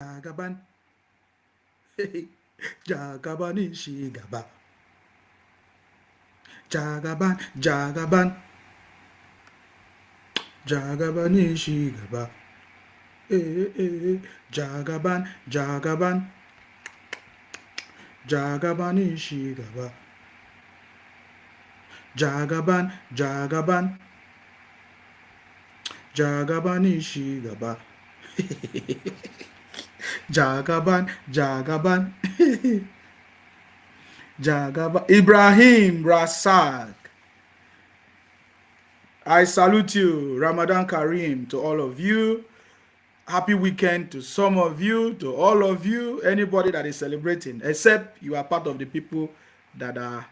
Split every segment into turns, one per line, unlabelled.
Jagaban. Jagaban Ishigaba. Jagaban, Jagaban. Jagaban Ishigaba. Jagaban, Jagaban. Jagaban Ishigaba. Jagaban, Jagaban. Jagaban Ishigaba. Jagaban, Jagaban. Jagaban. Ibrahim Rasak. I salute you. Ramadan Kareem to all of you. Happy weekend to some of you, to all of you, anybody that is celebrating, except you are part of the people that are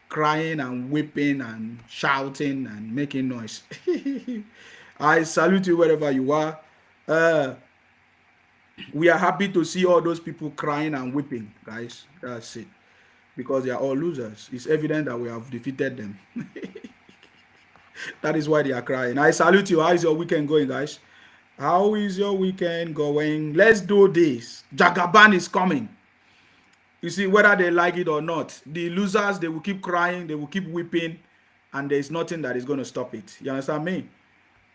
crying and weeping and shouting and making noise. I salute you wherever you are. Uh, we are happy to see all those people crying and weeping, guys. That's it. Because they are all losers. It's evident that we have defeated them. That is why they are crying. I salute you. How is your weekend going, guys? How is your weekend going? Let's do this. Jagaban is coming. You see, whether they like it or not, the losers, they will keep crying, they will keep weeping, and there is nothing that is going to stop it. You understand me?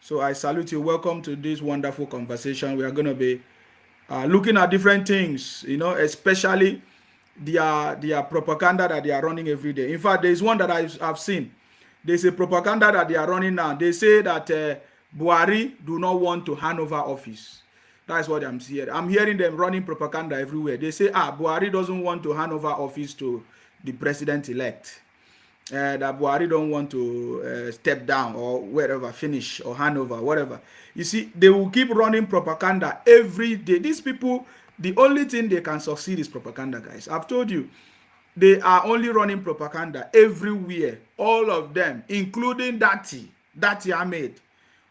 So I salute you. Welcome to this wonderful conversation. We are going to be looking at different things, especially their propaganda that they are running every day. In fact, there is one that I've seen. There's a propaganda that they are running now. They say that Buhari do not want to hand over office. That's what I'm hearing. I'm hearing them running propaganda everywhere. They say, Buhari doesn't want to hand over office to the president-elect. That Buhari don't want to step down or wherever, finish or hand over, whatever. You see, they will keep running propaganda every day. These people, the only thing they can succeed is propaganda, guys. I've told you, they are only running propaganda everywhere. All of them, including Dati Ahmed.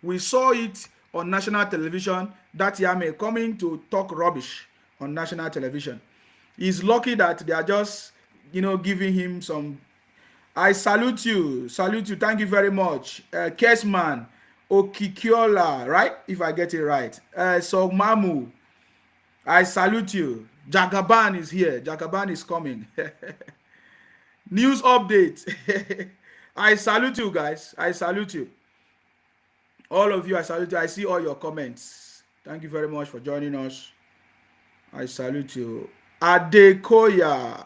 We saw it on national television. Dati Ahmed coming to talk rubbish on national television. He's lucky that they are just, giving him some. I salute you. Salute you. Thank you very much. Kesman, Okikiola, right? If I get it right. Sogmamu, I salute you. Jagaban is here. Jagaban is coming. News update. I salute you, guys. I salute you. All of you, I salute you. I see all your comments. Thank you very much for joining us. I salute you. Adekoya,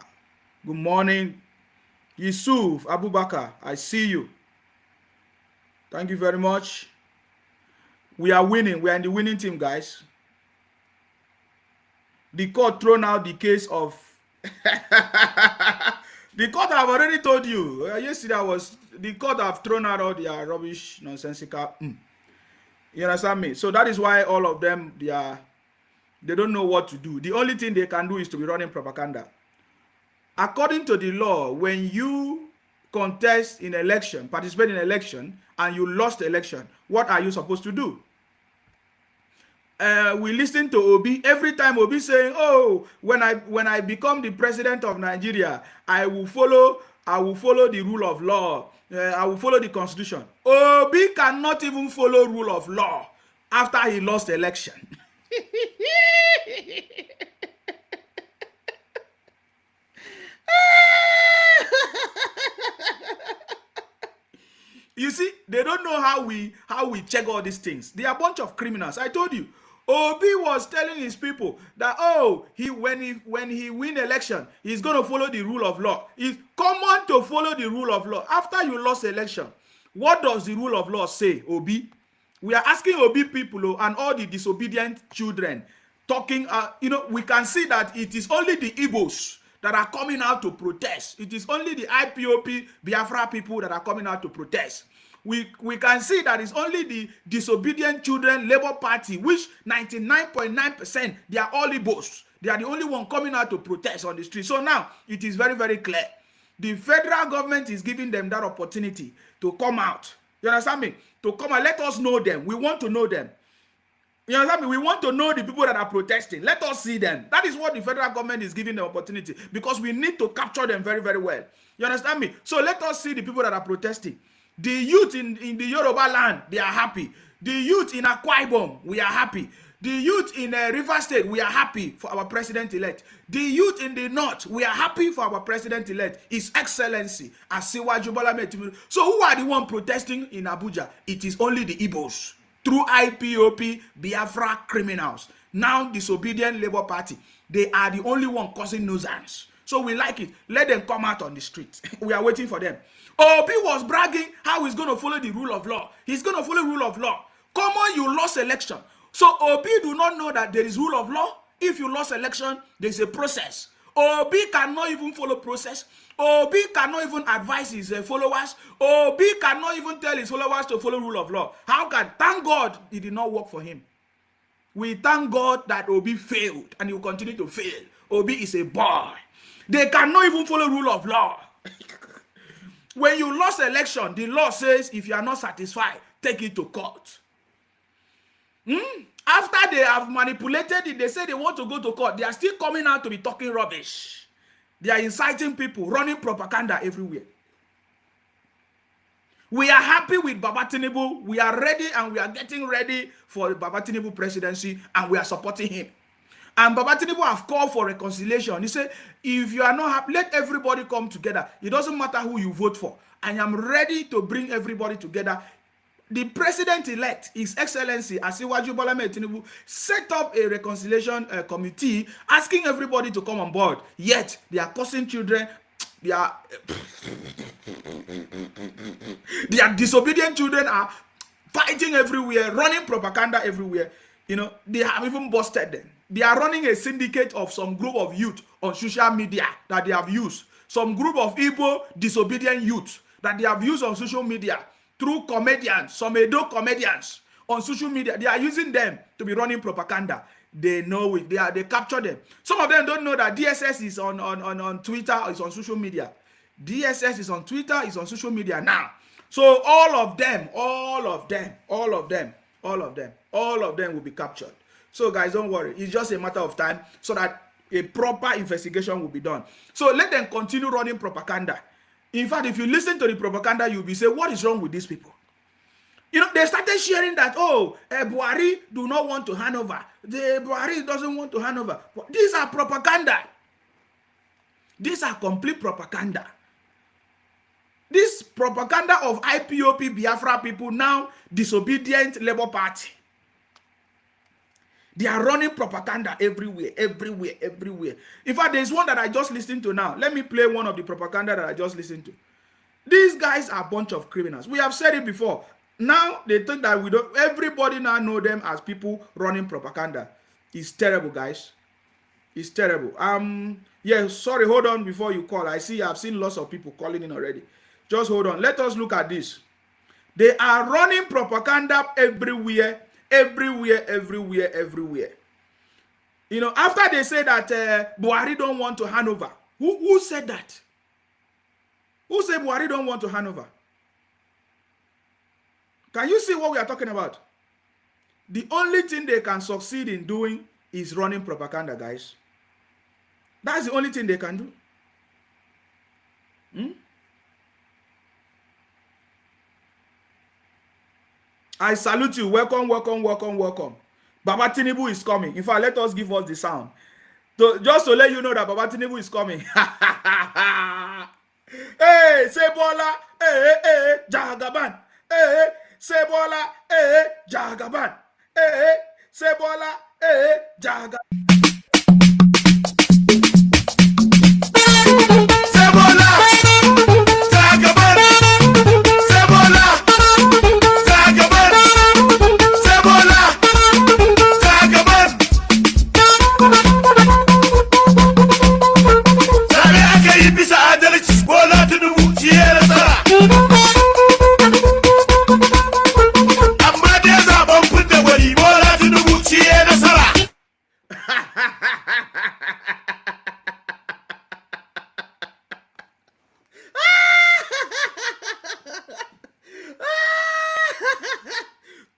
good morning. Yusuf Abubakar, I see you. Thank you very much. We are winning. We are in the winning team, guys. The court thrown out the case of the court have already told you. Yesterday the court have thrown out all their rubbish, nonsensical. You understand me? So that is why all of them they don't know what to do. The only thing they can do is to be running propaganda. According to the law, when you contest in election, participate in election, and you lost the election, what are you supposed to do? We listen to Obi every time. Obi saying, "Oh, when I become the president of Nigeria, I will follow the rule of law. I will follow the constitution." Obi cannot even follow rule of law after he lost the election. You see, they don't know how we check all these things. They are a bunch of criminals. I told you. Obi was telling his people that when he win election, he's going to follow the rule of law. It's common to follow the rule of law. After you lost election, what does the rule of law say, Obi? We are asking Obi people and all the disobedient children talking. We can see that it is only the Igbos that are coming out to protest. It is only the IPOP Biafra people that are coming out to protest. We can see that it's only the disobedient children Labour Party, which 99.9% they are all Igbos. They are the only one coming out to protest on the street. So now it is very, very clear. The federal government is giving them that opportunity to come out. You understand me? To come and let us know them. We want to know them. You understand me? We want to know the people that are protesting. Let us see them. That is what the federal government is giving the opportunity, because we need to capture them very, very well. You understand me? So let us see the people that are protesting. The youth in the Yoruba land, they are happy. The youth in Akwa Ibom, we are happy. The youth in River State, we are happy for our president-elect. The youth in the North, we are happy for our president-elect, His Excellency, Asiwaju Bola Ahmed Tinubu. So who are the one protesting in Abuja? It is only the Igbos, through IPOP, Biafra criminals. Now disobedient Labour Party, they are the only one causing nuisance. So we like it. Let them come out on the street. We are waiting for them. Obi was bragging how he's going to follow the rule of law. He's going to follow rule of law. Come on, you lost election. So Obi do not know that there is rule of law. If you lost election, there's a process. Obi cannot even follow process. Obi cannot even advise his followers. Obi cannot even tell his followers to follow rule of law. How can? Thank God it did not work for him. We thank God that Obi failed and he will continue to fail. Obi is a boy. They cannot even follow rule of law. When you lost election, the law says if you are not satisfied, take it to court. After they have manipulated it, they say they want to go to court. They are still coming out to be talking rubbish. They are inciting people, running propaganda everywhere. We are happy with Baba Tinubu. We are ready and we are getting ready for Baba Tinubu presidency and we are supporting him. And Baba Tinubu have called for reconciliation. He said, if you are not happy, let everybody come together. It doesn't matter who you vote for. I am ready to bring everybody together. The president-elect, His Excellency Asiwaju Bola Ahmed Tinubu, set up a reconciliation committee asking everybody to come on board. Yet, they are causing children, their disobedient children are fighting everywhere, running propaganda everywhere. You know, they have even busted them. They are running a syndicate of some group of youth on social media that they have used. Some group of Igbo disobedient youth that they have used on social media through comedians, some Edo comedians on social media. They are using them to be running propaganda. They know it. They capture them. Some of them don't know that DSS is on Twitter, is on social media. DSS is on Twitter, is on social media now. So all of them will be captured. So guys, don't worry. It's just a matter of time so that a proper investigation will be done. So let them continue running propaganda. In fact, if you listen to the propaganda, you'll be saying, what is wrong with these people? You know, they started sharing that, Buhari do not want to hand over. Buhari doesn't want to hand over. But these are propaganda. These are complete propaganda. This propaganda of IPOP Biafra people, now disobedient Labour Party. They are running propaganda everywhere. In fact, there's one that I just listened to now. Let me play one of the propaganda that I just listened to. These guys are a bunch of criminals. We have said it before. Now they think that we don't. Everybody now know them as people running propaganda. It's terrible, guys. It's terrible. Yeah, sorry, hold on before you call. I've seen lots of people calling in already. Just hold on. Let us look at this. They are running propaganda everywhere. Everywhere. You know, after they say that Buhari don't want to hand over. Who said that? Who said Buhari don't want to hand over? Can you see what we are talking about? The only thing they can succeed in doing is running propaganda, guys. That's the only thing they can do. I salute you. Welcome. Baba Tinubu is coming. In fact, let us give us the sound. Just to let you know that Baba Tinubu is coming. Hey, Sebola. Hey, Jagaban. Hey, Sebola. Hey, Jagaban. Hey, Sebola. Hey, Jagaban.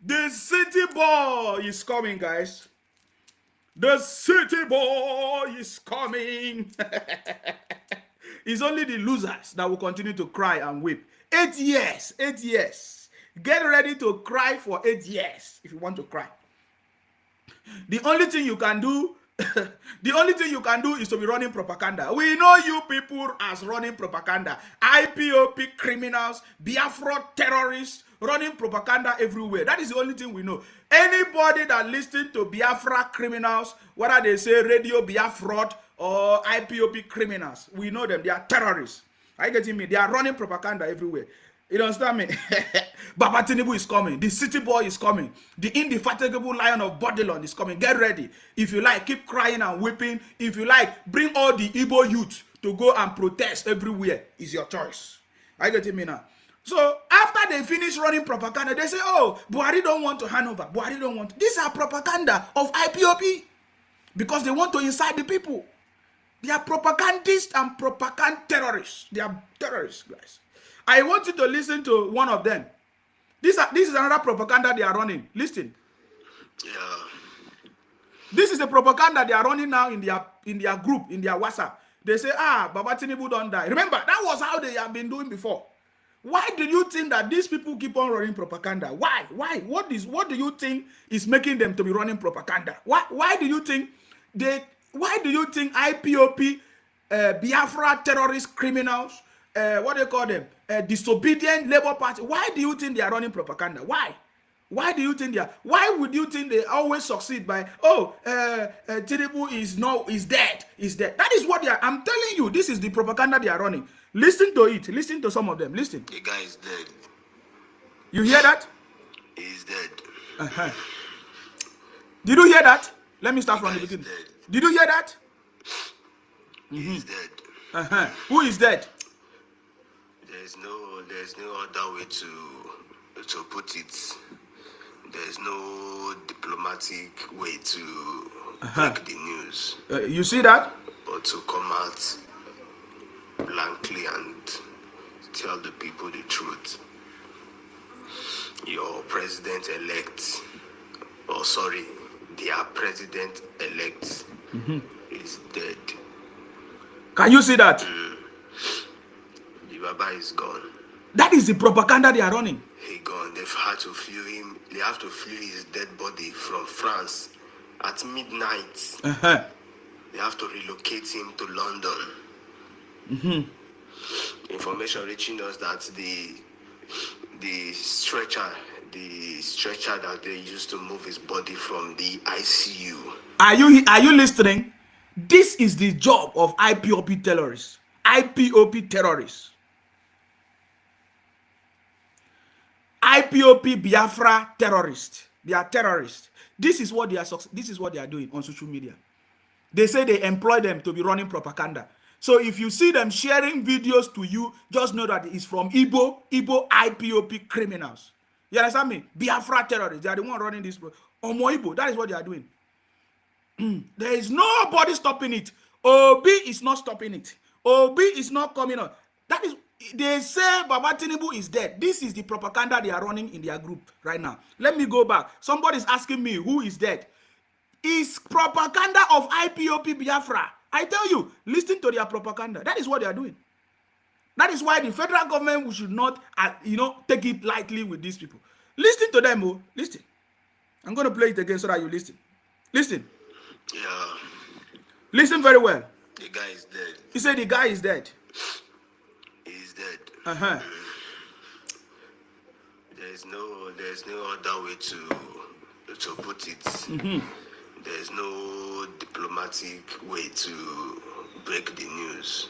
The city boy is coming, guys. The city boy is coming. It's only the losers that will continue to cry and weep. 8 years. Get ready to cry for 8 years if you want to cry. The only thing you can do, the only thing you can do is to be running propaganda. We know you people as running propaganda. IPOP criminals, Biafra terrorists, running propaganda everywhere. That is the only thing we know. Anybody that listens to Biafra criminals, whether they say radio Biafra or IPOP criminals, we know them. They are terrorists. Are you getting me? They are running propaganda everywhere. You understand me? Baba Tinubu is coming. The city boy is coming. The indefatigable lion of Babylon is coming. Get ready. If you like, keep crying and weeping. If you like, bring all the Igbo youth to go and protest everywhere. It's your choice. Are you getting me now? So after they finish running propaganda, they say, oh, Buhari don't want to hand over. Buhari don't want. These are propaganda of IPOP because they want to incite the people. They are propagandists and propaganda terrorists. They are terrorists, guys. I want you to listen to one of them. This is another propaganda they are running. Listen.
Yeah.
This is the propaganda they are running now in their group, in their WhatsApp. They say, Baba Tinubu don't die. Remember, that was how they have been doing before. Why do you think that these people keep on running propaganda? Why? What do you think is making them to be running propaganda? Why do you think IPOP, Biafra terrorist criminals, what do you call them? Disobedient Labour Party. Why do you think they are running propaganda? Why? Why do you think they are? Why would you think they always succeed by, Tinubu is dead. That is what they are. I'm telling you, this is the propaganda they are running. Listen to it. Listen to some of them. Listen.
The guy is dead.
You hear that?
He's dead.
Uh-huh. Did you hear that? Let me start from the beginning.
Dead.
Did you hear that?
He's dead.
Uh-huh. Who is dead?
There's no other way to put it. There's no diplomatic way to break the news.
You see that?
But to come out blankly and tell the people the truth. Your president-elect, their president-elect is dead.
Can you see that?
The Baba is gone.
That is the propaganda they are running.
He gone. They've had to flew him. They have to flew his dead body from France at midnight.
Uh-huh.
They have to relocate him to London. Information reaching us that the stretcher that they used to move his body from the ICU.
Are you listening? This is the job of IPOP terrorists. IPOP terrorists. IPOP Biafra terrorists. They are terrorists. This is what they are doing on social media. They say they employ them to be running propaganda. So if you see them sharing videos to you, just know that it's from Igbo IPOP criminals. You understand me? Biafra terrorists. They are the one running this. Omo Igbo. That is what they are doing. There is nobody stopping it. Obi is not stopping it. Obi is not coming on. That is, they say Baba Tinubu is dead. This is the propaganda they are running in their group right now. Let me go back. Somebody is asking me who is dead. It's propaganda of IPOP Biafra. I tell you, listen to their propaganda. That is what they are doing. That is why the federal government should not, take it lightly with these people. Listen to them, oh. Listen. I'm going to play it again so that you listen. Listen.
Yeah.
Listen very well.
The guy is dead.
He said the guy is dead.
He's dead.
Uh-huh.
There's no other way to put it. There's no diplomatic way to break the news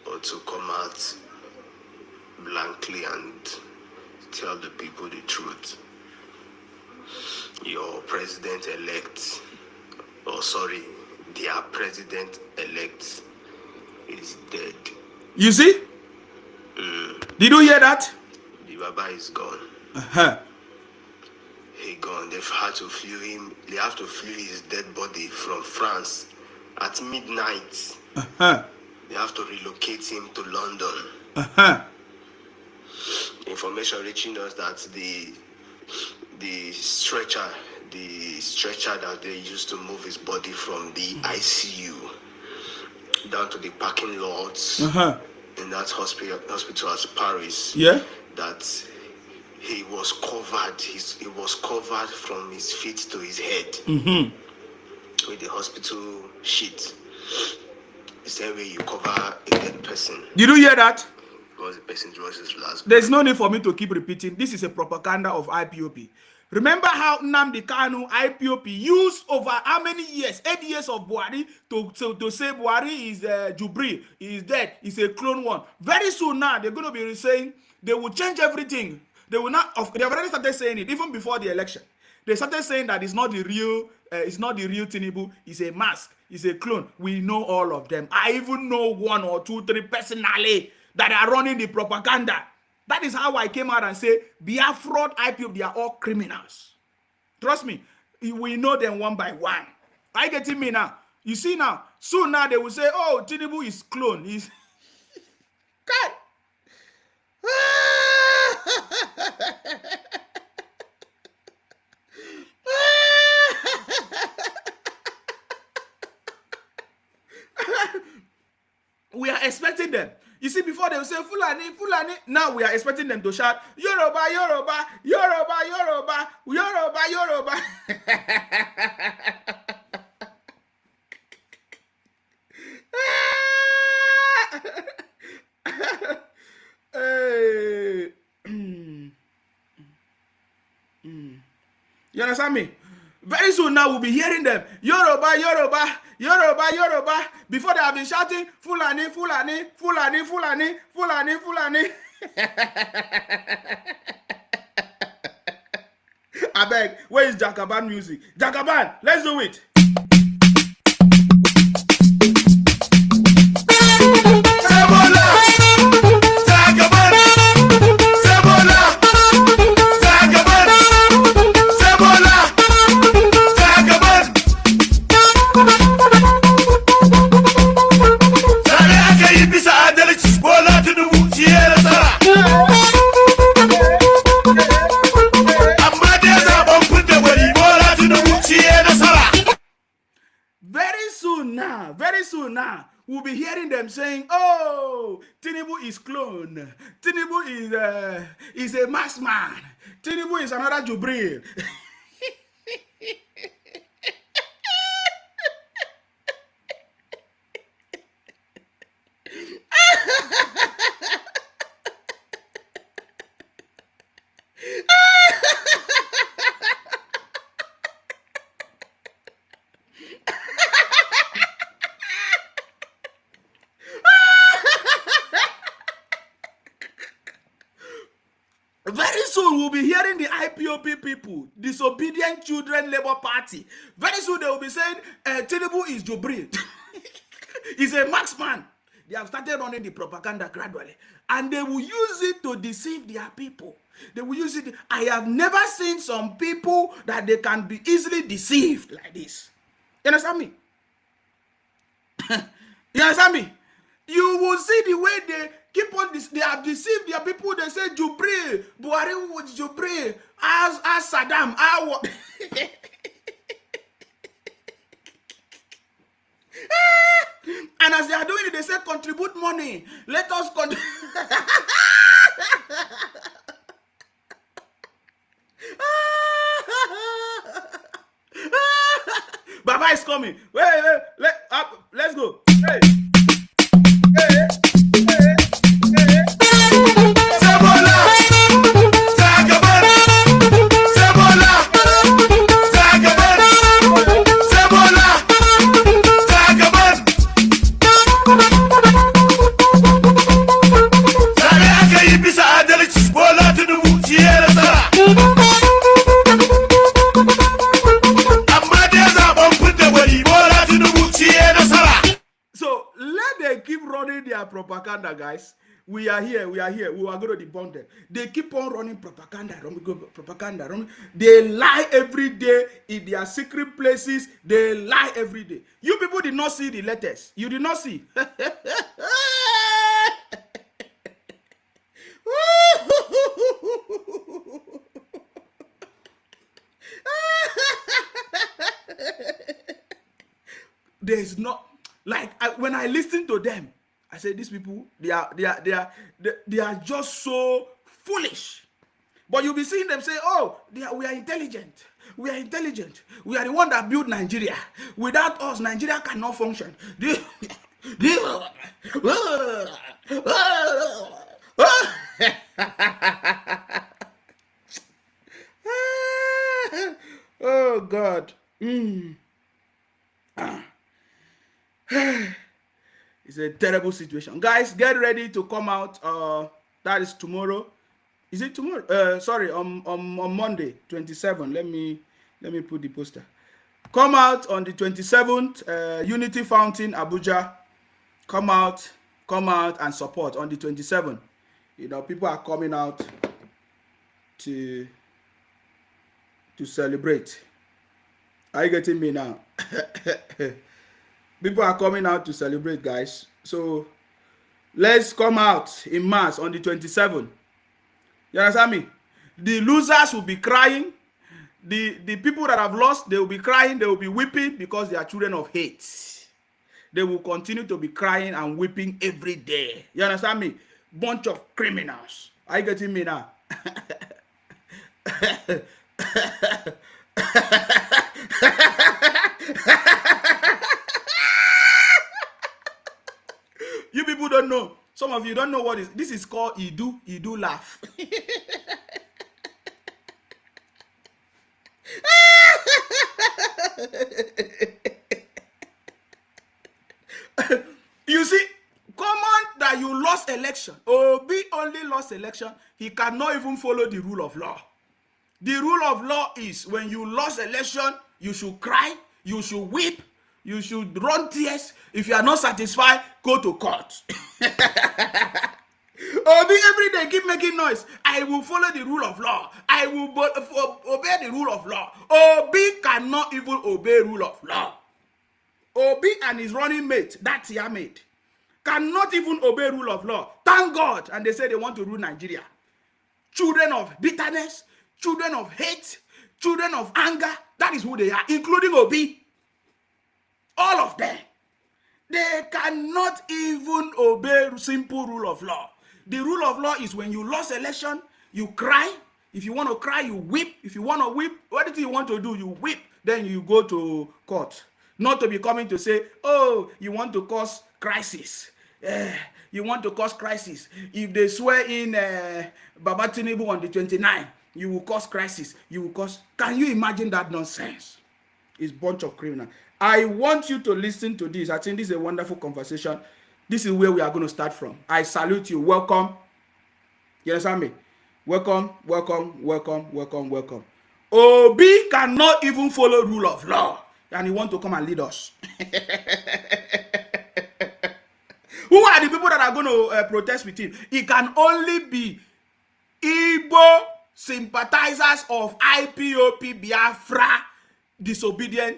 or to come out blankly and tell the people the truth. Your president-elect, their president-elect is dead.
You see? Did you hear that?
The Baba is gone.
Uh-huh.
He gone. They've had to flew him. They have to flew his dead body from France at midnight.
Uh-huh.
They have to relocate him to London.
Uh-huh.
Information reaching us that the stretcher that they used to move his body from the ICU down to the parking lots
Uh-huh.
in that hospital at Paris.
Yeah.
That he was covered. He was covered from his feet to his head with the hospital sheet. The same way you cover a dead person.
Did you hear that?
Because the person draws his last.
There's no need for me to keep repeating. This is a propaganda of IPOP. Remember how Nnamdi Kanu, IPOP, used over how many years? 8 years of Buhari to say Buhari is Jubril, he is dead, he's a clone one. Very soon now, they're going to be saying they will change everything. They will not. They have already started saying it even before the election. They started saying that it's not the real Tinubu. It's a mask. It's a clone. We know all of them. I even know 1 or 2, 3 personally that are running the propaganda. That is how I came out and say, Biafra, IPOP, they are all criminals. Trust me, we know them one by one. Are you getting me now? You see now, soon now they will say, oh, Tinubu is clone. He's God. We are expecting them. You see, before they will say Fulani, Fulani. Now we are expecting them to shout Yoruba, Yoruba, Yoruba, Yoruba, Yoruba, Yoruba. Hey. You understand me? Very soon now we'll be hearing them Yoruba, Yoruba, Yoruba, Yoruba. Before they have been shouting Fulani, Fulani, Fulani, Fulani, Fulani, Fulani. I beg, where is Jagaban music? Jagaban, let's do it. Very soon now, we'll be hearing them saying, oh, Tinubu is clone. Tinubu is a masked man. Tinubu is another Jubril. Very soon we'll be hearing the IPOP people, Disobedient Children Labour Party. Very soon they will be saying, Tinubu is Jubril. He's a marksman. They have started running the propaganda gradually. And they will use it to deceive their people. They will use it. I have never seen some people that they can be easily deceived like this. You understand me? You understand me? You will see the way they keep on this. They have deceived their people. They say Jubril, Buhari was Jubril, as Saddam, what? And as they are doing it, they say contribute money. Let us contribute. Baba is coming. Wait, let's go. Hey. Propaganda, guys. We are here. We are going to debunk them. They keep on running propaganda. They lie every day in their secret places. They lie every day. You people did not see the letters. You did not see. There's not like when I listen to them, I say these people they are just so foolish. But you'll be seeing them say, oh, we are intelligent. We are intelligent. We are the one that built Nigeria. Without us, Nigeria cannot function. Oh, God. It's a terrible situation. Guys, get ready to come out. That is tomorrow. Is it tomorrow? Sorry, on Monday, 27. Let me put the poster. Come out on the 27th, Unity Fountain, Abuja. Come out and support on the 27th. You know, people are coming out to celebrate. Are you getting me now? People are coming out to celebrate, guys. So let's come out in mass on the 27th. You understand me? The losers will be crying. The people that have lost, they will be crying, they will be weeping because they are children of hate. They will continue to be crying and weeping every day. You understand me? Bunch of criminals. Are you getting me now? You people don't know. Some of you don't know what is. This is called Idu laugh. You see, common that you lost election. Obi only lost election. He cannot even follow the rule of law. The rule of law is when you lost election, you should cry, you should weep, you should run tears. If you are not satisfied, go to court. Obi every day keep making noise. I will follow the rule of law. I will obey the rule of law. Obi cannot even obey rule of law. Obi and his running mate, that year mate, cannot even obey rule of law. Thank God. And they say they want to rule Nigeria. Children of bitterness, children of hate, children of anger. That is who they are, including Obi. All of them. They cannot even obey simple rule of law. The rule of law is when you lost election, you cry. If you want to cry, you weep. If you want to weep, what do you want to do? You weep. Then you go to court. Not to be coming to say, oh, you want to cause crisis. You want to cause crisis. If they swear in Baba Tinubu on the 29th, you will cause crisis. You will cause. Can you imagine that nonsense? It's a bunch of criminals. I want you to listen to this. I think this is a wonderful conversation. This is where we are going to start from. I salute you. Welcome. You understand me? Welcome, welcome, welcome, welcome, welcome. Obi cannot even follow rule of law. And he want to come and lead us. Who are the people that are going to protest with him? It can only be Igbo sympathizers of IPOP Biafra, disobedient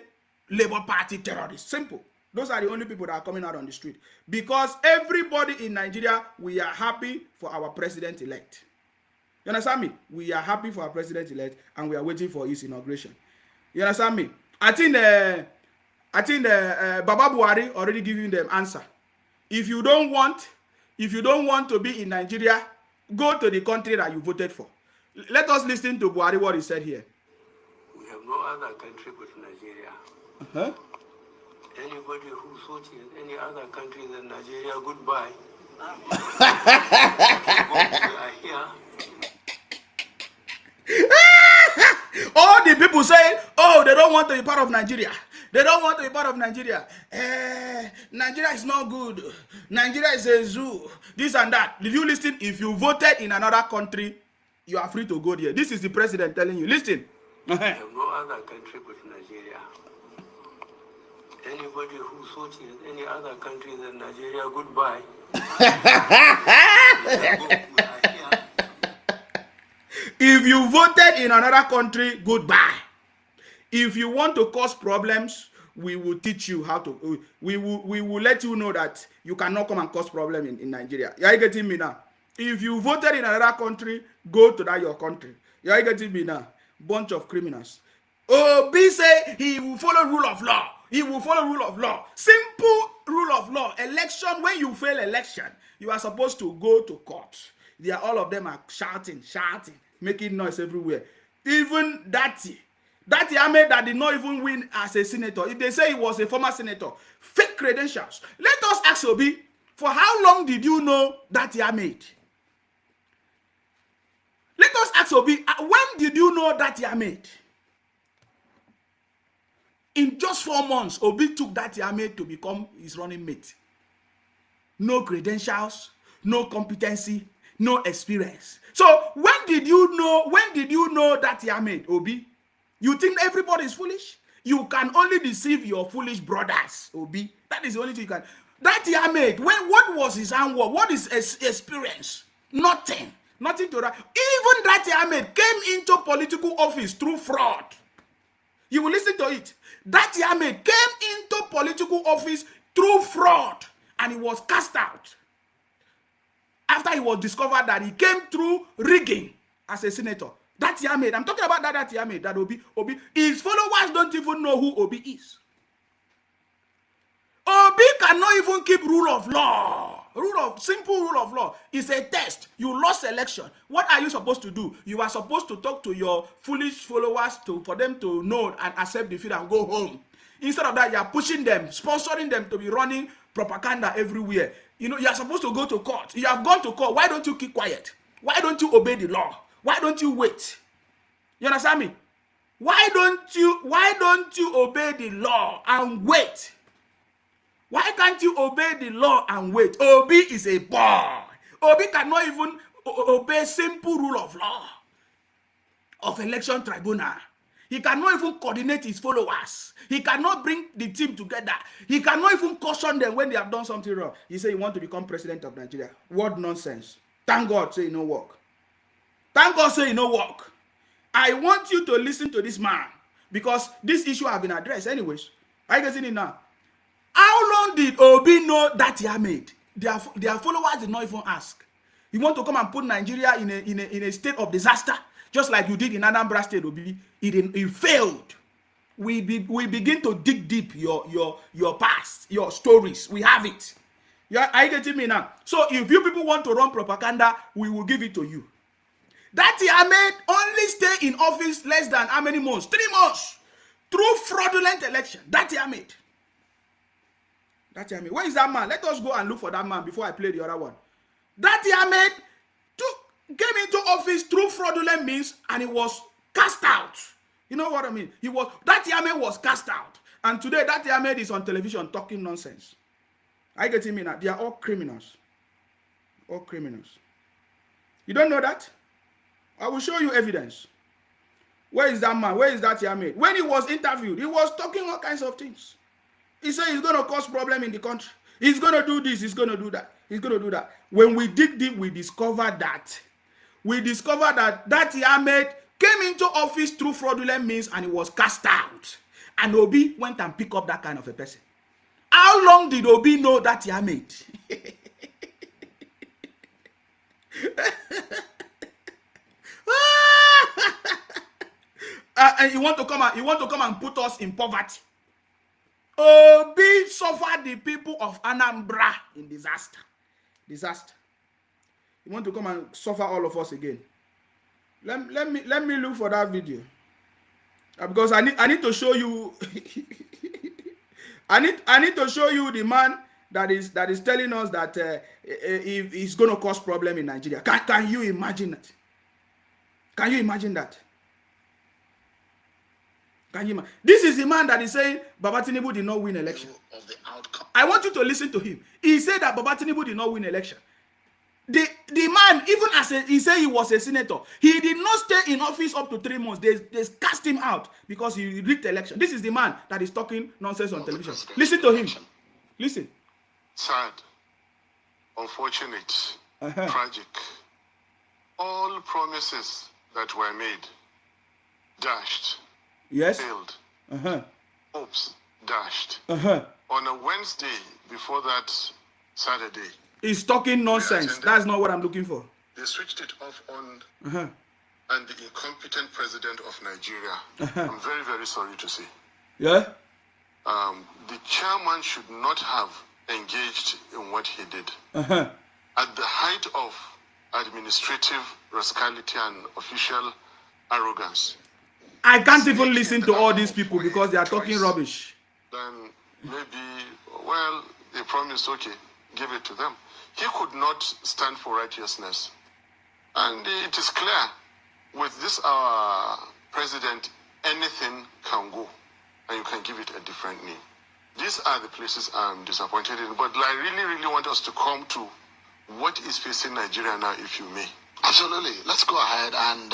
Labour Party terrorists. Simple. Those are the only people that are coming out on the street. Because everybody in Nigeria, we are happy for our president-elect. You understand me? We are happy for our president-elect and we are waiting for his inauguration. You understand me? I think Baba Buhari already giving them answer. If you don't want to be in Nigeria, go to the country that you voted for. Let us listen to Buhari what he said here.
We have no other country but Nigeria.
Uh-huh.
Anybody who thought in any other country than Nigeria, goodbye. We are here.
All the people say, oh, they don't want to be part of Nigeria. They don't want to be part of Nigeria. Nigeria is not good. Nigeria is a zoo. This and that. Did you listen? If you voted in another country, you are free to go there. This is the president telling you. Listen.
We have no other country but Nigeria. Anybody who thought in any other country than Nigeria, goodbye. We are here.
If you voted in another country, goodbye. If you want to cause problems, we will teach you how to. We will let you know that you cannot come and cause problem in Nigeria. You are getting me now? If you voted in another country, go to that your country. You are getting me now? Bunch of criminals. Obi say he will follow rule of law. He will follow rule of law. Simple rule of law. Election, when you fail election, you are supposed to go to court. All of them are shouting. making noise everywhere. Even that Ahmed that did not even win as a senator, if they say he was a former senator, fake credentials. Let us ask Obi, for how long did you know that Ahmed? Let us ask Obi, when did you know that Ahmed? In just 4 months, Obi took that Ahmed to become his running mate. No credentials, no competency, no experience. So when did you know that Ahmed, Obi? You think everybody is foolish? You can only deceive your foolish brothers, Obi. That is the only thing you can. That Ahmed, what was his handwork? What is his experience? Nothing. Nothing to that. Even that Ahmed came into political office through fraud. You will listen to it. That Ahmed came into political office through fraud and he was cast out. After he was discovered that he came through rigging as a senator. That Ahmed, I'm talking about that Ahmed, that Obi, his followers don't even know who Obi is. Obi cannot even keep rule of law. Simple rule of law is a test. You lost election. What are you supposed to do? You are supposed to talk to your foolish followers for them to know and accept defeat and go home. Instead of that, you are pushing them, sponsoring them to be running propaganda everywhere. You are supposed to go to court. You have gone to court. Why don't you keep quiet? Why don't you obey the law? Why don't you wait? You understand me? Why don't you obey the law and wait? Why can't you obey the law and wait? Obi is a boy. Obi cannot even obey simple rule of law of election tribunal. He cannot even coordinate his followers. He cannot bring the team together. He cannot even caution them when they have done something wrong. He say he want to become president of Nigeria. What nonsense. Thank God say it no work. Thank God say it no work. I want you to listen to this man because this issue have been addressed anyways. Are you getting it now? How long did Obi know that Ahmed? Their followers did not even ask. You want to come and put Nigeria in a state of disaster, just like you did in Anambra State, Obi. It failed. We begin to dig deep your past, your stories. We have it. Are you getting me now? So if you people want to run propaganda, we will give it to you. That Ahmed only stay in office less than how many months? 3 months. Through fraudulent election. That Ahmed. Where is that man? Let us go and look for that man before I play the other one. That Ahmed came into office through fraudulent means and he was cast out. You know what I mean? That Ahmed was cast out. And today that Ahmed is on television talking nonsense. Are you getting me now? They are all criminals. All criminals. You don't know that? I will show you evidence. Where is that man? Where is that Ahmed? When he was interviewed, he was talking all kinds of things. He said he's going to cause problem in the country. He's going to do this. He's going to do that. He's going to do that. When we dig deep, we discover that. That Ahmed came into office through fraudulent means and he was cast out. And Obi went and picked up that kind of a person. How long did Obi know that Ahmed? And you want to come and put us in poverty. Obi suffered the people of Anambra in disaster. You want to come and suffer all of us again. Let me look for that video. Because I need to show you I need to show you the man that is telling us that he's going to cause problem in Nigeria. Can you imagine that? Can you imagine that? This is the man that is saying Baba Tinubu did not win election. I want you to listen to him. He said that Baba Tinubu did not win election. The man, even as he said he was a senator, he did not stay in office up to 3 months. They cast him out because he rigged the election. This is the man that is talking nonsense on television. Listen to him. Listen.
Sad, unfortunate, tragic. All promises that were made, dashed.
Yes.
Failed. Hopes dashed.
On
a Wednesday before that Saturday.
He's talking nonsense. That's not what I'm looking for.
They switched it off on and the incompetent president of Nigeria. I'm very, very sorry to say.
Yeah.
The chairman should not have engaged in what he did. At the height of administrative rascality and official arrogance.
I can't even listen to all these people because they are talking rubbish.
Then maybe, well, they promised, okay, give it to them. He could not stand for righteousness. And it is clear, with this our president, anything can go, and you can give it a different name. These are the places I'm disappointed in, but I really, really want us to come to what is facing Nigeria now, if you may.
Absolutely. Let's go ahead and,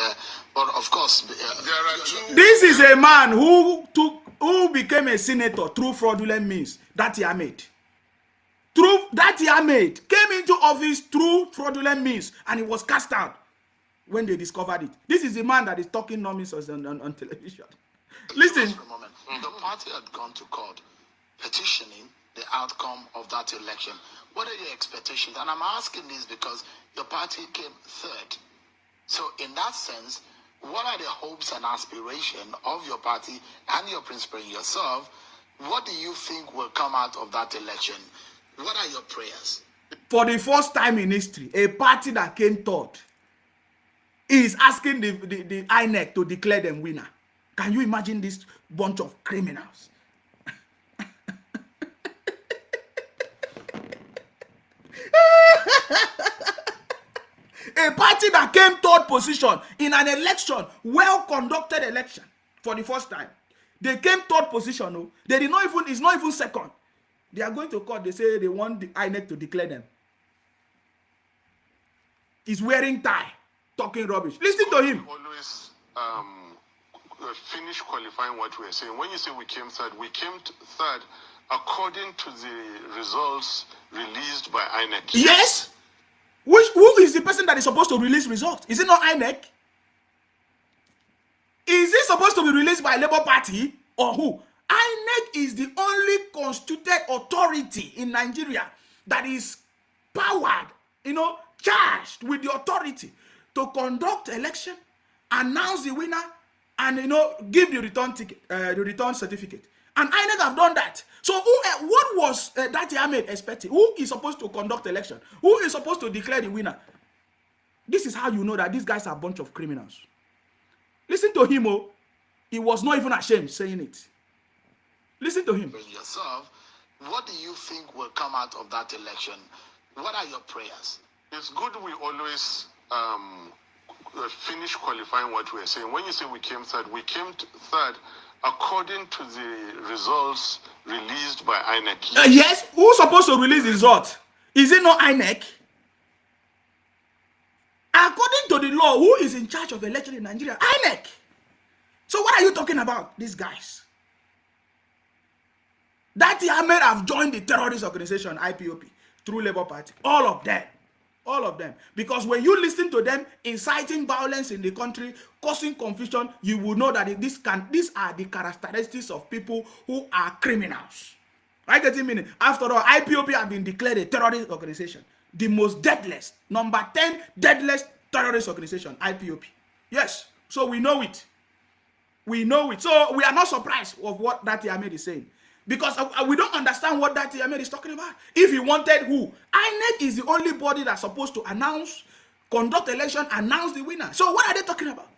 but of course, there are two.
This is a man who became a senator through fraudulent means. That Ahmed. Ahmed came into office through fraudulent means, and he was cast out when they discovered it. This is the man that is talking nonsense on television. Listen.
For a moment. The party had gone to court petitioning the outcome of that election. What are your expectations? And I'm asking this because your party came third. So in that sense, what are the hopes and aspirations of your party and your principal yourself? What do you think will come out of that election? What are your prayers?
For the first time in history, a party that came third is asking the INEC to declare them winner. Can you imagine this bunch of criminals? A party that came third position in an election, well-conducted election, for the first time. They came third position. No? They did not even, it's not even second. They are going to court. They say they want the INEC to declare them. He's wearing tie, talking rubbish. Listen to him.
Always finish qualifying what we are saying. When you say we came third third according to the results released by INEC.
Yes. Who is the person that is supposed to release results? Is it not INEC? Is it supposed to be released by Labour Party or who? INEC is the only constituted authority in Nigeria that is powered, charged with the authority to conduct election, announce the winner, and give the return ticket, the return certificate. And INEC have done that. So what was Dati Ahmed expecting? Who is supposed to conduct election? Who is supposed to declare the winner? This is how you know that these guys are a bunch of criminals. Listen to him. He was not even ashamed saying it. Listen to him.
Yourself, what do you think will come out of that election? What are your prayers?
It's good we always finish qualifying what we are saying. When you say we came third third according to the results released by INEC.
Yes, who's supposed to release the result? Is it not INEC? According to the law, who is in charge of election in Nigeria? INEC. So what are you talking about, these guys? That Ahmed have joined the terrorist organization IPOP through Labour Party. All of them. All of them. Because when you listen to them inciting violence in the country, causing confusion, you will know that these are the characteristics of people who are criminals. I get it meaning. After all, IPOP have been declared a terrorist organization. The most deadliest, number 10 deadliest terrorist organization, IPOP. Yes. So we know it. We know it. So we are not surprised of what Dati Ahmed is saying. Because we don't understand what Dati Ahmed is talking about. If he wanted who? INEC is the only body that's supposed to announce, conduct election, announce the winner. So what are they talking about?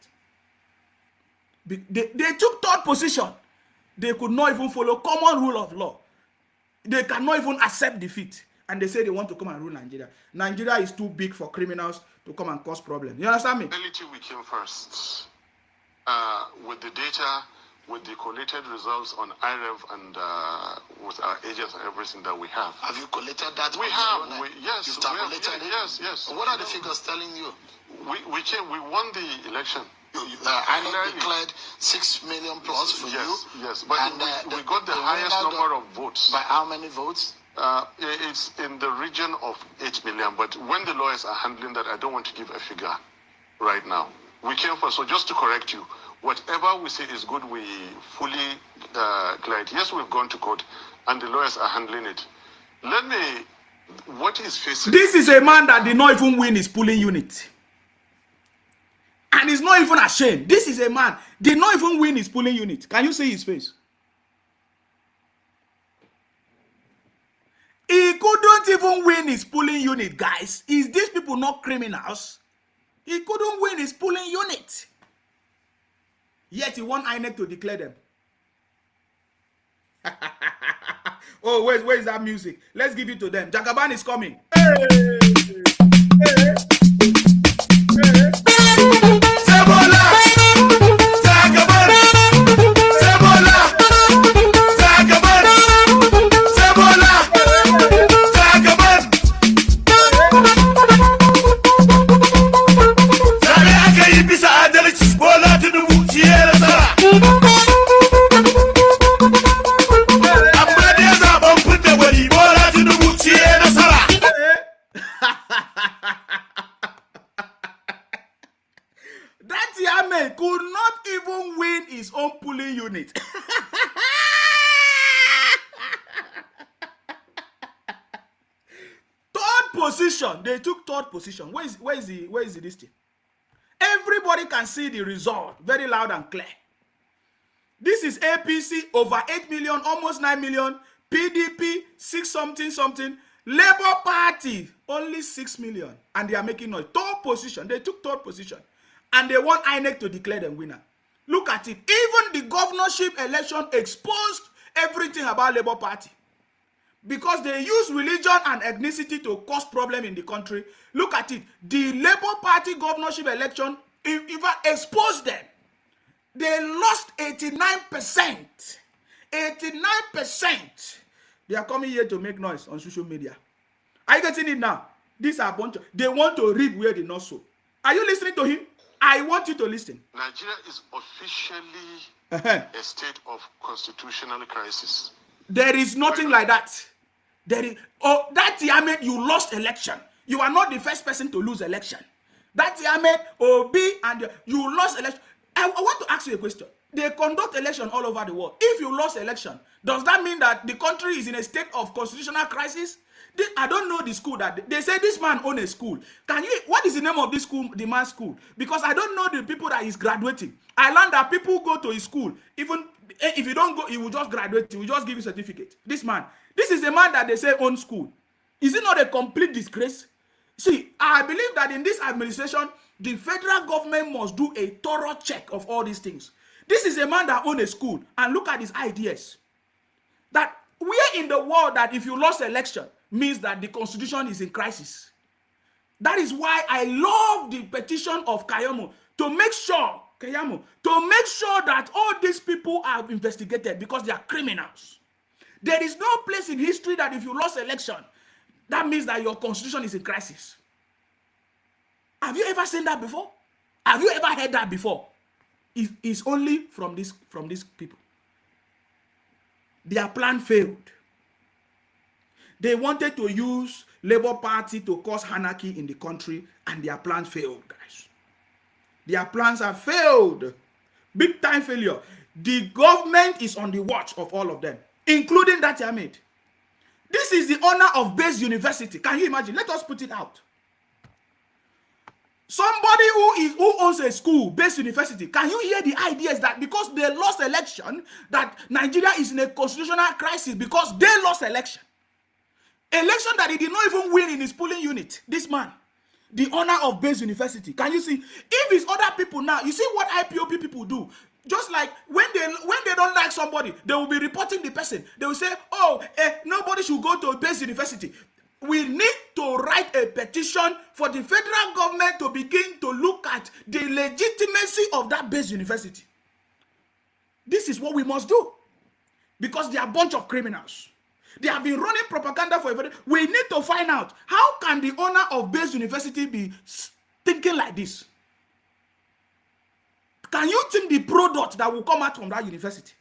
They took third position. They could not even follow common rule of law. They cannot even accept defeat. And they say they want to come and rule Nigeria. Nigeria is too big for criminals to come and cause problems. You understand me?
Reality, we came first. With the data, with the collated results on IREV and with our agents and everything that we have.
Have you collated that?
We have. Yes.
You've tabulated it?
Yes.
What are the figures telling you?
We won the election.
INEC declared 6 million plus for you.
Yes, but we got the highest number of votes.
By how many votes?
It's in the region of 8 million, but when the lawyers are handling that, I don't want to give a figure right now. We came first, so just to correct you, whatever we say is good, we fully clear it. Yes, we've gone to court, and the lawyers are handling it. What is facing...
This is a man that did not even win his polling unit. And he's not even ashamed. This is a man did not even win his polling unit. Can you see his face? He couldn't even win his polling unit, guys. Is these people not criminals? He couldn't win his polling unit. Yet he want INEC to declare them. Oh, where is that music? Let's give it to them. Jagaban is coming. Hey! Hey! Hey! Sebola! Jagaban! Sebola! Jagaban! Sebola! Jagaban! Zabe aka yi bisa adalci, Bola Tinubu shi ya nasara. Amma dai zaben fidda wani, Bola Tinubu shi ya nasara. That Yame could not even win his own polling unit. Third position. They took third position. Where is the this thing? Everybody can see the result very loud and clear. This is APC over 8 million, almost 9 million. PDP 6 something. Labour Party only 6 million, and they are making noise. Third position. They took third position, and they want INEC to declare them winner. Look at it. Even the governorship election exposed everything about Labour Party, because they use religion and ethnicity to cause problem in the country. Look at it. The Labour Party governorship election even exposed them. They lost 89%. 89%. They are coming here to make noise on social media. Are you getting it now? These are a bunch of, they want to reap where they not sow. Are you listening to him? I want you to listen.
Nigeria is officially a state of constitutional crisis.
There is nothing like that. That Yame, you lost election. You are not the first person to lose election. That Yame, Obi, and you lost election. I want to ask you a question. They conduct election all over the world. If you lost election, does that mean that the country is in a state of constitutional crisis? I don't know the school that they say this man own a school. What is the name of this school, the man's school? Because I don't know the people that he's graduating. I learned that people go to his school. Even if you don't go, he will just graduate. He will just give you a certificate. This is a man that they say own school. Is it not a complete disgrace? See, I believe that in this administration, the federal government must do a thorough check of all these things. This is a man that owns a school, and look at his ideas. That where in the world that if you lost election means that the constitution is in crisis. That is why I love the petition of Kayamo to make sure that all these people are investigated because they are criminals. There is no place in history that if you lost election, that means that your constitution is in crisis. Have you ever seen that before? Have you ever heard that before? It's only from these people. Their plan failed. They wanted to use Labour Party to cause anarchy in the country, and their plans failed, guys. Their plans have failed. Big time failure. The government is on the watch of all of them, including that Yamid. This is the owner of Base University. Can you imagine? Let us put it out. Somebody who owns a school, Base University. Can you hear the ideas that because they lost election, that Nigeria is in a constitutional crisis because they lost election? Election that he did not even win in his polling unit. This man, the owner of Base University. Can you see? If it's other people now, you see what IPOP people do. Just like when they don't like somebody, they will be reporting the person. They will say, oh, nobody should go to Base University. We need to write a petition for the federal government to begin to look at the legitimacy of that Base University. This is what we must do. Because they are a bunch of criminals. They have been running propaganda for everything. We need to find out, how can the owner of Base University be thinking like this? Can you think the product that will come out from that university?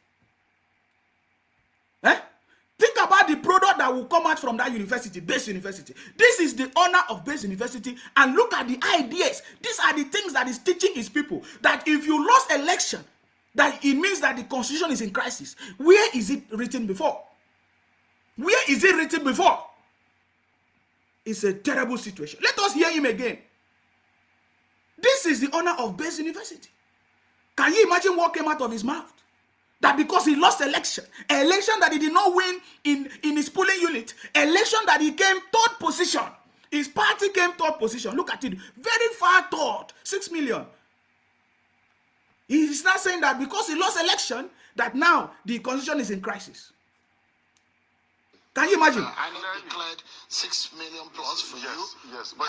Think about the product that will come out from that university, Base University. This is the owner of Base University, and look at the ideas. These are the things that is teaching his people, that if you lost election, that it means that the constitution is in crisis. Where is it written before? Where is it written before? It's a terrible situation. Let us hear him again. This is the owner of Base University. Can you imagine what came out of his mouth? That because he lost election that he did not win in his polling unit, election that he came third position, his party came third position. Look at it, very far third, 6 million. He is not saying that because he lost election, that now the constitution is in crisis. Can you imagine?
I declared 6 million plus for you.
Yes, but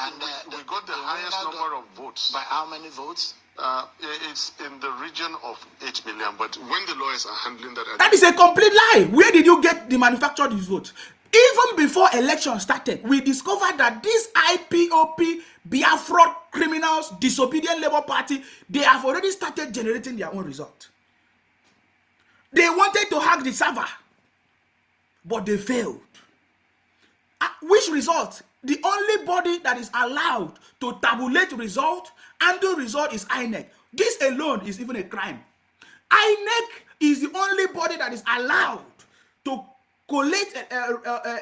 we got the highest number of votes.
By how many votes?
It's in the region of 8 million, but when the lawyers are handling that...
That is a complete lie. Where did you get the manufactured these votes? Even before election started, we discovered that this IPOP, Biafra criminals, disobedient Labour Party, they have already started generating their own result. They wanted to hack the server, but they failed. Which result? The only body that is allowed to tabulate result and the result is INEC. This alone is even a crime. INEC is the only body that is allowed to collate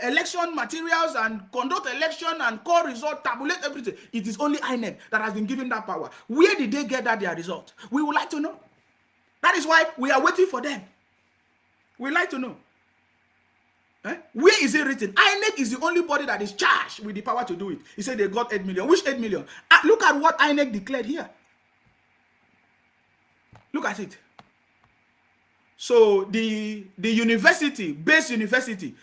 election materials and conduct election and call result, tabulate everything. It is only INEC that has been given that power. Where did they get their result? We would like to know. That is why we are waiting for them. We like to know. Where is it written? INEC is the only body that is charged with the power to do it. He said they got 8 million. Which 8 million? Look at what INEC declared here. Look at it. So the university, Base University,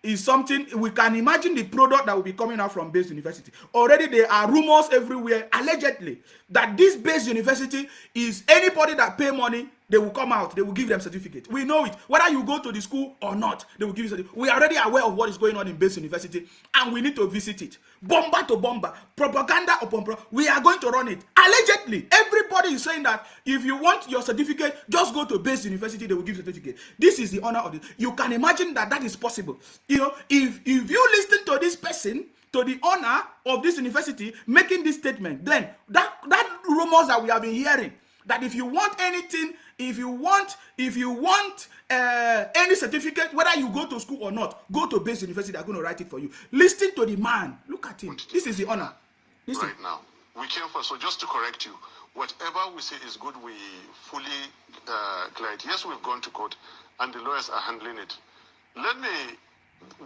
is something we can imagine the product that will be coming out from Base University. Already there are rumors everywhere, allegedly, that this Base University is anybody that pay money, they will come out, they will give them certificate. We know it. Whether you go to the school or not, they will give you certificate. We are already aware of what is going on in Base University, and we need to visit it. Bomber to bomber, propaganda upon propaganda. We are going to run it. Allegedly, everybody is saying that if you want your certificate, just go to Base University, they will give you certificate. This is the honor of it. You can imagine that that is possible. You know, if you listen to this person, to the owner of this university making this statement, then that rumors that we have been hearing, that if you want anything, if you want any certificate, whether you go to school or not, go to Base University, they're going to write it for you. Listen to the man. Look at him. This is the honor. Listen.
Right now, we came for, so just to correct you, whatever we say is good, we fully clear it. Yes, we've gone to court, and the lawyers are handling it.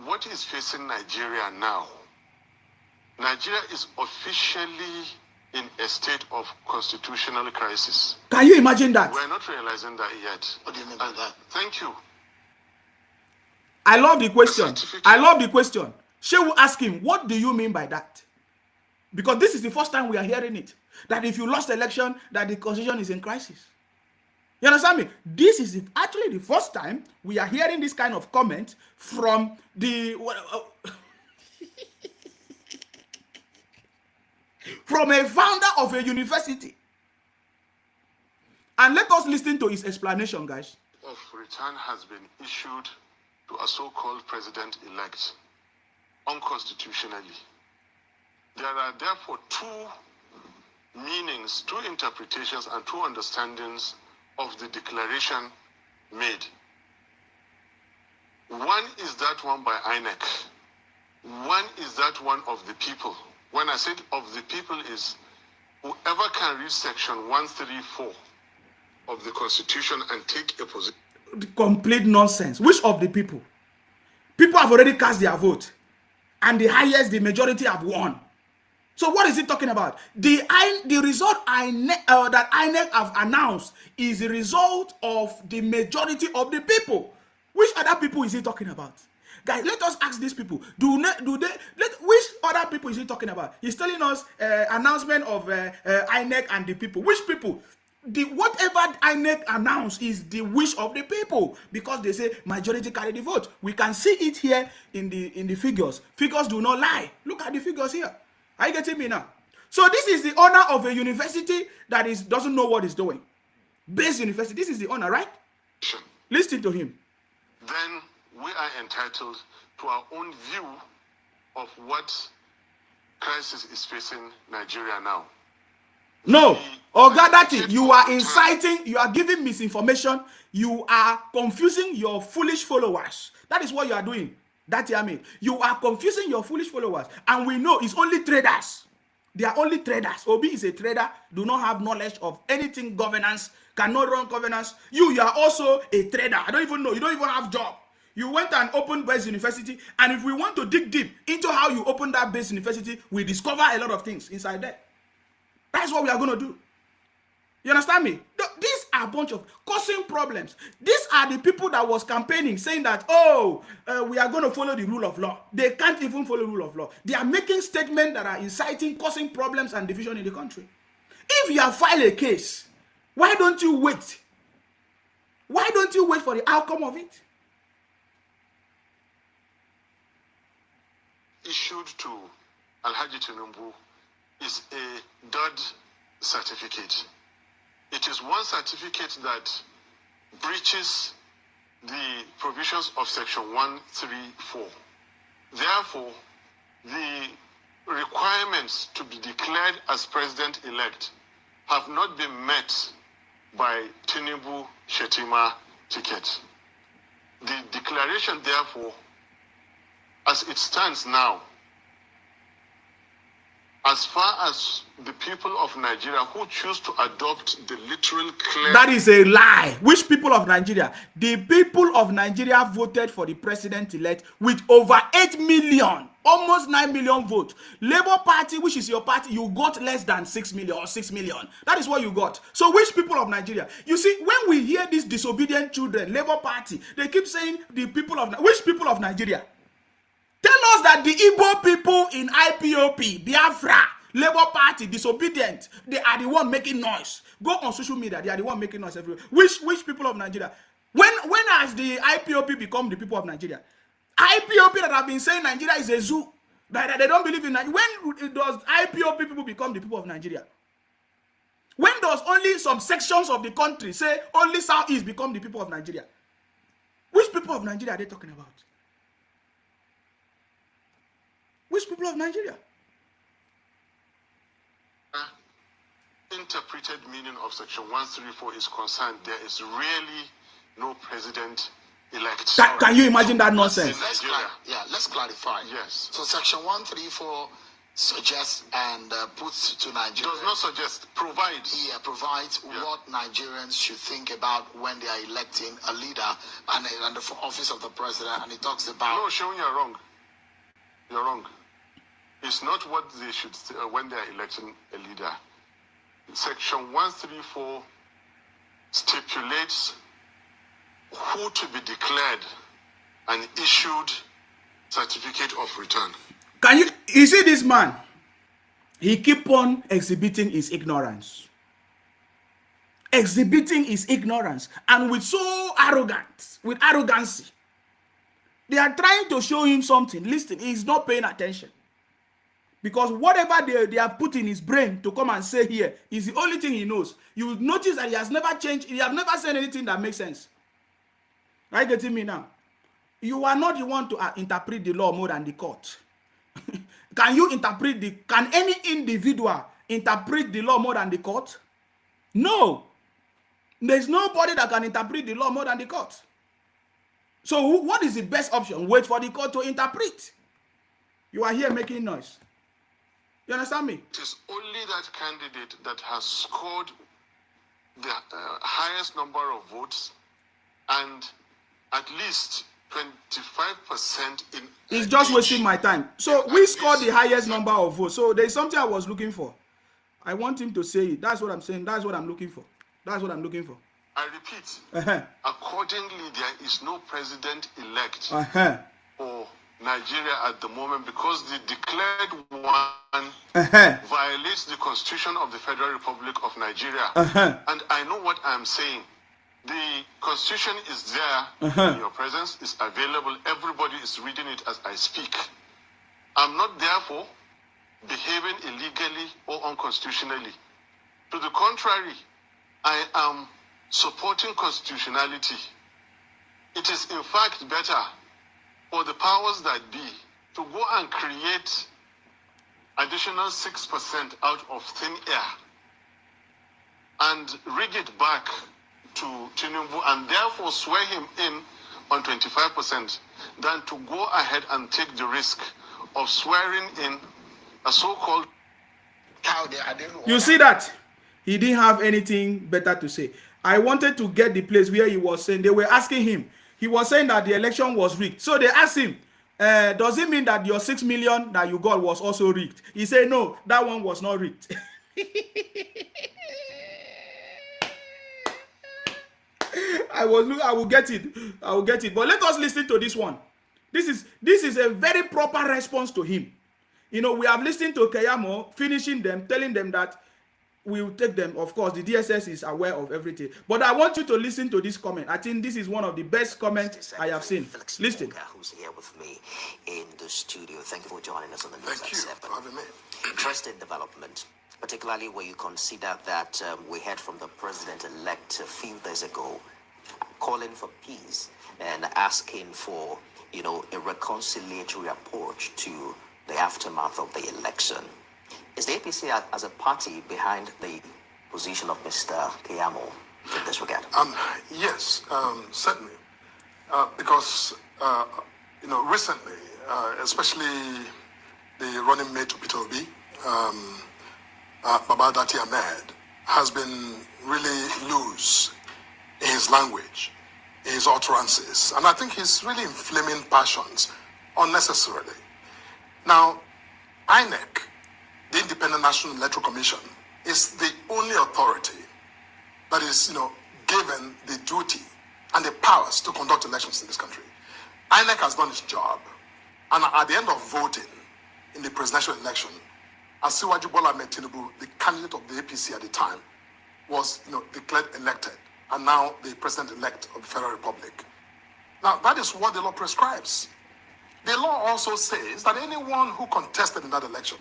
What is facing Nigeria now? Nigeria is officially in a state of constitutional crisis.
Can you imagine that?
We're not realizing that yet.
What do you mean by that?
Thank you.
I love the question. I love the question. She will ask him, what do you mean by that? Because this is the first time we are hearing it. That if you lost election, that the constitution is in crisis. You understand me? This is actually the first time we are hearing this kind of comment from the... from a founder of a university. And let us listen to his explanation, guys.
Of return has been issued to a so-called president-elect unconstitutionally. There are therefore two meanings, two interpretations, and two understandings of the declaration made. One is that one by INEC. One is that one of the people. When I said of the people is whoever can read section 134 of the Constitution and take a position.
Complete nonsense. Which of the people? People have already cast their vote, and the majority have won. So what is he talking about? The result that INEC have announced is the result of the majority of the people. Which other people is he talking about? Guys, let us ask these people. Which other people is he talking about? He's telling us announcement of INEC and the people. Which people? Whatever INEC announced is the wish of the people, because they say majority carry the vote. We can see it here in the figures. Figures do not lie. Look at the figures here. Are you getting me now? So this is the honor of a university that doesn't know what it's doing. Base University. This is the honor, right? Listen to him.
Then we are entitled to our own view of what crisis is facing Nigeria now.
No, Ogadati, you are inciting, you are giving misinformation, you are confusing your foolish followers. That is what you are doing. That I mean, you are confusing your foolish followers, and we know it's only traders They are only traders. Obi is a trader, do not have knowledge of anything governance, cannot run governance. You are also a trader. I don't even know. You don't even have job. You went and opened base university, and if we want to dig deep into how you opened that base university, we discover a lot of things inside there. That's what we are going to do. You understand me? These are a bunch of causing problems. These are the people that was campaigning saying that, we are going to follow the rule of law. They can't even follow the rule of law. They are making statements that are inciting, causing problems and division in the country. If you have filed a case, why don't you wait? Why don't you wait for the outcome of it?
Issued to Alhaji Tinubu is a dud certificate. It is one certificate that breaches the provisions of Section 134. Therefore, the requirements to be declared as president-elect have not been met by Tinubu Shetima ticket. The declaration, therefore, as it stands now, as far as the people of Nigeria who choose to adopt the literal claim...
That is a lie. Which people of Nigeria? The people of Nigeria voted for the president-elect with over 8 million, almost 9 million votes. Labour Party, which is your party, you got less than 6 million or 6 million. That is what you got. So which people of Nigeria? You see, when we hear these disobedient children, Labour Party, they keep saying the people of... Which people of Nigeria? Tell us that the Igbo people in IPOP, Biafra, Labour Party, disobedient, they are the one making noise. Go on social media, they are the one making noise everywhere. Which people of Nigeria? When has the IPOP become the people of Nigeria? IPOP that have been saying Nigeria is a zoo, that they don't believe in Nigeria. When does IPOP people become the people of Nigeria? When does only some sections of the country say only Southeast become the people of Nigeria? Which people of Nigeria are they talking about? Which people of Nigeria?
Interpreted meaning of Section 134 is concerned, there is really no president-elect.
Can you imagine that nonsense?
Let's clarify.
Yes.
So Section 134 suggests and puts to Nigeria...
Does not suggest, provides.
Yeah, provides what Nigerians should think about when they are electing a leader and the office of the president, and it talks about...
No, Sean, you're wrong. You're wrong. It's not what they should say when they are electing a leader. Section 134 stipulates who to be declared an issued certificate of return.
You see this man? He keep on exhibiting his ignorance. Exhibiting his ignorance. And with arrogancy. They are trying to show him something. Listen, he's not paying attention. Because whatever they have put in his brain to come and say here is the only thing he knows. You will notice that he has never changed. He has never said anything that makes sense. Are you getting me now? You are not the one to interpret the law more than the court. Can any individual interpret the law more than the court? No. There's nobody that can interpret the law more than the court. So what is the best option? Wait for the court to interpret. You are here making noise. You understand me?
It is only that candidate that has scored the highest number of votes and at least 25% in...
It's just wasting my time. So we scored the highest number of votes. So there's something I was looking for. I want him to say it. That's what I'm saying. That's what I'm looking for. That's what I'm looking for.
I repeat, accordingly, there is no president-elect for Nigeria at the moment because the declared one violates the Constitution of the Federal Republic of Nigeria. And I know what I'm saying. The Constitution is there in your presence, it's available. Everybody is reading it as I speak. I'm not therefore behaving illegally or unconstitutionally. To the contrary, I am supporting constitutionality. It is in fact better for the powers that be to go and create additional 6% out of thin air and rig it back to Tinubu and therefore swear him in on 25% than to go ahead and take the risk of swearing in a so-called...
How they are they
You see that? He didn't have anything better to say. I wanted to get the place where he was saying, they were asking him, he was saying that the election was rigged. So they asked him, does it mean that your 6 million that you got was also rigged? He said, no, that one was not rigged. I will get it. I will get it. But let us listen to this one. This is a very proper response to him. You know, we have listened to Keyamo finishing them, telling them that we will take them. Of course, the DSS is aware of everything. But I want you to listen to this comment. I think this is one of the best comments I have seen. Listen.
Who's here with me in the studio. Thank you for joining us on the News
Thank
at
you
7.
for having me.
Interesting development, particularly when you consider that we heard from the president-elect a few days ago calling for peace and asking for, you know, a reconciliatory approach to the aftermath of the election. Is the APC as a party behind the position of Mr. Keyamo in this regard?
Yes, certainly. Because, you know, recently, especially the running mate to Peter Obi, Baba Dati Ahmed, has been really loose in his language, in his utterances. And I think he's really inflaming passions unnecessarily. Now, INEC, the Independent National Electoral Commission, is the only authority that is, you know, given the duty and the powers to conduct elections in this country. INEC has done its job, and at the end of voting in the presidential election, Asiwaju Bola Ahmed Tinubu, the candidate of the APC at the time, was, you know, declared elected, and now the president-elect of the Federal Republic. Now, that is what the law prescribes. The law also says that anyone who contested in that election,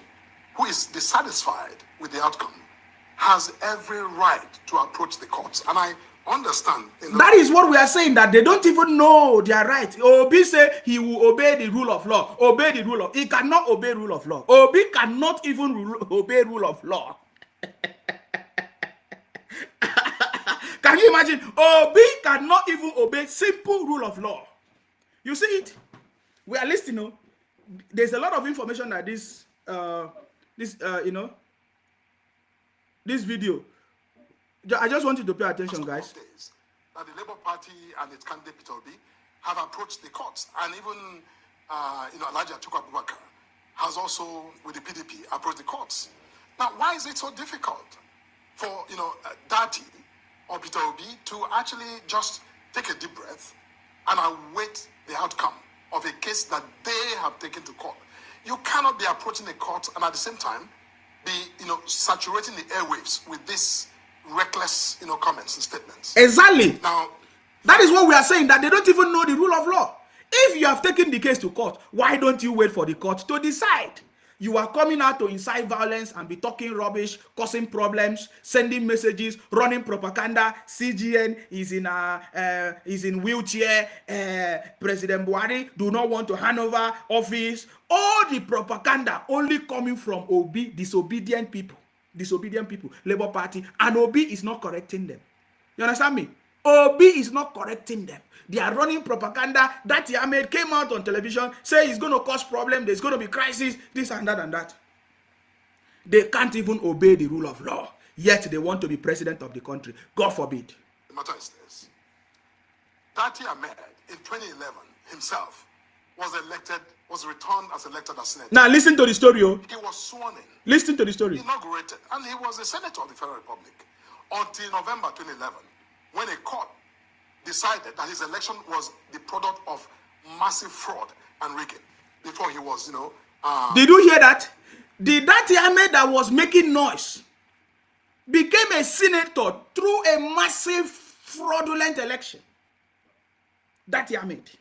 who is dissatisfied with the outcome, has every right to approach the courts. And I understand.
That is what we are saying, that they don't even know their right. Obi say he will obey the rule of law. Obey the rule of... He cannot obey rule of law. Obi cannot even obey rule of law. Can you imagine? Obi cannot even obey simple rule of law. You see it? We are listening. You know? There's a lot of information that this video. I just want you to pay attention, guys.
That the Labour Party and its candidate Peter Obi have approached the courts, and even Alhaji Atiku Abubakar has also, with the PDP, approached the courts. Now, why is it so difficult for Dati or Peter Obi to actually just take a deep breath and await the outcome of a case that they have taken to court? You cannot be approaching the court and at the same time be saturating the airwaves with this reckless comments and statements.
Exactly.
Now,
that is what we are saying, that they don't even know the rule of law. If you have taken the case to court, why don't you wait for the court to decide? You are coming out to incite violence and be talking rubbish, causing problems, sending messages, running propaganda. CGN is in wheelchair. President Buhari do not want to hand over office. All the propaganda only coming from Obi, disobedient people, Labour Party, and Obi is not correcting them. You understand me? Obi is not correcting them. They are running propaganda. That Ahmed came out on television, say it's going to cause problem, there's going to be crisis, this and that and that. They can't even obey the rule of law, yet they want to be president of the country. God forbid.
The matter is this. Dati Ahmed, in 2011, himself, was returned as elected as senator.
Now listen to the story.
He was sworn in.
Listen to the story.
Inaugurated, and he was a senator of the Federal Republic until November 2011, when a court decided that his election was the product of massive fraud and rigging. Before he was,
Did you hear that? The Dati Ahmed that was making noise became a senator through a massive fraudulent election. Dati Ahmed.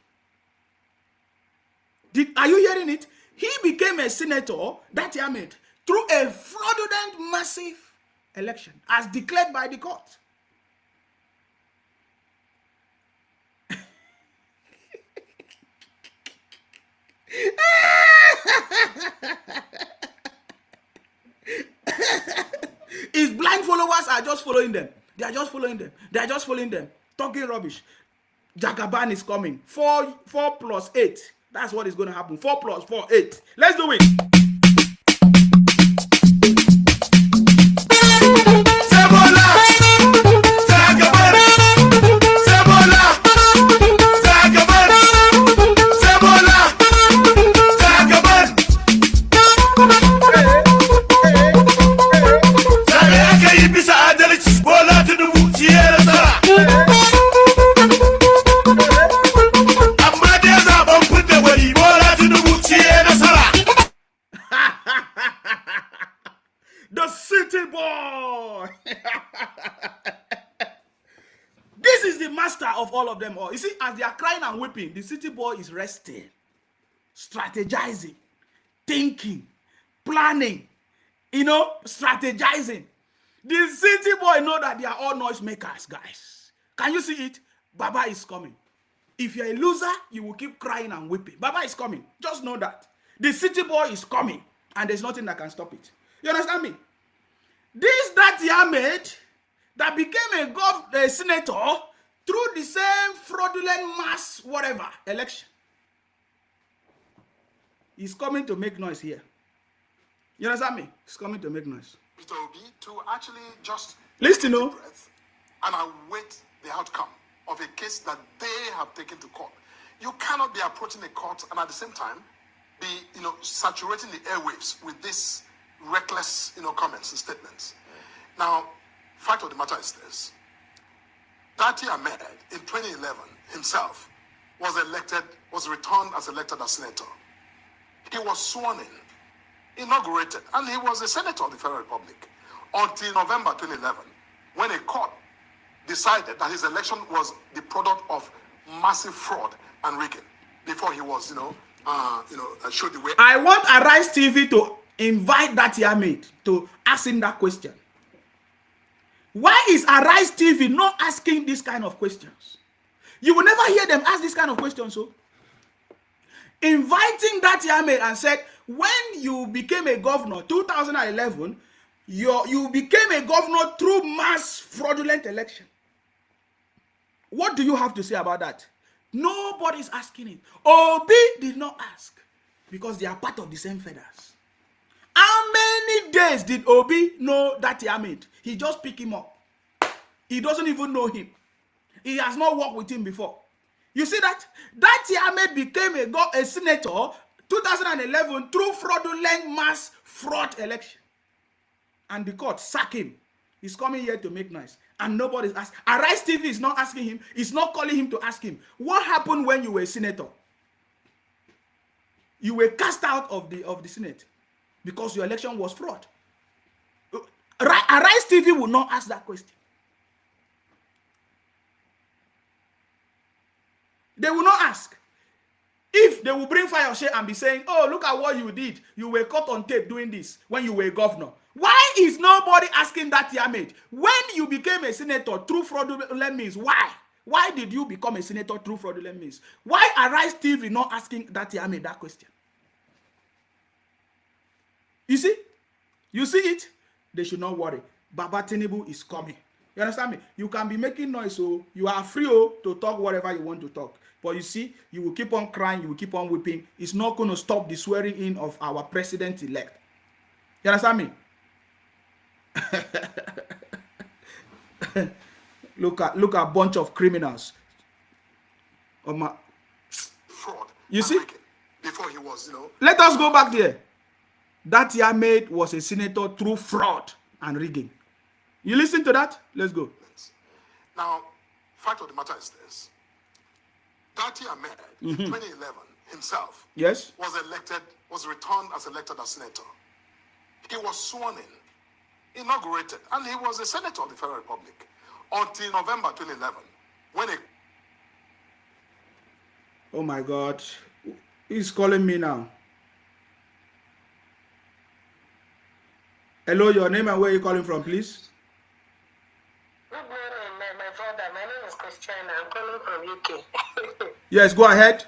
Are you hearing it? He became a senator, Dati Ahmed, through a fraudulent massive election as declared by the court. His blind followers are just following them. They are just following them. They are just following them. Talking rubbish. Jagaban is coming. 4 plus 8. That's what is going to happen. 4 plus 4, 8. Let's do it. of all of them all, you see, as they are crying and weeping, the city boy is resting, strategizing, thinking, planning, strategizing. The city boy know that they are all noise makers, guys. Can you see it? Baba is coming. If you're a loser, you will keep crying and weeping. Baba is coming. Just know that. The city boy is coming, and there's nothing that can stop it. You understand me? This that Ahmed that became a senator through the same fraudulent mass whatever election, he's coming to make noise here. You understand me? He's coming to make noise.
Mr. Obi, to actually just
listen,
take a breath and await the outcome of a case that they have taken to court. You cannot be approaching the court and at the same time be, saturating the airwaves with this reckless, comments and statements. Now, fact of the matter is this: Dati Ahmed in 2011 himself was returned as elected as senator. He was sworn in, inaugurated, and he was a senator of the Federal Republic until November 2011, when a court decided that his election was the product of massive fraud and rigging. Before he was, showed the way.
I want Arise TV to invite Dati Ahmed to ask him that question. Why is Arise TV not asking this kind of questions? You will never hear them ask this kind of questions. So, inviting Dati Ahmed and said, when you became a governor, 2011, you became a governor through mass fraudulent election. What do you have to say about that? Nobody's asking it. Obi did not ask because they are part of the same feathers. How many days did Obi know Dati Ahmed? He just picked him up. He doesn't even know him. He has not worked with him before. You see that? Dati Ahmed became a senator 2011 through fraudulent mass fraud election. And the court sacked him. He's coming here to make noise. And nobody's asking. Arise TV is not asking him. It's not calling him to ask him. What happened when you were a senator? You were cast out of the Senate because your election was fraud. Arise TV will not ask that question. They will not ask. If they will bring fire share and be saying, oh, look at what you did. You were caught on tape doing this when you were a governor. Why is nobody asking Dati Ahmed? When you became a senator through fraudulent means, why? Why did you become a senator through fraudulent means? Why Arise TV not asking Dati Ahmed that question? You see? You see it? They should not worry. Baba Tinubu is coming. You understand me? You can be making noise, so you are free to talk whatever you want to talk. But you see, you will keep on crying, you will keep on weeping. It's not going to stop the swearing in of our president-elect. You understand me? Look at a bunch of criminals.
Fraud.
You see?
Before he was,
Let us go back there. Dati Ahmed was a senator through fraud and rigging. You listen to that? Let's go.
Now, fact of the matter is this: Dati Ahmed in 2011 himself
Yes.
was returned as elected as senator. He was sworn in, inaugurated, and he was a senator of the Federal Republic until November 2011, when a...
Oh my God. He's calling me now. Hello, your name and where are you calling from, please?
Good morning, my brother. My name is Christiana. I'm calling from UK.
Yes, go ahead.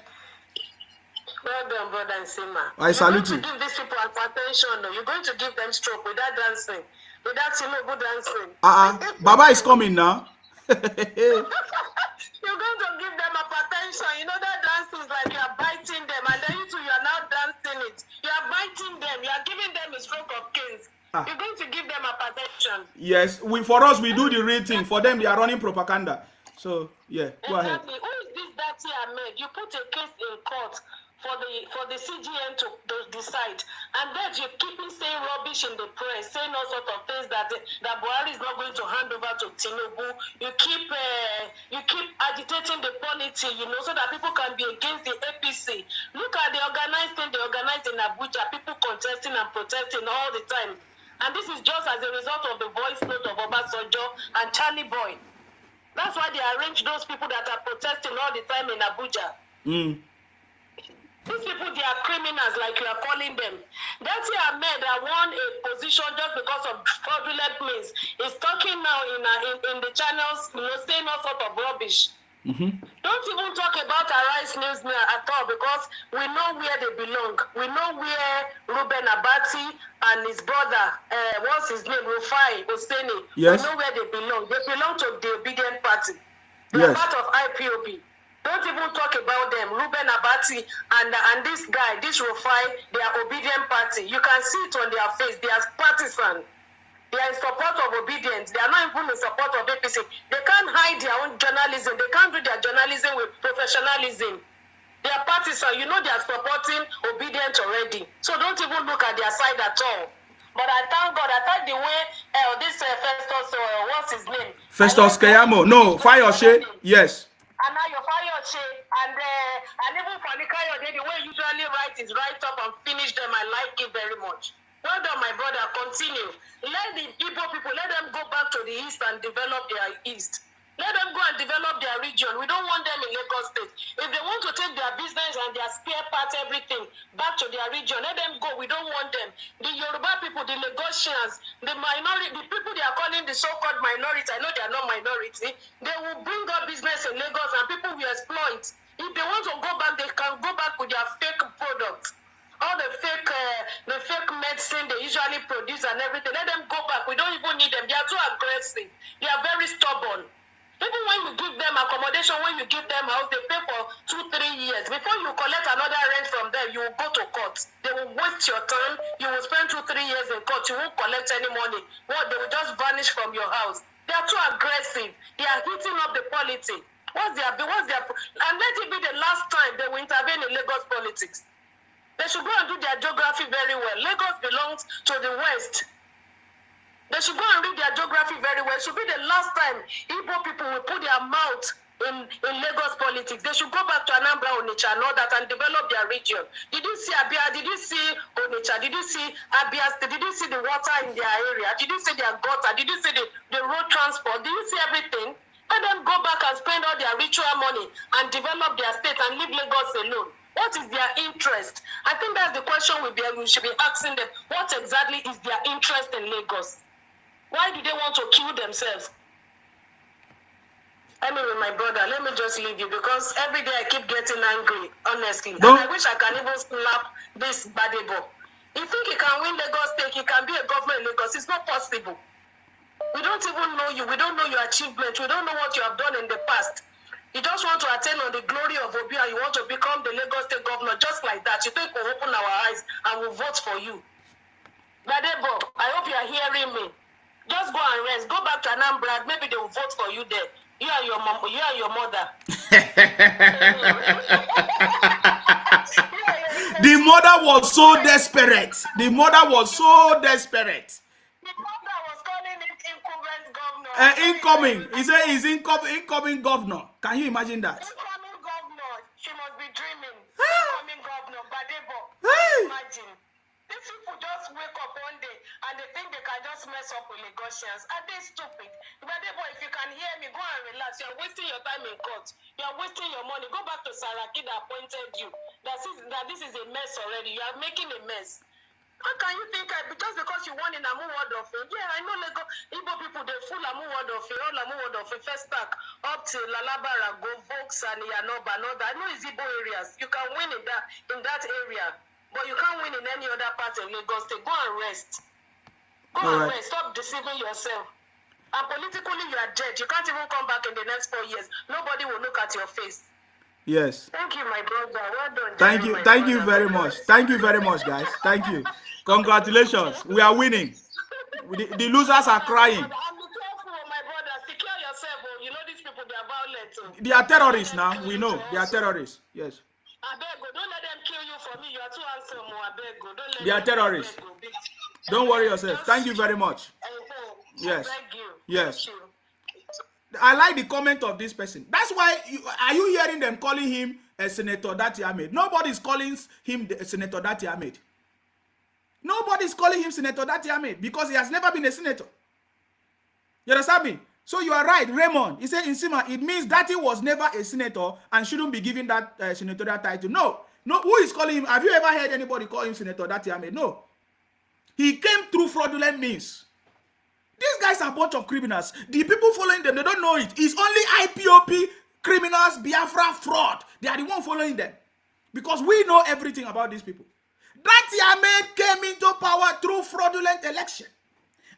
Well done, brother Nsima.
I salute you.
You're going to give these people attention. You're going to give them stroke without dancing. Without Tinubu dancing.
Baba is coming now.
You're going to give them attention. You know that dance is like you are biting them, and then you are now dancing it. You are biting them. You are giving them a stroke of kings. You're going to give them attention.
Yes, for us we do the real thing. For them they are running propaganda. So yeah, go ahead.
Who is this Dati Ahmed? You put a case in court for the CGN to decide, and then you keep saying rubbish in the press, saying all sorts of things that Buhari is not going to hand over to Tinubu. You keep agitating the polity, so that people can be against the APC. Look at the organized thing they organized in Abuja, people contesting and protesting all the time. And this is just as a result of the voice note of Obasanjo and Charlie Boy. That's why they arrange those people that are protesting all the time in Abuja. These people, they are criminals, like you are calling them. That's Ahmed that won a position just because of fraudulent means. Is talking now in the channels, saying all sort of rubbish. Don't even talk about Arise News now at all, because we know where they belong. We know where Ruben Abati and his brother, what's his name, Rufai Oseni,
Yes.
we know where they belong. They belong to the Obedient Party. They
Yes.
are part of IPOB. Don't even talk about them. Ruben Abati and this guy, this Rufai, they are Obedient Party. You can see it on their face. They are partisan. They are in support of obedience. They are not even in support of APC. They can't hide their own journalism. They can't do their journalism with professionalism. They are partisan. You know they are supporting obedience already. So don't even look at their side at all. But I thank God. I thought the way this Festus, what's his name?
Festus Keyamo. No, Fayoshe. Yes.
And now your Fayoshe and even Fanikayo, the way you usually write is write up and finish them. I like it very much. Well done, my brother. Continue. Let the Igbo people, let them go back to the east and develop their east. Let them go and develop their region. We don't want them in Lagos State. If they want to take their business and their spare parts, everything, back to their region, let them go. We don't want them. The Yoruba people, the Lagosians, the minority, the people they are calling the so-called minority, I know they are not minority, they will bring up business in Lagos and people will exploit. If they want to go back, they can go back with their fake products. All the fake medicine they usually produce and everything, let them go back. We don't even need them. They are too aggressive. They are very stubborn. Even when you give them accommodation, when you give them house, they pay for 2-3 years. Before you collect another rent from them, you will go to court. They will waste your time. You will spend 2-3 years in court. You won't collect any money. What? They will just vanish from your house. They are too aggressive. They are heating up the politics. And let it be the last time they will intervene in Lagos politics. They should go and do their geography very well. Lagos belongs to the West. They should go and read their geography very well. It should be the last time Igbo people will put their mouth in Lagos politics. They should go back to Anambra, Onitsha, and all that, and develop their region. Did you see Abia? Did you see Onitsha? Did you see Abia? Did you see the water in their area? Did you see their gutter? Did you see the road transport? Did you see everything? Let them go back and spend all their ritual money and develop their state and leave Lagos alone. What is their interest? I think that's the question we should be asking them. What exactly is their interest in Lagos? Why do they want to kill themselves? Anyway, my brother, let me just leave you because every day I keep getting angry, honestly.
Don't.
And I wish I can even slap this Badebo. You think he can win Lagos State? He can be a governor in Lagos? It's not possible. We don't even know you. We don't know your achievements. We don't know what you have done in the past. You just want to attend on the glory of Obi and you want to become the Lagos State governor just like that. You think we'll open our eyes and we'll vote for you. Badebo, I hope you are hearing me. Just go and rest. Go back to Anambra. Maybe they will vote for you there. You and your mom. You and your mother.
The mother was so desperate. The mother was so desperate.
The mother was calling him incumbent governor.
Incoming. He said he's incoming governor. Can you imagine that?
Incoming governor. She must be dreaming. Incoming governor. Badebo. Imagine. These people just wake up one day and they think they can just mess up with Lagosians. Are they stupid? Badebo, if you can hear me, go and relax. You're wasting your time in court. You're wasting your money. Go back to Saraki that appointed you. That this is a mess already. You are making a mess. How can you think just because you won in Amu Ward of it? Yeah, I know Lagos Igbo people, they full Amu Ward of it, all Amu Ward of it, first stack up to Lalabara, Go Vokes and Yanoba, and all that. I know it's Igbo areas. You can win in that area. But you can't win in any other part of Lagos State. Go and rest. Go and rest. Stop deceiving yourself. And politically, you are dead. You can't even come back in the next 4 years. Nobody will look at your face.
Yes.
Thank you, my brother. Well done.
Thank you. Thank you very much. Thank you very much, guys. Thank you. Congratulations. We are winning. The losers are crying.
And be careful, my brother. Secure yourself. You know these people, they are violent.
They are terrorists now. We know. They are terrorists. Yes.
Abego, don't let them kill you for me. You are too handsome, Abego. Don't let
They are terrorists. Don't worry yourself. Thank you very much. Yes.
Thank you.
Yes.
Thank you.
I like the comment of this person. That's why are you hearing them calling him a Senator Dati Ahmed? Nobody's calling him Senator Dati Ahmed. Nobody's calling him Senator Dati Ahmed because he has never been a senator. You understand me? So you are right, Raymond. He said in Sima, it means that he was never a senator and shouldn't be given that senatorial title. No. No, who is calling him? Have you ever heard anybody call him Senator Dati Ahmed? No. He came through fraudulent means. These guys are a bunch of criminals. The people following them, they don't know it. It's only IPOP criminals, Biafra fraud. They are the one following them. Because we know everything about these people. Dati Ahmed came into power through fraudulent election.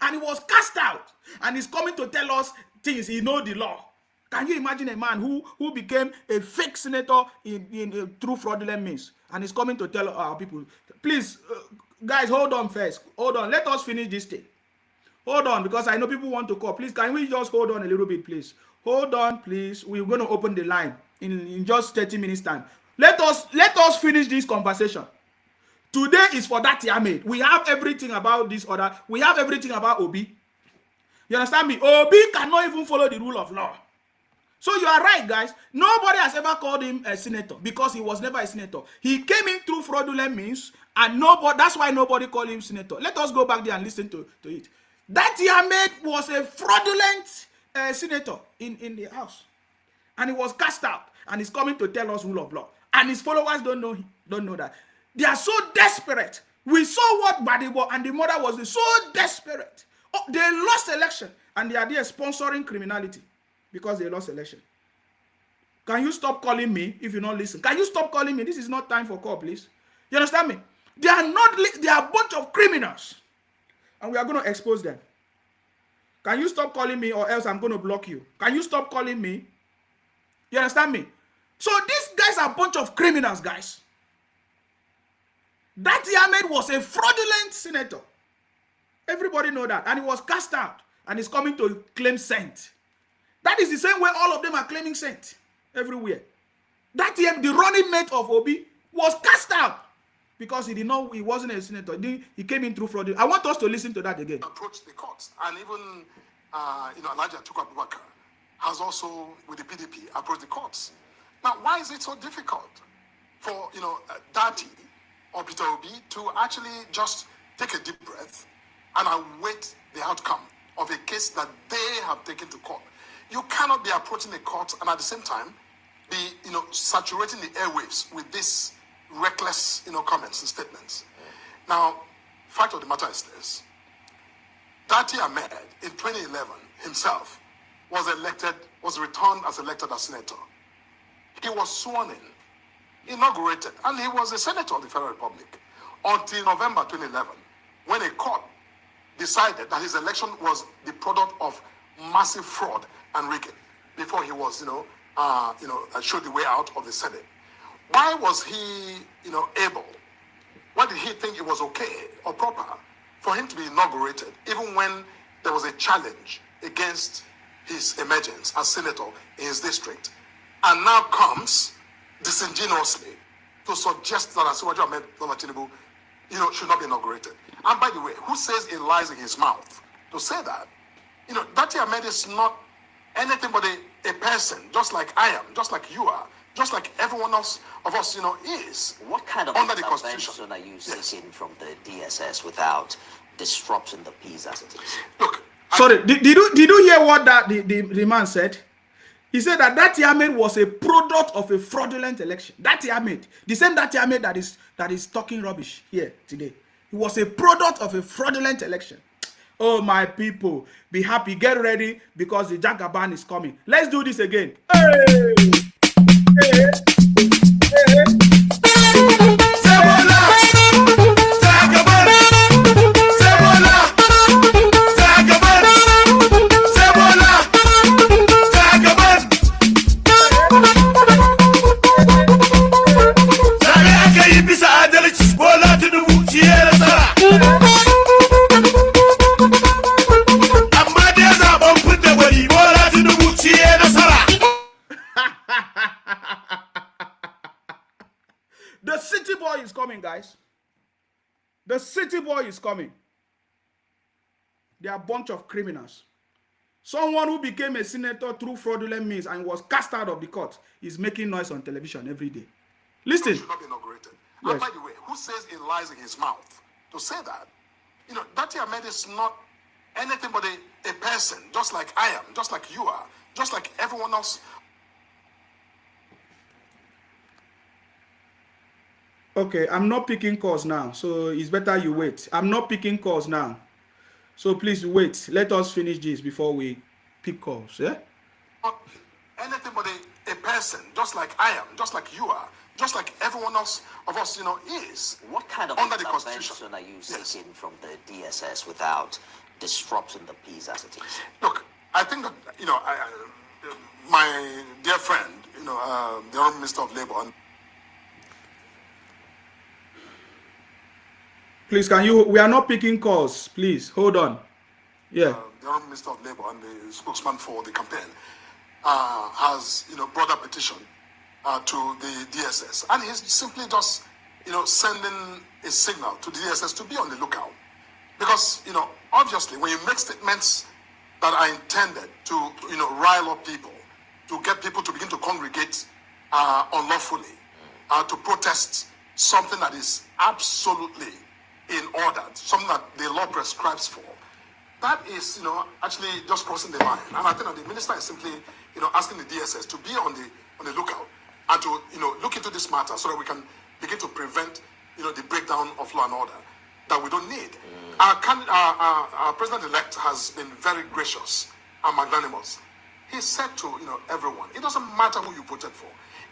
And he was cast out. And he's coming to tell us things. He knows the law. Can you imagine a man who became a fake senator through fraudulent means? And he's coming to tell our people, please, guys, hold on first. Hold on. Let us finish this thing. Hold on, because I know people want to call. Please, can we just hold on a little bit, please? Hold on, please. We're going to open the line in just 30 minutes time. Let us finish this conversation. Today is for Dati Ahmed. We have everything about this order. We have everything about Obi. You understand me? Obi cannot even follow the rule of law. So you are right, guys. Nobody has ever called him a senator because he was never a senator. He came in through fraudulent means, and that's why nobody called him senator. Let us go back there and listen to it. Dati Ahmed was a fraudulent senator in the house, and he was cast out, and he's coming to tell us rule of law. And his followers don't know that. They are so desperate. We saw what Badibo and the mother was so desperate. Oh, they lost election, and they are there sponsoring criminality because they lost election. Can you stop calling me if you don't listen? Can you stop calling me? This is not time for call, please. You understand me? They are a bunch of criminals. And we are going to expose them. Can you stop calling me or else I'm going to block you? Can you stop calling me? You understand me? So these guys are a bunch of criminals, guys. Dati Ahmed was a fraudulent senator. Everybody know that. And he was cast out. And he's coming to claim saint. That is the same way all of them are claiming saint. Everywhere. Dati Ahmed, the running mate of Obi, was cast out. Because he wasn't a senator. He came in through fraud. I want us to listen to that again.
Approach the courts. And even, Elijah Atiku Abubakar has also, with the PDP, approached the courts. Now, why is it so difficult for, Dati or Peter Obi to actually just take a deep breath and await the outcome of a case that they have taken to court? You cannot be approaching the court and at the same time be, saturating the airwaves with this reckless, comments and statements. Now, fact of the matter is this. Dati Ahmed, in 2011, himself, was returned as elected as senator. He was sworn in, inaugurated, and he was a senator of the Federal Republic until November 2011, when a court decided that his election was the product of massive fraud and rigging before he was, showed the way out of the Senate. Why was he, able? Why did he think it was okay or proper for him to be inaugurated, even when there was a challenge against his emergence as senator in his district, and now comes disingenuously to suggest that Asiwaju Ahmed Bola Tinubu, should not be inaugurated? And by the way, who says it lies in his mouth to say that? Dati Ahmed is not anything but a person, just like I am, just like you are, just like everyone else of us, is.
What kind of
under the
intervention
Constitution
are you seeking from the DSS without disrupting the peace as it is?
Look,
Sorry, did you hear what the man said? He said that Dati Ahmed was a product of a fraudulent election. Dati Ahmed, the same Dati Ahmed that is talking rubbish here today. He was a product of a fraudulent election. Oh, my people, be happy, get ready, because the Jagaban is coming. Let's do this again. Hey! Hey! Hey! The city boy is coming, guys. The city boy is coming. They are a bunch of criminals. Someone who became a senator through fraudulent means and was cast out of the court is making noise on television every day. Listen.
Should not be inaugurated.
Yes.
And by the way, who says it lies in his mouth to say that? Dati Ahmed is not anything but a person, just like I am, just like you are, just like everyone else.
Okay, I'm not picking calls now, so it's better you wait. I'm not picking calls now, so please wait. Let us finish this before we pick calls. Yeah.
Not anything but a person, just like I am, just like you are, just like everyone else of us, is.
What kind of
under the
intervention
Constitution
are you
Yes.
seeking from the DSS without disrupting the peace as it is?
Look, I think that, my dear friend, the Honourable Minister of Labour, and
Please, can you? We are not picking calls. Please hold on. Yeah.
the Honourable Minister of Labour and the spokesman for the campaign has, brought a petition to the DSS, and he's simply just, sending a signal to the DSS to be on the lookout, because, obviously, when you make statements that are intended to, rile up people, to get people to begin to congregate unlawfully, to protest something that is absolutely in order, something that the law prescribes for, that is, actually just crossing the line. And I think that the minister is simply, asking the DSS to be on the lookout and to, look into this matter so that we can begin to prevent, the breakdown of law and order that we don't need. Our president-elect has been very gracious and magnanimous. He said to, everyone, it doesn't matter who you voted for.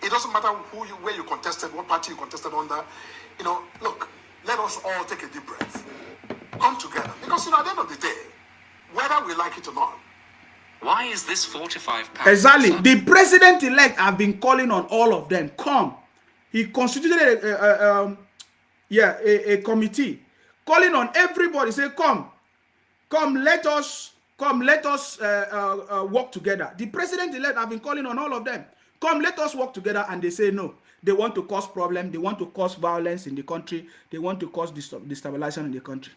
It doesn't matter where you contested, what party you contested under. Look, let us all take a deep breath. Come together. Because, at the end of the day, whether we like it or not.
Why is this £45?
Exactly. The president-elect have been calling on all of them. Come. He constituted a committee calling on everybody. Say, come, let us work together. The president-elect have been calling on all of them. Come, let us work together, and they say no. They want to cause problems. They want to cause violence in the country. They want to cause destabilization in the country.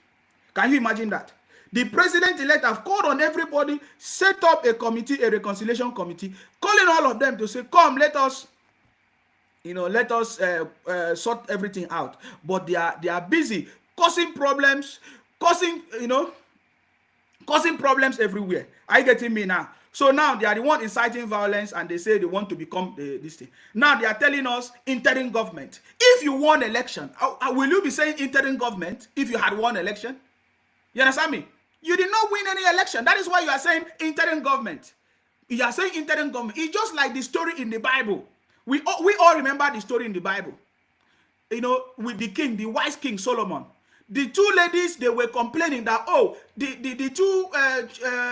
Can you imagine that? The president-elect have called on everybody, set up a committee, a reconciliation committee, calling all of them to say, come, let us sort everything out. But they are busy causing problems, causing problems everywhere. Are you getting me now? So now they are the one inciting violence, and they say they want to become this thing. Now they are telling us interim government. If you won election, will you be saying interim government if you had won election? You understand me? You did not win any election. That is why you are saying interim government. You are saying interim government. It's just like the story in the Bible. We all remember the story in the Bible. With the king, the wise king Solomon. The two ladies, they were complaining that, the two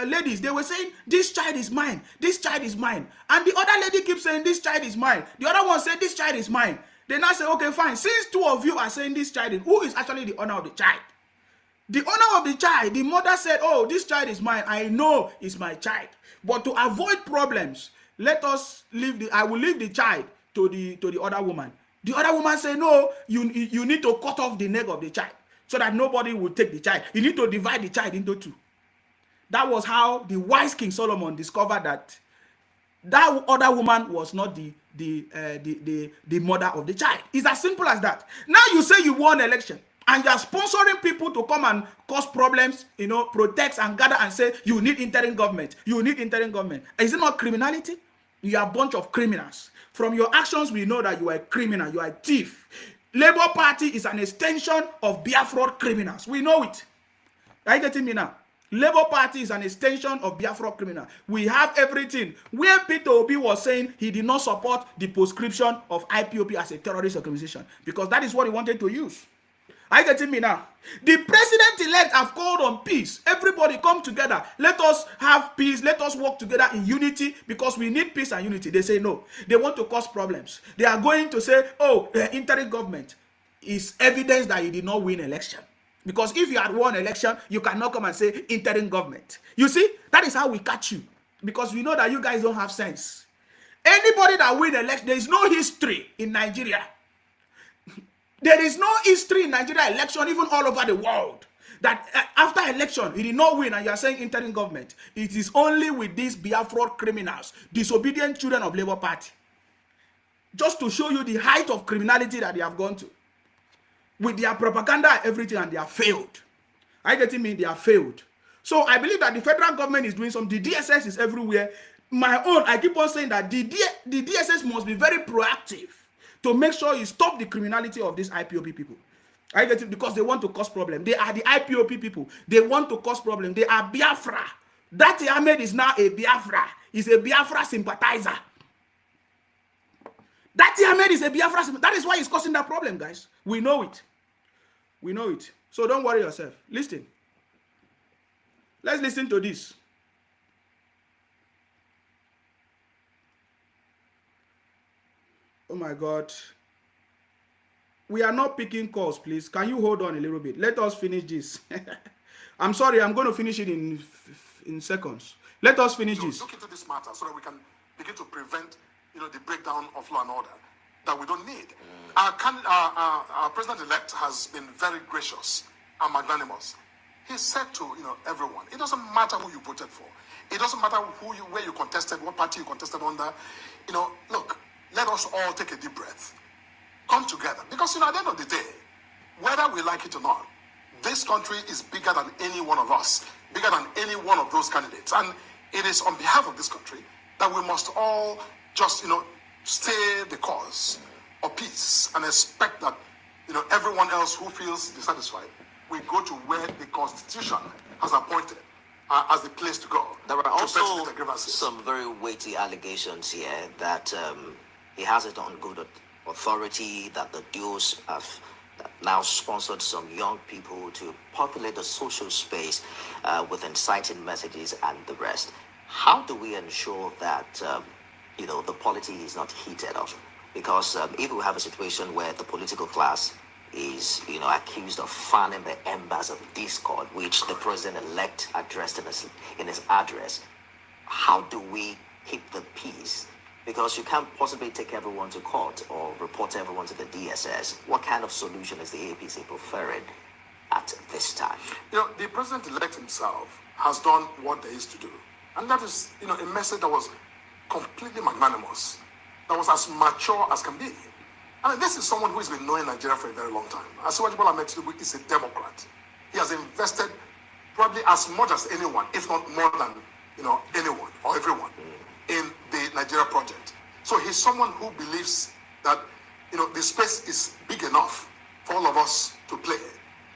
ladies, they were saying, this child is mine, this child is mine. And the other lady keeps saying, this child is mine. The other one said, this child is mine. They now say, okay, fine. Since two of you are saying this child, who is actually the owner of the child? The owner of the child, the mother said, oh, this child is mine. I know it's my child. But to avoid problems, I will leave the child to the other woman. The other woman said, no, you need to cut off the neck of the child, so that nobody will take the child. You need to divide the child into two. That was how the wise King Solomon discovered that other woman was not the mother of the child. It's as simple as that. Now you say you won election, and you are sponsoring people to come and cause problems, protest and gather and say you need interim government. You need interim government. Is it not criminality? You are a bunch of criminals. From your actions, we know that you are a criminal. You are a thief. Labour Party is an extension of Biafra criminals. We know it. Are you getting me now? Labour Party is an extension of Biafra criminal. We have everything. Where Peter Obi was saying he did not support the proscription of IPOP as a terrorist organization, because that is what he wanted to use. Are you getting me now? The president-elect have called on peace. Everybody come together. Let us have peace. Let us work together in unity, because we need peace and unity. They say no. They want to cause problems. They are going to say, the interim government is evidence that you did not win election. Because if you had won election, you cannot come and say interim government. You see, that is how we catch you. Because we know that you guys don't have sense. Anybody that win election, there is no history in Nigeria. There is no history in Nigeria election, even all over the world, that after election, you did not win and you are saying interim government. It is only with these Biafra criminals, disobedient children of Labour Party. Just to show you the height of criminality that they have gone to. With their propaganda and everything, and they have failed. Are you getting me? They have failed. So I believe that the federal government is doing something. The DSS is everywhere. My own, I keep on saying that the DSS must be very proactive to make sure you stop the criminality of these IPOP people. I get it, because they want to cause problem. They are the IPOP people. They want to cause problem. They are Biafra. That Ahmed is now a Biafra. He's a Biafra sympathizer. That Ahmed is a Biafra sympathizer. That is why he's causing that problem, guys. We know it. We know it. So don't worry yourself. Listen. Let's listen to this. Oh my God. We are not picking calls, please. Can you hold on a little bit? Let us finish this. I'm sorry, I'm going to finish it in seconds. Let us finish this.
Look into this matter so that we can begin to prevent, the breakdown of law and order that we don't need. Our president-elect has been very gracious and magnanimous. He said to everyone, it doesn't matter who you voted for. It doesn't matter where you contested, what party you contested under. Look, let us all take a deep breath. Come together. Because at the end of the day, whether we like it or not, this country is bigger than any one of us, bigger than any one of those candidates. And it is on behalf of this country that we must all just, stay the cause of peace and expect that, everyone else who feels dissatisfied, we go to where the Constitution has appointed as the place to go.
There are also some very weighty allegations here that he has it on good authority, that the duos have now sponsored some young people to populate the social space with inciting messages and the rest. How do we ensure that, the polity is not heated up? Because if we have a situation where the political class is, accused of fanning the embers of discord, which the president-elect addressed in his address, how do we keep the peace? Because you can't possibly take everyone to court or report everyone to the DSS. What kind of solution is the APC preferring at this time?
The president-elect himself has done what there is to do. And that is, a message that was completely magnanimous, that was as mature as can be. I mean, this is someone who has been knowing Nigeria for a very long time. Asiwaju Bola Ahmed Tinubu is a Democrat. He has invested probably as much as anyone, if not more than, anyone or everyone in the Nigeria project. So he's someone who believes that, the space is big enough for all of us to play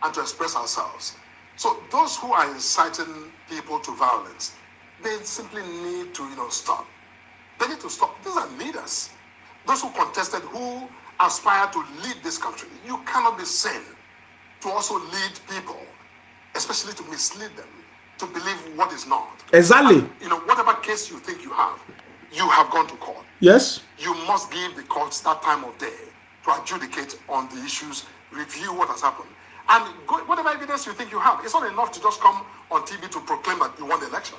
and to express ourselves. So those who are inciting people to violence, they simply need to, stop. They need to stop. These are leaders. Those who contested, who aspire to lead this country. You cannot be seen to also lead people, especially to mislead them, to believe what is not.
Exactly.
And, whatever case you think you have gone to court.
Yes.
You must give the courts that time of day to adjudicate on the issues, review what has happened. And whatever evidence you think you have, it's not enough to just come on TV to proclaim that you won the election.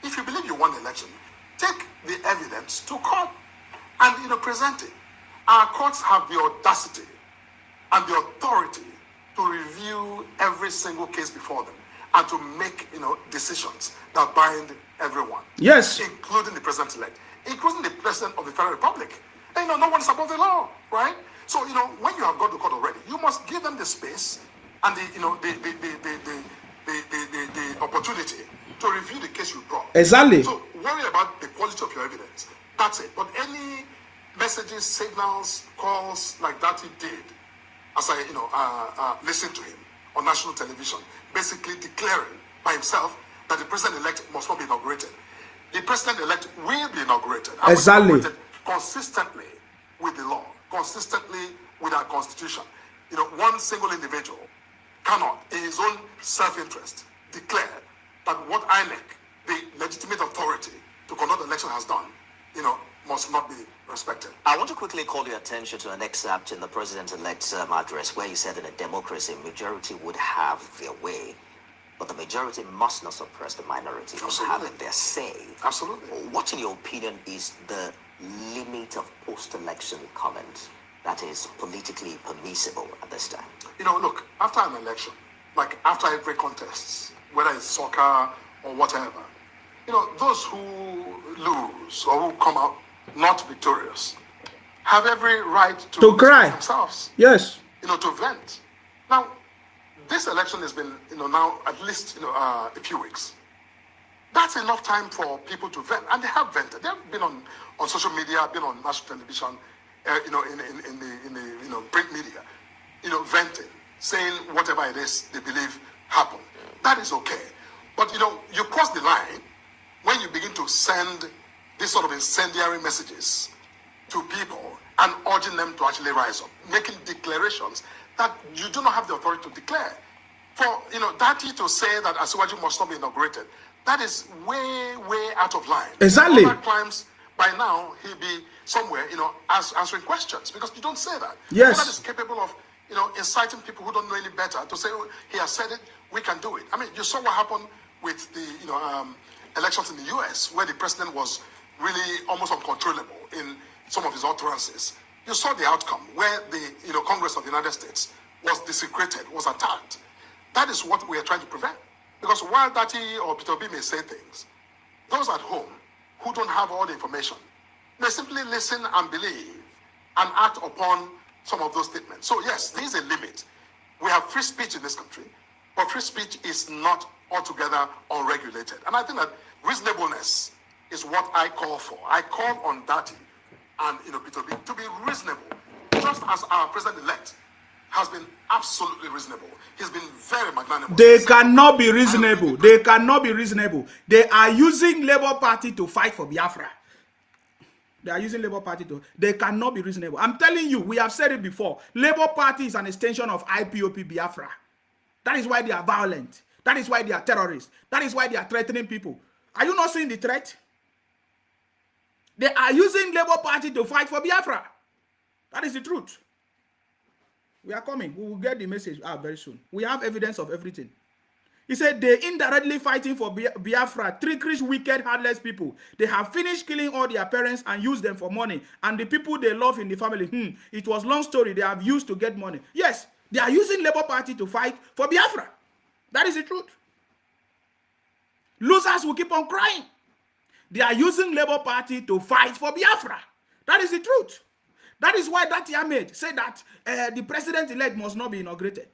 If you believe you won the election, take the evidence to court and present it. Our courts have the audacity and the authority to review every single case before them and to make decisions that bind everyone.
Yes.
Including the president-elect, including the president of the Federal Republic. And no one is above the law, right? So when you have gone to court already, you must give them the space and the opportunity to review the case you brought.
Exactly.
So worry about the quality of your evidence. That's it. But any messages, signals, calls like that he did, as I listened to him on national television, basically declaring by himself that the president-elect must not be inaugurated. The president-elect will be inaugurated.
Exactly.
Inaugurated consistently with the law, consistently with our constitution. One single individual cannot, in his own self-interest, declare that what INEC, the legitimate authority to conduct the election, has done, must not be respected.
I want to quickly call your attention to an excerpt in the president-elect's address where he said in a democracy, majority would have their way, but the majority must not suppress the minority from having their say.
Absolutely.
What, in your opinion, is the limit of post-election comment that is politically permissible at this time?
Look, after an election, like after every contest, whether it's soccer or whatever, those who lose or who come out not victorious have every right to
cry
themselves.
Yes.
To vent. Now, this election has been, now at least, a few weeks. That's enough time for people to vent, and they have vented. They've been on social media, been on national television, in the print media, venting, saying whatever it is they believe happened. That is okay, but you cross the line when you begin to send this sort of incendiary messages to people and urging them to actually rise up, making declarations that you do not have the authority to declare. For Dati to say that Asiwaju must not be inaugurated, that is way out of line.
Exactly.
Other times, by now, he'll be somewhere, answering questions, because you don't say that.
Yes.
That is capable of, inciting people who don't know any better to say, oh, he has said it, we can do it. I mean, you saw what happened with the, elections in the US, where the president was really almost uncontrollable in some of his utterances. You saw the outcome, where the, Congress of the United States was desecrated, was attacked. That is what we are trying to prevent. Because while Dati or Peter Obi may say things, those at home who don't have all the information may simply listen and believe and act upon some of those statements. So yes, there is a limit. We have free speech in this country, but free speech is not altogether unregulated. And I think that reasonableness is what I call for. I call on Dati and Peter Obi to be reasonable, just as our president-elect has been absolutely reasonable. He's been very magnanimous.
They cannot be reasonable. They cannot be reasonable. They are using Labour Party to fight for Biafra. They are using Labour Party to... They cannot be reasonable. I'm telling you, we have said it before. Labour Party is an extension of IPOP Biafra. That is why they are violent. That is why they are terrorists. That is why they are threatening people. Are you not seeing the threat? They are using Labour Party to fight for Biafra. That is the truth. We are coming. We will get the message out very soon. We have evidence of everything. He said they indirectly fighting for Biafra, trickish, wicked, heartless people. They have finished killing all their parents and used them for money. And the people they love in the family, it was long story they have used to get money. Yes, they are using Labour Party to fight for Biafra. That is the truth. Losers will keep on crying. They are using Labour Party to fight for Biafra. That is the truth. That is why that Ahmed said that the president-elect must not be inaugurated.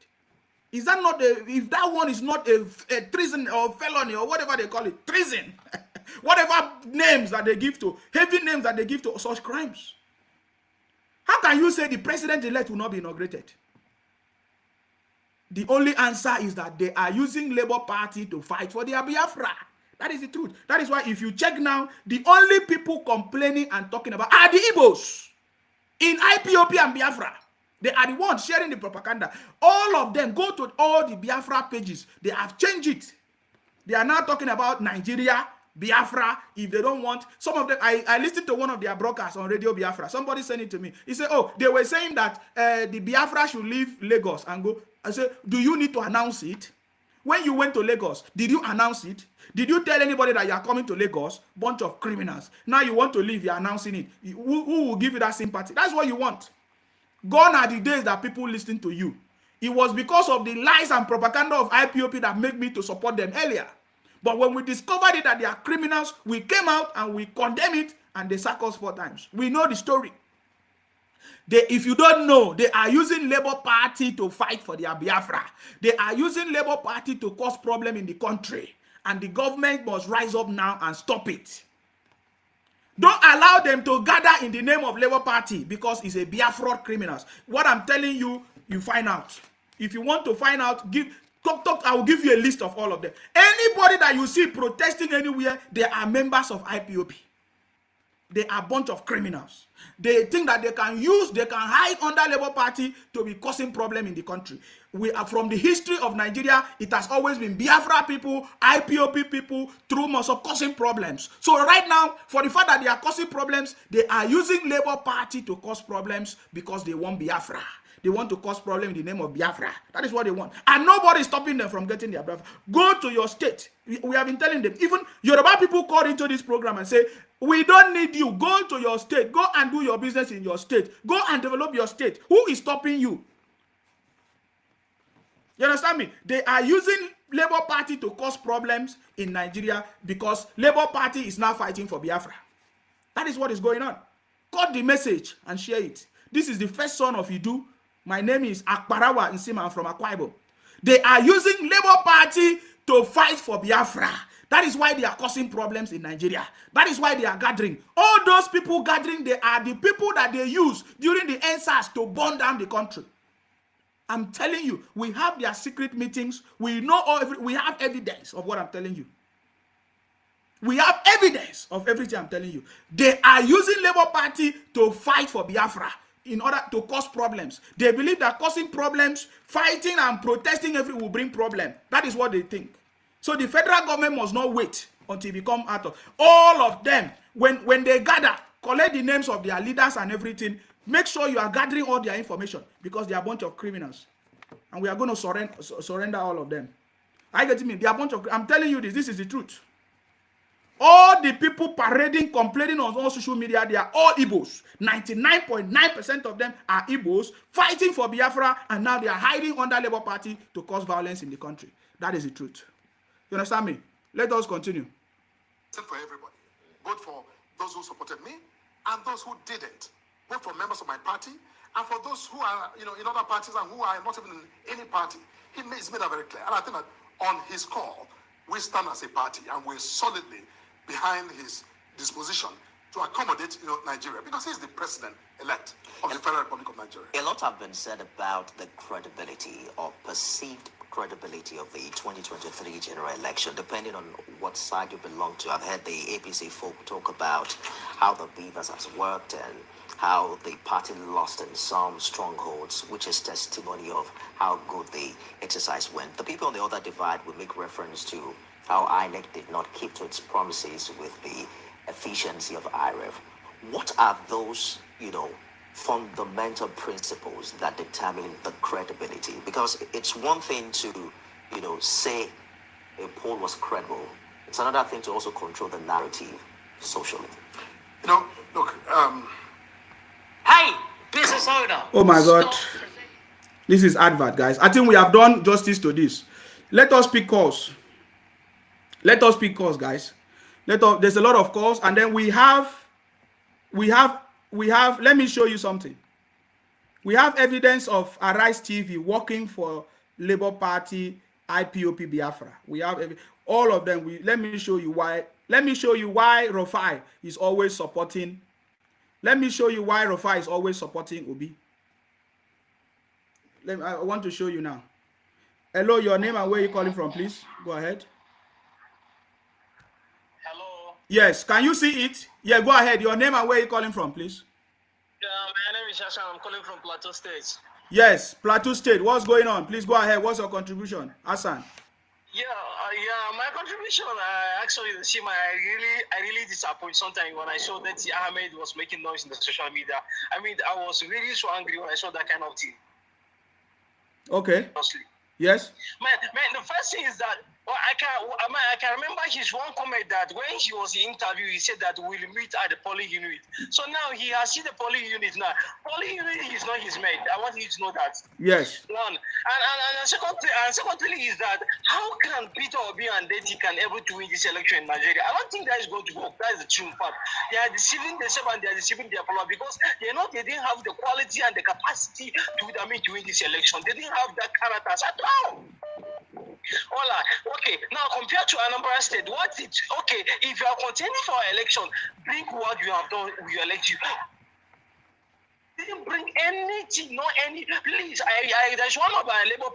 Is that not if that one is not a treason or felony or whatever they call it, treason, whatever names that they give to, heavy names that they give to such crimes. How can you say the president-elect will not be inaugurated? The only answer is that they are using Labour Party to fight for their Biafra. That is the truth. That is why if you check now, the only people complaining and talking about are the Igbos. In IPOP and Biafra, they are the ones sharing the propaganda. All of them go to all the Biafra pages. They have changed it. They are now talking about Nigeria, Biafra, if they don't want. Some of them, I listened to one of their broadcasts on Radio Biafra. Somebody sent it to me. He said, oh, they were saying that the Biafra should leave Lagos and go. I said, do you need to announce it? When you went to Lagos, did you announce it? Did you tell anybody that you are coming to Lagos? Bunch of criminals. Now you want to leave, you're announcing it. Who will give you that sympathy? That's what you want. Gone are the days that people listen to you. It was because of the lies and propaganda of IPOP that made me to support them earlier. But when we discovered it that they are criminals, we came out and we condemn it and they sack us 4 times. We know the story. If you don't know, they are using Labour Party to fight for their Biafra. They are using Labour Party to cause problem in the country. And the government must rise up now and stop it. Don't allow them to gather in the name of Labour Party because it's a Biafra criminals. What I'm telling you, you find out. If you want to find out, I will give you a list of all of them. Anybody that you see protesting anywhere, they are members of IPOP. They are a bunch of criminals. They think that they can hide under Labour Party to be causing problem in the country. We are from the history of Nigeria. It has always been Biafra people, IPOP people, through most of causing problems. So right now, for the fact that they are causing problems, they are using Labour Party to cause problems because they want Biafra. They want to cause problem in the name of Biafra. That is what they want. And nobody is stopping them from getting their Biafra. Go to your state. We have been telling them. Even Yoruba people called into this program and say, we don't need you. Go to your state. Go and do your business in your state. Go and develop your state. Who is stopping you? You understand me? They are using Labour Party to cause problems in Nigeria because Labour Party is now fighting for Biafra. That is what is going on. Cut the message and share it. This is the first son of Idu. My name is Akbarawa Nsima. I'm from Akwa Ibom. They are using Labour Party to fight for Biafra. That is why they are causing problems in Nigeria. That is why they are gathering. All those people gathering, they are the people that they use during the NSAS to burn down the country. I'm telling you, we have their secret meetings. We know we have evidence of what I'm telling you. We have evidence of everything I'm telling you. They are using Labour Party to fight for Biafra in order to cause problems. They believe that causing problems, fighting and protesting will bring problem. That is what they think. So the federal government must not wait until it become out of all of them. When they gather, collect the names of their leaders and everything. Make sure you are gathering all their information because they are a bunch of criminals, and we are going to surrender all of them. I get me. They are a bunch of. I'm telling you this. This is the truth. All the people parading, complaining on all social media, they are all Igbos. 99.9% of them are Igbos fighting for Biafra, and now they are hiding under Labour Party to cause violence in the country. That is the truth. You understand me? Let us continue.
For everybody, both for those who supported me and those who didn't, both for members of my party and for those who are, in other parties and who are not even in any party. He's made that very clear. And I think that on his call, we stand as a party and we're solidly behind his disposition to accommodate Nigeria, because he's the president-elect of the Federal Republic of Nigeria.
A lot have been said about the credibility or perceived credibility of the 2023 general election, depending on what side you belong to. I've heard the APC folk talk about how the beavers has worked and how the party lost in some strongholds, which is testimony of how good the exercise went. The people on the other divide will make reference to how INEC did not keep to its promises with the efficiency of IREF. What are those, fundamental principles that determine the credibility? Because it's one thing to, say a poll was credible. It's another thing to also control the narrative socially.
Look,
Hey, business owner.
Oh my God. This is advert, guys. I think we have done justice to this. Let us pick calls. Guys. There's a lot of calls, and then we have, let me show you something. We have evidence of Arise TV working for Labour Party, IPOP Biafra. We have all of them. Let me show you why Rufai is always supporting. Let me show you why Rufai is always supporting Obi. I want to show you now. Hello, your name and where you calling from, please. Go ahead.
Hello.
Yes, can you see it? Yeah, go ahead. Your name and where you calling from, please.
My name is Shashan. I'm calling from Plateau State.
Yes, Plateau State. What's going on? Please go ahead. What's your contribution, Hassan?
My contribution. Actually, I really disappointed sometimes when I saw that Ahmed was making noise in the social media. I mean, I was really so angry when I saw that kind of thing.
Okay.
Honestly.
Yes.
Man, the first thing is that I can remember his one comment that when he was in interview, he said that we'll meet at the polling unit. So now he has seen the polling unit now. Polling unit is not his mate. I want you to know that.
Yes.
One. And secondly is that how can Peter Obi and Deti can able to win this election in Nigeria? I don't think that is going to work. That is the true fact. They are deceiving themselves and they are deceiving their followers because they didn't have the quality and the capacity to win this election. They didn't have that characters at all. Hola. Okay, now compared to Anambra State, if you are contending for election, bring what you have done, we elect you. Didn't bring anything, not any. Please, there's one of our Labour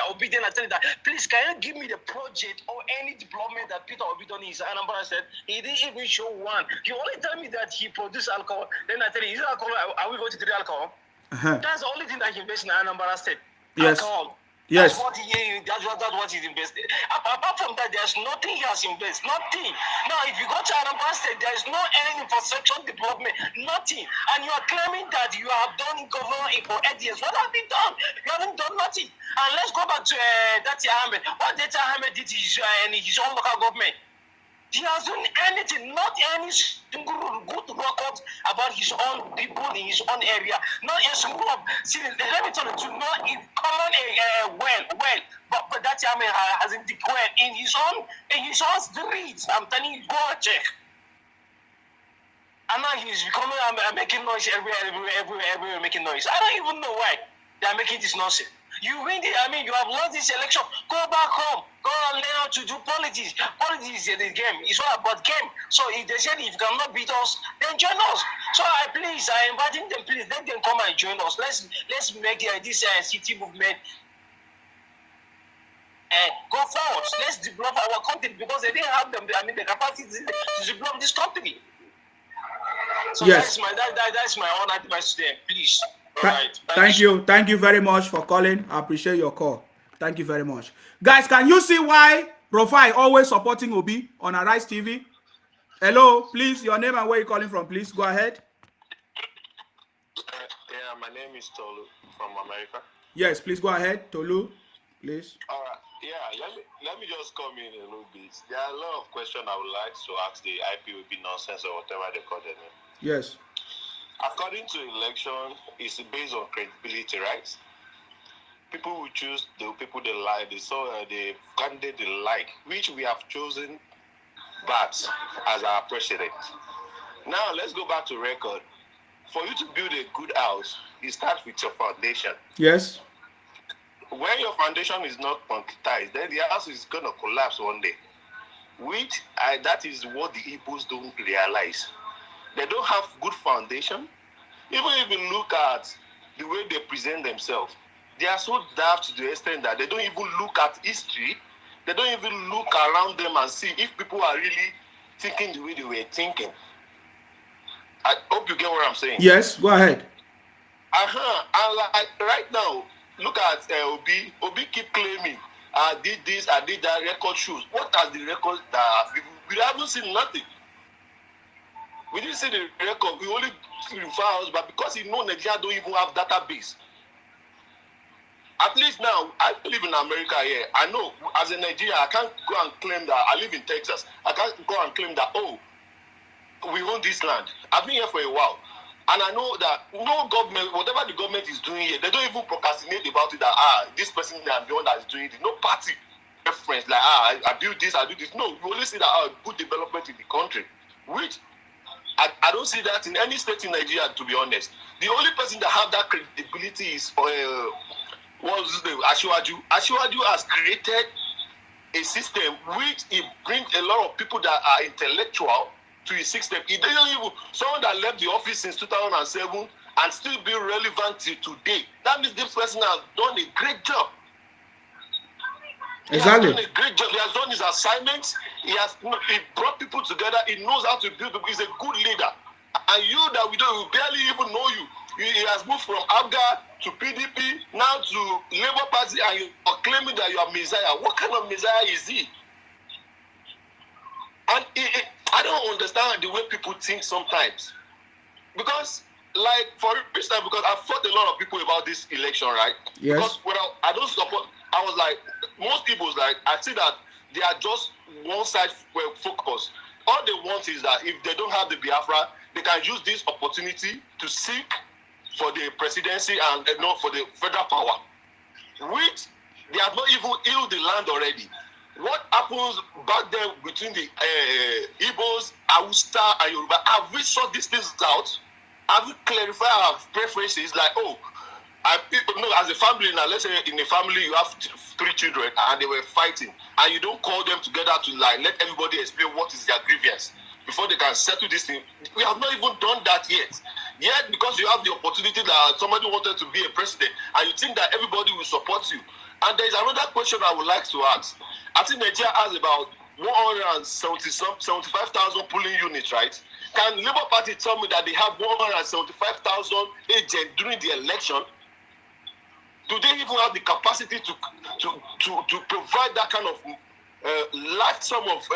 obedient attendant that, please, can you give me the project or any development that Peter Obi done in Anambra State? He didn't even show one. He only tell me that he produced alcohol. Then I tell you, is it alcohol? Are we going to drink alcohol? That's the only thing that he invests in Anambra State.
Yes.
Alcohol.
Yes.
That's what he's invested. Apart from that, there's nothing he has invested. Nothing. Now, if you go to Anambra State, there's no any infrastructure development. Nothing. And you are claiming that you have done government for 8 years. What have you done? You haven't done nothing. And let's go back to Dati Ahmed. What Dati Ahmed did in his own local government. He has done anything, not any single good record about his own people in his own area. Not a single of, let me tell you, not in common but that Ahmed hasn't declared in his own streets. I'm telling you, go and check. And now he's becoming making noise everywhere, making noise. I don't even know why they are making this nonsense. You win I mean, you have lost this election. Go back home. Go and learn how to do politics. Politics is the game. It's all about game. So if they said if you cannot beat us, then join us. So I inviting them. Please let them come and join us. Let's make this city movement. Go forward. Let's develop our country because they didn't have them. I mean, the capacity to develop this country. So
yes,
that's my own advice to them. Please.
Thank you very much for calling. I appreciate your call. Thank you very much. Guys, can you see why Rufai always supporting Obi on Arise TV? Hello, please, your name and where you're calling from, please. Go ahead.
Yeah, my name is Tolu from America.
Yes, please go ahead, Tolu, please.
All right. Yeah, let me just come in a little bit. There are a lot of questions I would like to ask the IPOB nonsense or whatever they call them.
Yes.
According to election, it's based on credibility, right? People will choose the people they like, the candidate they like, which we have chosen Bat as our president. Now let's go back to record. For you to build a good house, it starts with your foundation.
Yes.
When your foundation is not concretized, then the house is going to collapse one day. That is what the Igbos don't realize. They don't have good foundation. Even if you look at the way they present themselves, they are so daft to the extent that they don't even look at history. They don't even look around them and see if people are really thinking the way they were thinking. I hope you get what I'm saying.
Yes, go ahead.
And like right now, look at Obi. Obi keep claiming, I did this, I did that, record shows. What are the records that we haven't seen nothing? We didn't see the record. We only refer us, but because you know Nigeria don't even have database. At least now, I live in America here. I know as a Nigerian, I can't go and claim that I live in Texas. I can't go and claim that, oh, we own this land. I've been here for a while. And I know that no government, whatever the government is doing here, they don't even procrastinate about it that, this person I'm the one that is doing it. No party reference like, I build this, I do this. No, we only see that good development in the country, which I don't see that in any state in Nigeria, to be honest. The only person that have that credibility is what's his name? Asiwaju. Asiwaju has created a system which it brings a lot of people that are intellectual to his system. It doesn't even someone that left the office since 2007 and still be relevant till today. That means this person has done a great job.
Exactly.
He has done a great job. He has done his assignments. He brought people together. He knows how to build people. He's a good leader. And you that we barely even know you. He has moved from ABGA to PDP, now to Labour Party, and you are claiming that you are Messiah. What kind of Messiah is he? And I don't understand the way people think sometimes. Because, like, for instance, because I've fought a lot of people about this election, right?
Yes.
Because when I don't support, I was like, most people, like, I see that they are just one side focus. All they want is that if they don't have the Biafra, they can use this opportunity to seek for the presidency and not for the federal power, which they have not even healed the land already. What happens back then between the Igbos, Hausa, and Yoruba? Have we sorted these things out? Have we clarified our preferences? Like, as a family now, let's say in a family you have 3 children and they were fighting, and you don't call them together to like let everybody explain what is their grievance before they can settle this thing. We have not even done that yet. Yet, because you have the opportunity that somebody wanted to be a president, and you think that everybody will support you. And there is another question I would like to ask. I think Nigeria has about 175,000 polling units, right? Can Labour Party tell me that they have 175,000 agents during the election? Do they even have the capacity to provide that kind of large sum of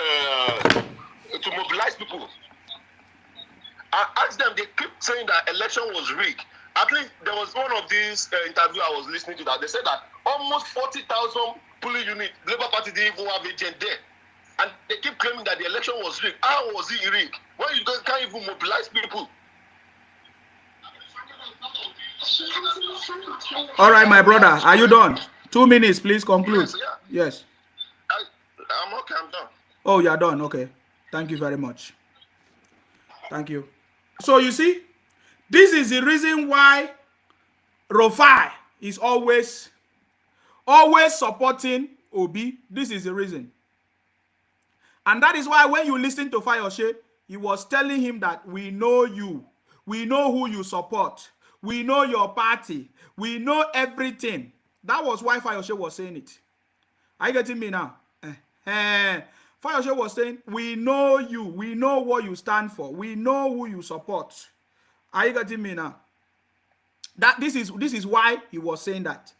to mobilize people? I asked them, they keep saying that election was rigged. At least there was one of these interview I was listening to that they said that almost 40,000 polling units, Labour Party didn't even have agent there. And they keep claiming that the election was rigged. How was it rigged? When you can't even mobilize people?
All right, my brother, are you done? 2 minutes, please conclude. Yes.
I'm okay, I'm done.
Oh, you're done. Okay. Thank you very much. Thank you. So you see, this is the reason why Rufai is always always supporting Obi. This is the reason. And that is why when you listen to Fayose, he was telling him that we know you. We know who you support. We know your party. We know everything. That was why Fayose was saying it. Are you getting me now? Fayose was saying, we know you. We know what you stand for. We know who you support. Are you getting me now? This is why he was saying that.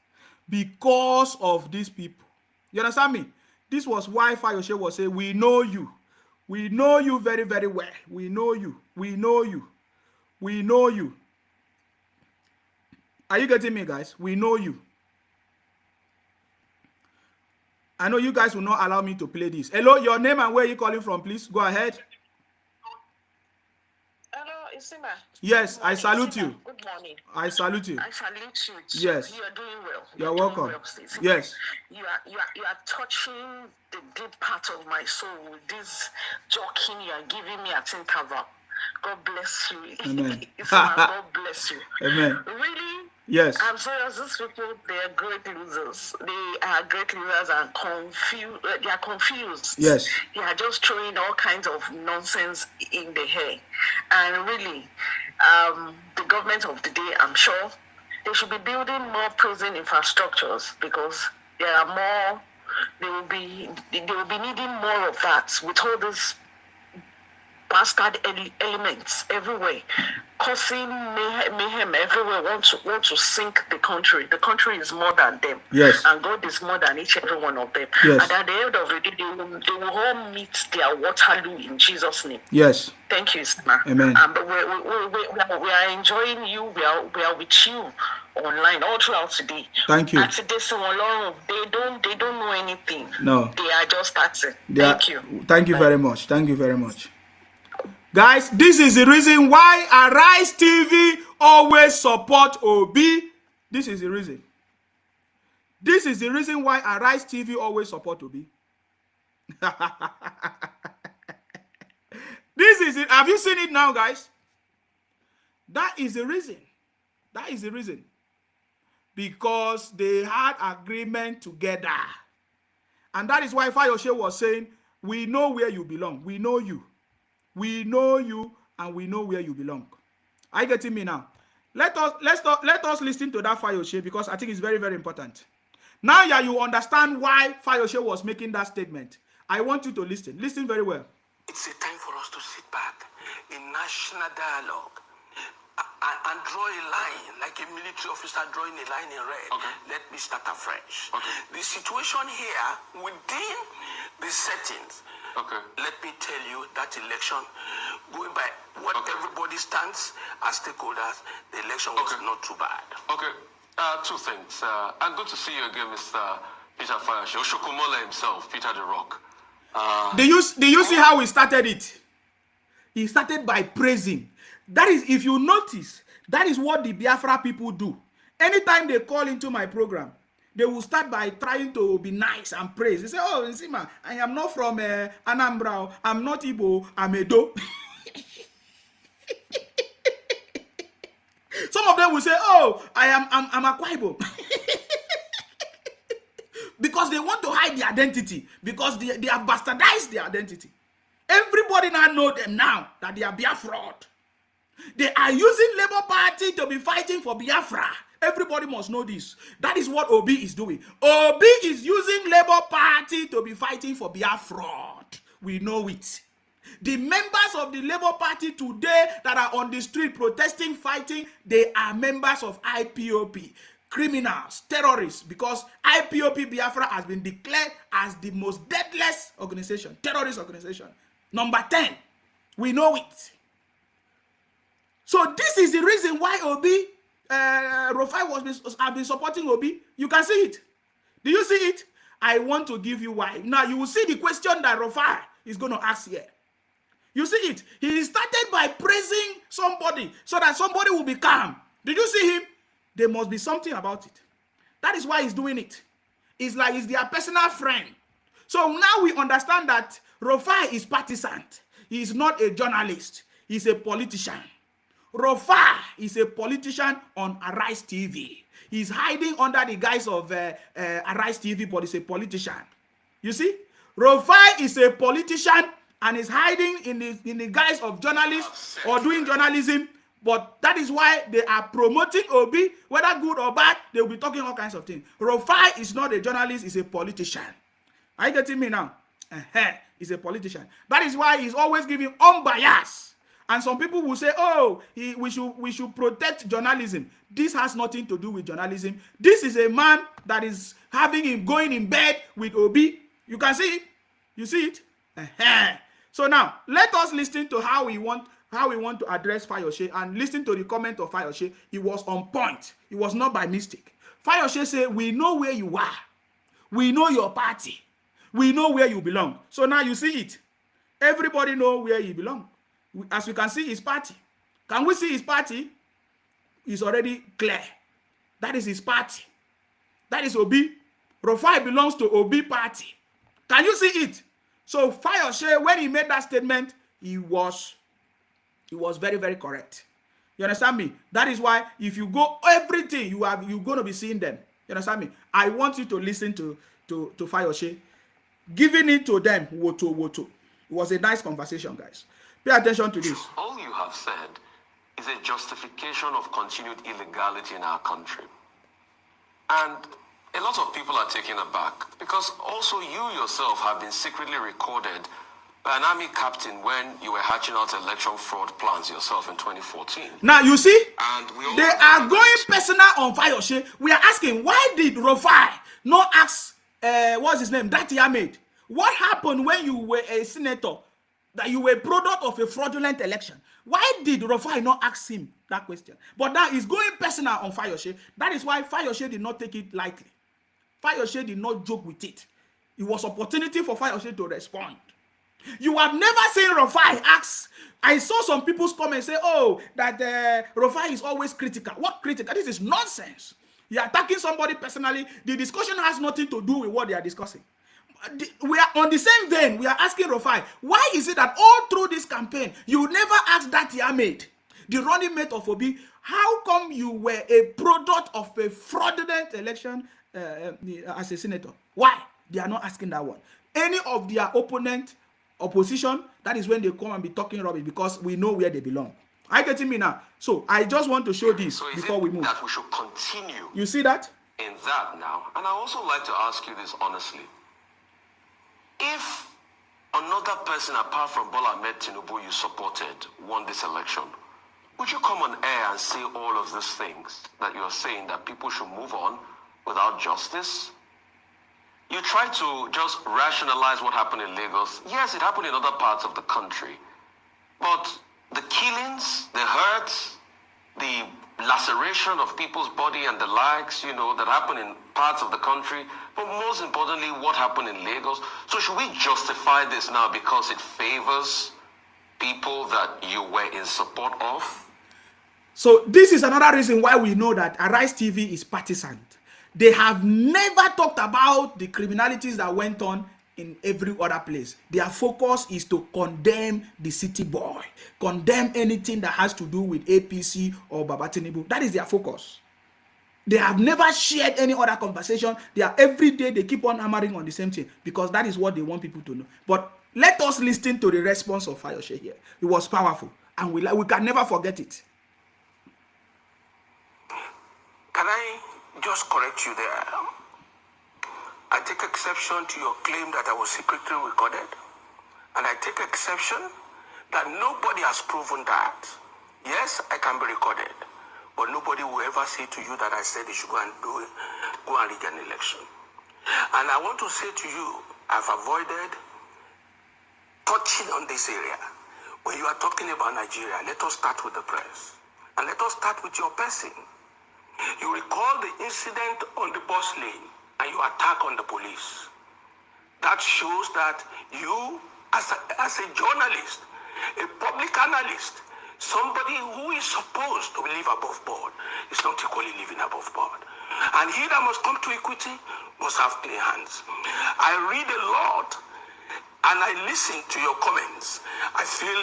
Because of these people. You understand me? This was why Fayose was saying, we know you. We know you very, very well. We know you. We know you. We know you. Are you getting me, guys? We know you. I know you guys will not allow me to play this. Hello, your name and where you calling from, please. Go ahead.
Hello, Isima.
Yes, I salute
Isima.
you.
Good morning.
I salute you.
I salute you.
Yes.
You are doing well.
You're welcome.
Doing well,
Yes.
You are touching the deep part of my soul with this joking you are giving me at interval. God bless you.
Amen.
Isima, God bless you.
Amen.
Really?
Yes.
I'm serious. These people, they are great losers. They are great losers and confused. They are confused.
Yes.
They are just throwing all kinds of nonsense in the air. And really, the government of the day, I'm sure, they should be building more prison infrastructures because there are more. They will be needing more of that with all these bastard elements everywhere, causing mayhem everywhere. Want to sink the country. The country is more than them.
Yes.
And God is more than each and every one of them.
Yes.
And at the end of the day, they will all meet their Waterloo in Jesus' name.
Yes.
Thank you, Isma.
Amen.
We are enjoying you. We are with you online all throughout today.
Thank you.
They don't know anything.
No.
They are just starting.
Thank
you.
Thank you very much. Thank you very much. Guys, this is the reason why Arise TV always support Obi. This is the reason. This is the reason why Arise TV always support Obi. This is it. Have you seen it now, guys? That is the reason. That is the reason. Because they had agreement together. And that is why Fayose was saying, we know where you belong. We know you. We know you and we know where you belong. Are you getting me now? Let us listen to that Fayose because I think it's very, very important. Now you understand why Fayose was making that statement. I want you to listen. Listen very well.
It's a time for us to sit back in national dialogue and draw a line, like a military officer drawing a line in red.
Okay.
Let me start afresh.
Okay.
The situation here within the settings.
Okay.
Let me tell you that election, going by what everybody stands as stakeholders, the election was not too bad.
Okay. Two things. And good to see you again, Mr. Peter Fayose. Oshokumola himself, Peter the Rock.
Do you see how he started it? He started by praising. That is, if you notice, that is what the Biafra people do. Anytime they call into my program, they will start by trying to be nice and praise. They say, oh, Nsima, I am not from Anambra. I'm not Igbo. I'm Edo. Some of them will say, oh, I'm Akwa Ibom. Because they want to hide their identity. Because they have bastardized their identity. Everybody now know them now that they are Biafra. They are using Labour Party to be fighting for Biafra. Everybody must know this. That is what Obi is doing. Obi is using Labour Party to be fighting for Biafra. We know it. The members of the Labour Party today that are on the street protesting, fighting, they are members of IPOP. Criminals, terrorists, because IPOP Biafra has been declared as the most deadliest organization, terrorist organization. Number 10. We know it. So this is the reason why Obi, Rufai have been supporting Obi. You can see it. Do you see it? I want to give you why. Now you will see the question that Rufai is going to ask here. You see it? He started by praising somebody so that somebody will be calm. Did you see him? There must be something about it. That is why he's doing it. It's like he's their personal friend. So now we understand that Rufai is partisan. He is not a journalist. He's a politician. Rufai is a politician on Arise TV. He's hiding under the guise of Arise TV, but he's a politician. You see, Rufai is a politician and is hiding in the guise of journalist or doing journalism. But that is why they are promoting Obi, whether good or bad. They will be talking all kinds of things. Rufai is not a journalist; he's a politician. Are you getting me now? He's a politician. That is why he's always giving unbiased. And some people will say, oh, we should protect journalism. This has nothing to do with journalism. This is a man that is having him going in bed with Obi. You can see it. You see it? So now, let us listen to how we want to address Fayose and listen to the comment of Fayose. It was on point. It was not by mistake. Fayose said, we know where you are. We know your party. We know where you belong. So now you see it. Everybody know where he belongs. As we can see his party. Can we see his party? It's already clear. That is his party. That is Obi. Rufai belongs to Obi party. Can you see it? So Fayose, when he made that statement, he was very, very correct. You understand me? That is why if you go everything, you're going to be seeing them. You understand me? I want you to listen to Fayose, giving it to them, woto. It was a nice conversation, guys. Pay attention to this.
All you have said is a justification of continued illegality in our country. And a lot of people are taken aback because also you yourself have been secretly recorded by an army captain when you were hatching out election fraud plans yourself in 2014.
Now, you see,
and
they are going personal on Fayose. We are asking, why did Rufai not ask, what's his name, Dati Ahmed? What happened when you were a senator, that you were a product of a fraudulent election? Why did Rufai not ask him that question? But now he's going personal on Fayose. That is why Fayose did not take it lightly. Fayose did not joke with it. It was opportunity for Fayose to respond. You have never seen Rufai ask. I saw some people's comments say, oh, that Rufai is always critical. What critical? This is nonsense. You're attacking somebody personally. The discussion has nothing to do with what they are discussing. We are on the same vein. We are asking Rufai, why is it that all through this campaign, you never asked Dati Ahmed, the running mate of Obi, how come you were a product of a fraudulent election as a senator? Why? They are not asking that one. Any of their opposition, that is when they come and be talking rubbish because we know where they belong. Are you getting me now? So I just want to show this before we move.
That we should continue.
You see that?
In that now. And I also like to ask you this honestly. If another person apart from Bola Ahmed Tinubu you supported won this election, would you come on air and say all of these things that you're saying, that people should move on without justice? You try to just rationalize what happened in Lagos. Yes, it happened in other parts of the country. But the killings, the hurts, the laceration of people's body and the likes, that happened in parts of the country, but most importantly, what happened in Lagos. So should we justify this now because it favors people that you were in support of?
So this is another reason why we know that Arise TV is partisan. They have never talked about the criminalities that went on in every other place. Their focus is to condemn the city boy, condemn anything that has to do with APC or Baba Tinubu. That is their focus. They have never shared any other conversation. They are every day, they keep on hammering on the same thing because that is what they want people to know. But let us listen to the response of Fayose here. It was powerful and we can never forget it.
Can I just correct you there? I take exception to your claim that I was secretly recorded, and I take exception that nobody has proven that. Yes, I can be recorded, but nobody will ever say to you that I said you should go and rig an election. And I want to say to you, I've avoided touching on this area. When you are talking about Nigeria, let us start with the press, and let us start with your person. You recall the incident on the bus lane and your attack on the police. That shows that you, as a journalist, a public analyst, somebody who is supposed to live above board, is not equally living above board. And he that must come to equity must have clean hands. I read a lot and I listen to your comments. I feel,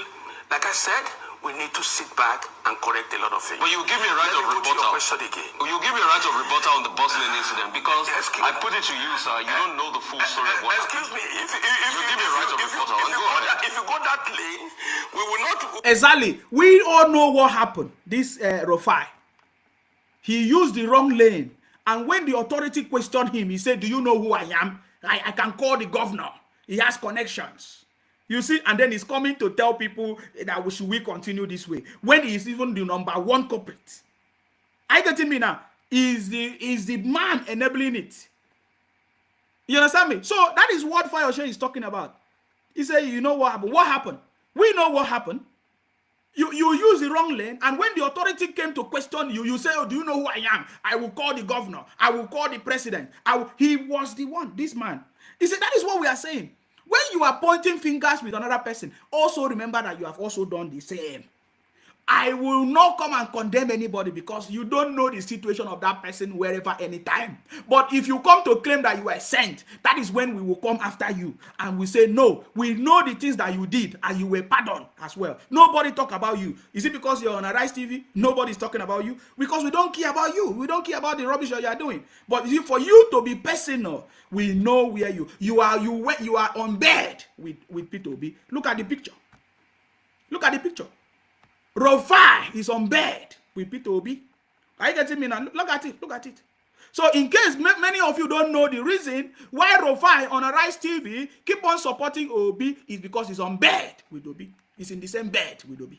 like I said, we need to sit back and correct a lot of things.
But you give me a right
Let
of
me go to your
rebuttal.
question again.
You give me a right of rebuttal on the bustling incident because
Excuse-
I put it to you, sir. You don't know the full story of what
Excuse
happened.
me, if
give me a right of rebuttal. Go ahead.
if you go that lane, we will not.
Exactly. We all know what happened. This Rufai, he used the wrong lane. And when the authority questioned him, he said, do you know who I am? I can call the governor. He has connections. You see, and then he's coming to tell people that we continue this way. When he is even the number one culprit. Are you getting me now? Is the man enabling it? You understand me? So that is what Fayoshe is talking about. He said, you know what happened? What happened? We know what happened. You use the wrong lane, and when the authority came to question you, you say, oh, do you know who I am? I will call the governor. I will call the president. He was the one, this man. He said, that is what we are saying. When you are pointing fingers with another person, also remember that you have also done the same. I will not come and condemn anybody because you don't know the situation of that person wherever, anytime. But if you come to claim that you were sent, that is when we will come after you and we say, no, we know the things that you did and you were pardoned as well. Nobody talk about you. Is it because you're on Arise TV? Nobody's talking about you because we don't care about you. We don't care about the rubbish that you are doing. But for you to be personal, we know where you are on bed with P2B. Look at the picture. Look at the picture. Rufai is on bed with P2B. Are you getting me now? Look at it. Look at it. So in case many of you don't know the reason why Rufai on Arise TV keep on supporting Obi is because he's on bed with Obi. He's in the same bed with Obi.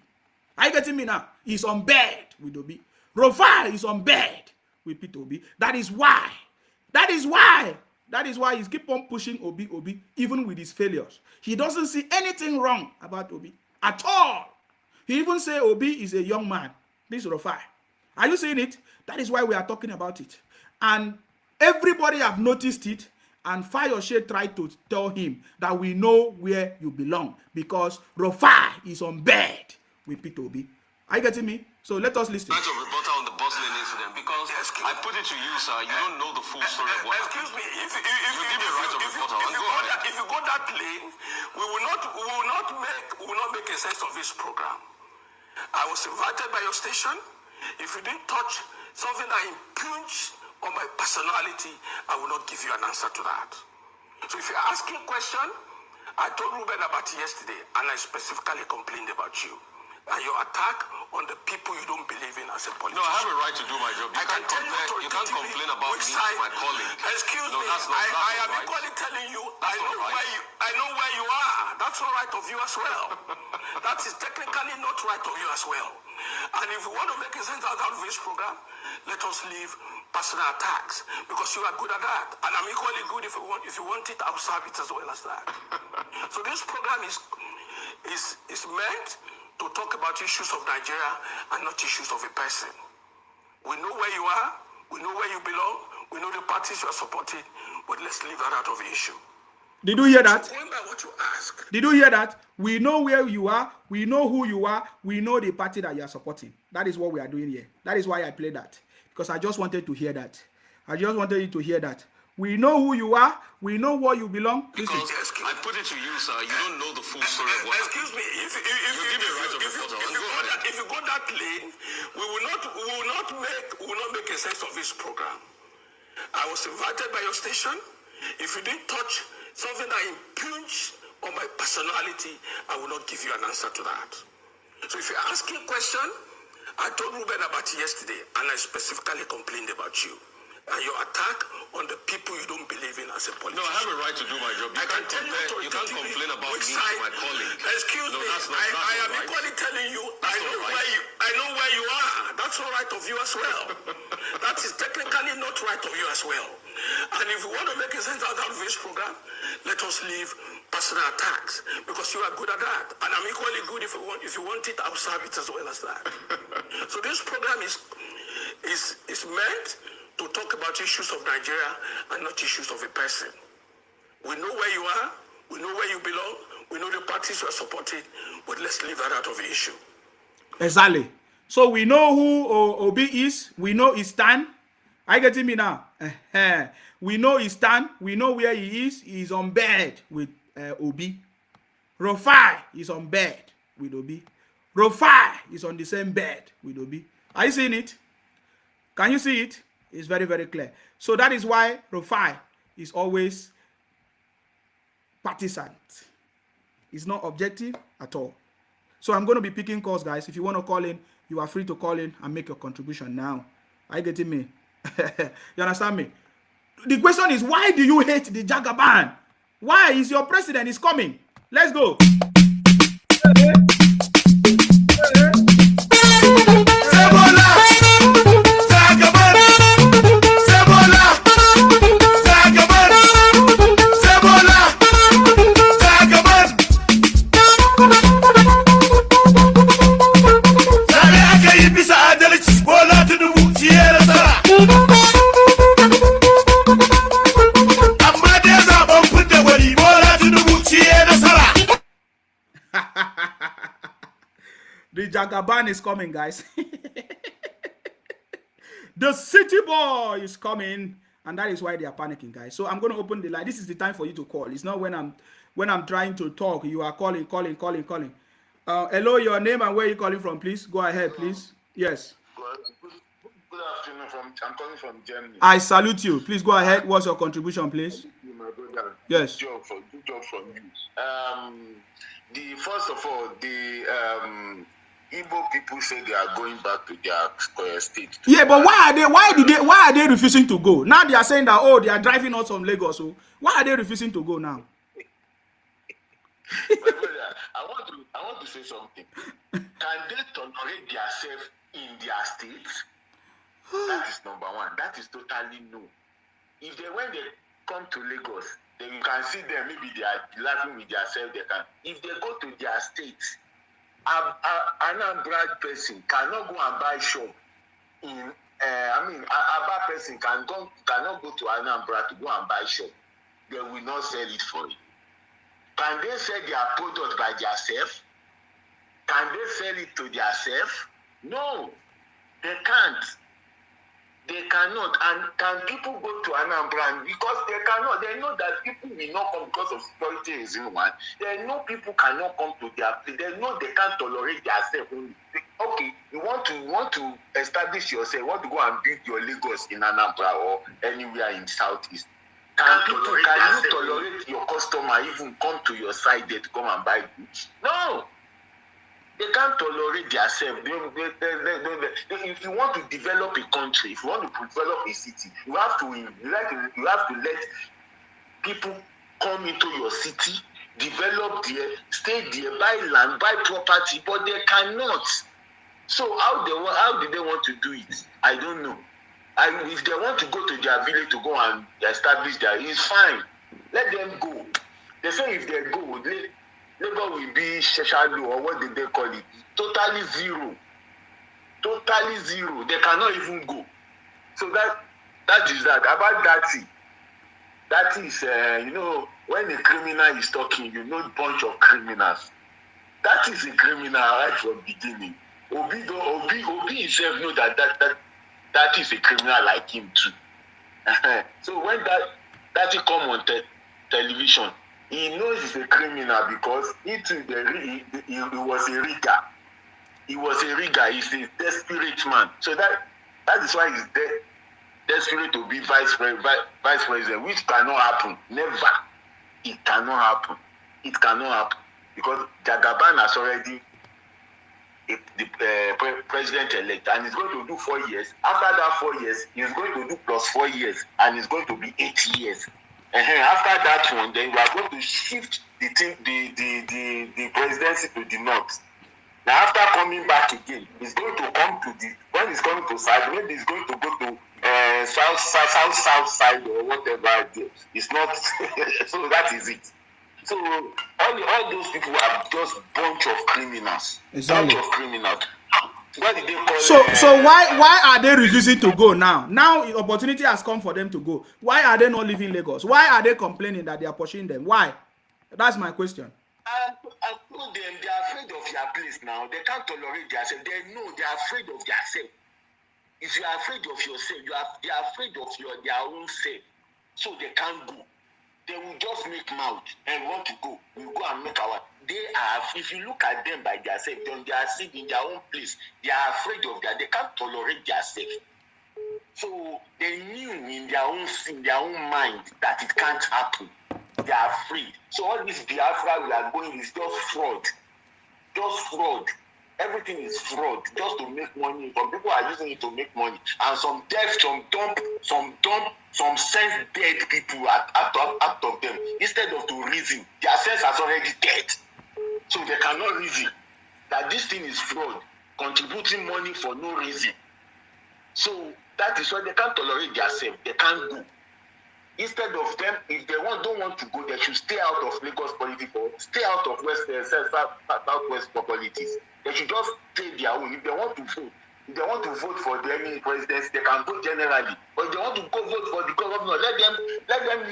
Are you getting me now? He's on bed with Obi. Rufai is on bed with P2B. That is why. That is why he's keep on pushing Obi, even with his failures. He doesn't see anything wrong about Obi at all. He even say Obi is a young man. This Rufai. Are you seeing it? That is why we are talking about it. And everybody have noticed it. And Fayoshe tried to tell him that we know where you belong. Because Rufai is on bed with P2B. Are you getting me? So let us listen.
Right of rebuttal on the bustling incident because I put it to you, sir. You don't know the full story of what happened.
Excuse me, if
give me a right of rebuttal. Go ahead.
if you go that lane, we will not make a sense of this program. I was invited by your station. If you didn't touch something that impugns on my personality, I will not give you an answer to that. So if you're asking a question, I told Ruben about it yesterday, and I specifically complained about you. And your attack on the people you don't believe in as a politician.
No, I have a right to do my job. You can't complain about me to my colleague.
Excuse me,
that's not
I am
right.
equally telling you,
That's
I know where you are. That's not right of you as well. That is technically not right of you as well. And if you want to make a sense out of this program, let us leave personal attacks because you are good at that. And I'm equally good if you want it, I'll serve it as well as that. So this program is meant to talk about issues of Nigeria and not issues of a person. We know where you are, we know where you belong, we know the parties you are supporting, but let's leave that out of the issue.
Did you hear that?
So going by what you ask.
Did you hear that? We know where you are, we know who you are, we know the party that you are supporting. That is what we are doing here. That is why I played that. Because I just wanted to hear that. I just wanted you to hear that. We know who you are. We know where you belong. Listen.
Because I put it to you, sir. You don't know the full story of what
Excuse me. If you go that lane, we will not make a sense of this program. I was invited by your station. If you didn't touch something that impugns on my personality, I will not give you an answer to that. So if you're asking a question, I told Ruben about it yesterday, and I specifically complained about you. And your attack on the people you don't believe in as a politician.
No, I have a right to do my job. You can't complain about me to my colleague.
Excuse me, I am equally telling you, I know where you are. That's not right of you as well. That is technically not right of you as well. And if you want to make a sense out of this program, let us leave personal attacks because you are good at that. And I'm equally good if you want it, I'll serve it as well as that. So this program is meant to talk about issues of Nigeria and not issues of a person. We know where you are, we know where you belong, we know the parties you are supporting, but let's leave that out of the issue.
Exactly. So we know who Obi is, we know his stand. Are you getting me now? We know his stand, we know where he is. He's on bed with Obi. Rufai is on bed with Obi. Rufai is on the same bed with Obi. Are you seeing it? Can you see it? It's very, very clear. So that is why Rufai is always partisan. It's not objective at all. So I'm going to be picking calls, guys. If you want to call in, you are free to call in and make your contribution now. Are you getting me? You understand me? The question is, why do you hate the Jagaban? Why is your president is coming? Let's go. The Jagaban is coming, guys. The city boy is coming, and that is why they are panicking, guys. So I'm going to open the line. This is the time for you to call. It's not when I'm trying to talk. You are calling. Hello, your name and where you calling from, please. Go ahead, please. Yes.
Good afternoon. I'm calling from Germany.
I salute you. Please go ahead. What's your contribution, please?
You, my brother.
Yes.
Good job from you. First of all, the Igbo people say they are going back to their state.
Yeah, but why are they refusing to go? Now they are saying that they are driving us from Lagos. So why are they refusing to go now?
My brother, I want to say something. Can they tolerate themselves in their states? That is number one. That is totally no. When they come to Lagos, then you can see them, maybe they are laughing with themselves. If they go to their states, an Anambra person cannot go and buy shop a bad person cannot go to Anambra to go and buy shop. They will not sell it for you. Can they sell their product by themselves? Can they sell it to themselves? No, they can't. They cannot. And can people go to Anambra? Because they cannot. They know that people will not come because of security reason one. They know people cannot come to their place. They know they can't tolerate themselves. Okay, you want to establish yourself, you want to go and build your Lagos in Anambra or anywhere in Southeast. Can you tolerate your customer even come to your side there to come and buy goods? No. They can't tolerate themselves. If you want to develop a country, if you want to develop a city, you have to let people come into your city, develop there, stay there, buy land, buy property, but they cannot. So how do they want to do it? I don't know. And if they want to go to their village to go and establish there, it's fine. Let them go. They say if they go, Lagos will be shallow, or what did they call it? Totally zero. Totally zero. They cannot even go. So that is that. About that is, when a criminal is talking, a bunch of criminals. That is a criminal right from the beginning. Obi himself know that is a criminal like him too. So when that come on television, he knows he's a criminal because he was a rigger. He was a rigger. He's a desperate man. So that is why he's desperate to be vice president, which cannot happen. Never. It cannot happen. It cannot happen because Jagaban has already the president-elect, and he's going to do 4 years. After that 4 years, he's going to do plus 4 years, and it's going to be 8 years. After that one, then we are going to shift the presidency to the north. Now, after coming back again, he's going to come to when he's coming to south, maybe he's going to go to south side or whatever. It's not. So that is it. So all those people are just bunch of criminals.
Exactly.
Bunch of criminals. What did they call
so why are they refusing to go now? Now opportunity has come for them to go. Why are they not leaving Lagos? Why are they complaining that they are pushing them? Why? That's my question.
I told them they are afraid of their place now. They can't tolerate themselves. They know they are afraid of themselves. If you are afraid of yourself, they are afraid of their own self. So they can't go. They will just make mouth and want to go. You go go and make our. They are. If you look at them by themselves, they are sitting in their own place. They are afraid of that. They can't tolerate themselves. So they knew in their own mind that it can't happen. They are afraid. So all this Biafra we are going is just fraud. Just fraud. Everything is fraud just to make money. Some people are using it to make money. And some deaf, some sense dead people out of them. Instead of to reason, their sense has already dead. So they cannot reason that this thing is fraud, contributing money for no reason. So that is why they can't tolerate themselves. They can't go. Instead of them, if they don't want to go, they should stay out of Lagos politics or stay out of Southwest politics. They should just stay their own. If they want to vote for any presidency, they can vote generally. But if they want to go vote for the governor, let them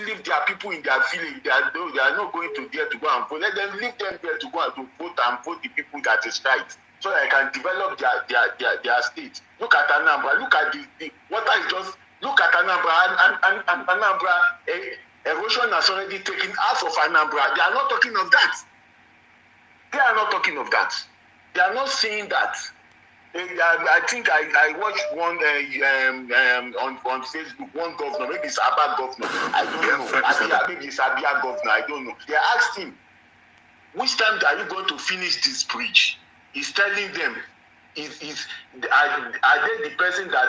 leave their people in their village. They are not going to there to go and vote. Let them leave them there to go and to vote and vote the people that is right, so they can develop their state. Look at Anambra. Look at the water is just. Look at Anambra and Anambra. Erosion has already taken half of Anambra. They are not talking of that. They are not talking of that. They are not saying that. I think I watched one on Facebook, one governor, maybe it's Abba governor, I don't know. Maybe it's Abia governor, I don't know. They asked him, which time are you going to finish this bridge? He's telling them, are they the person that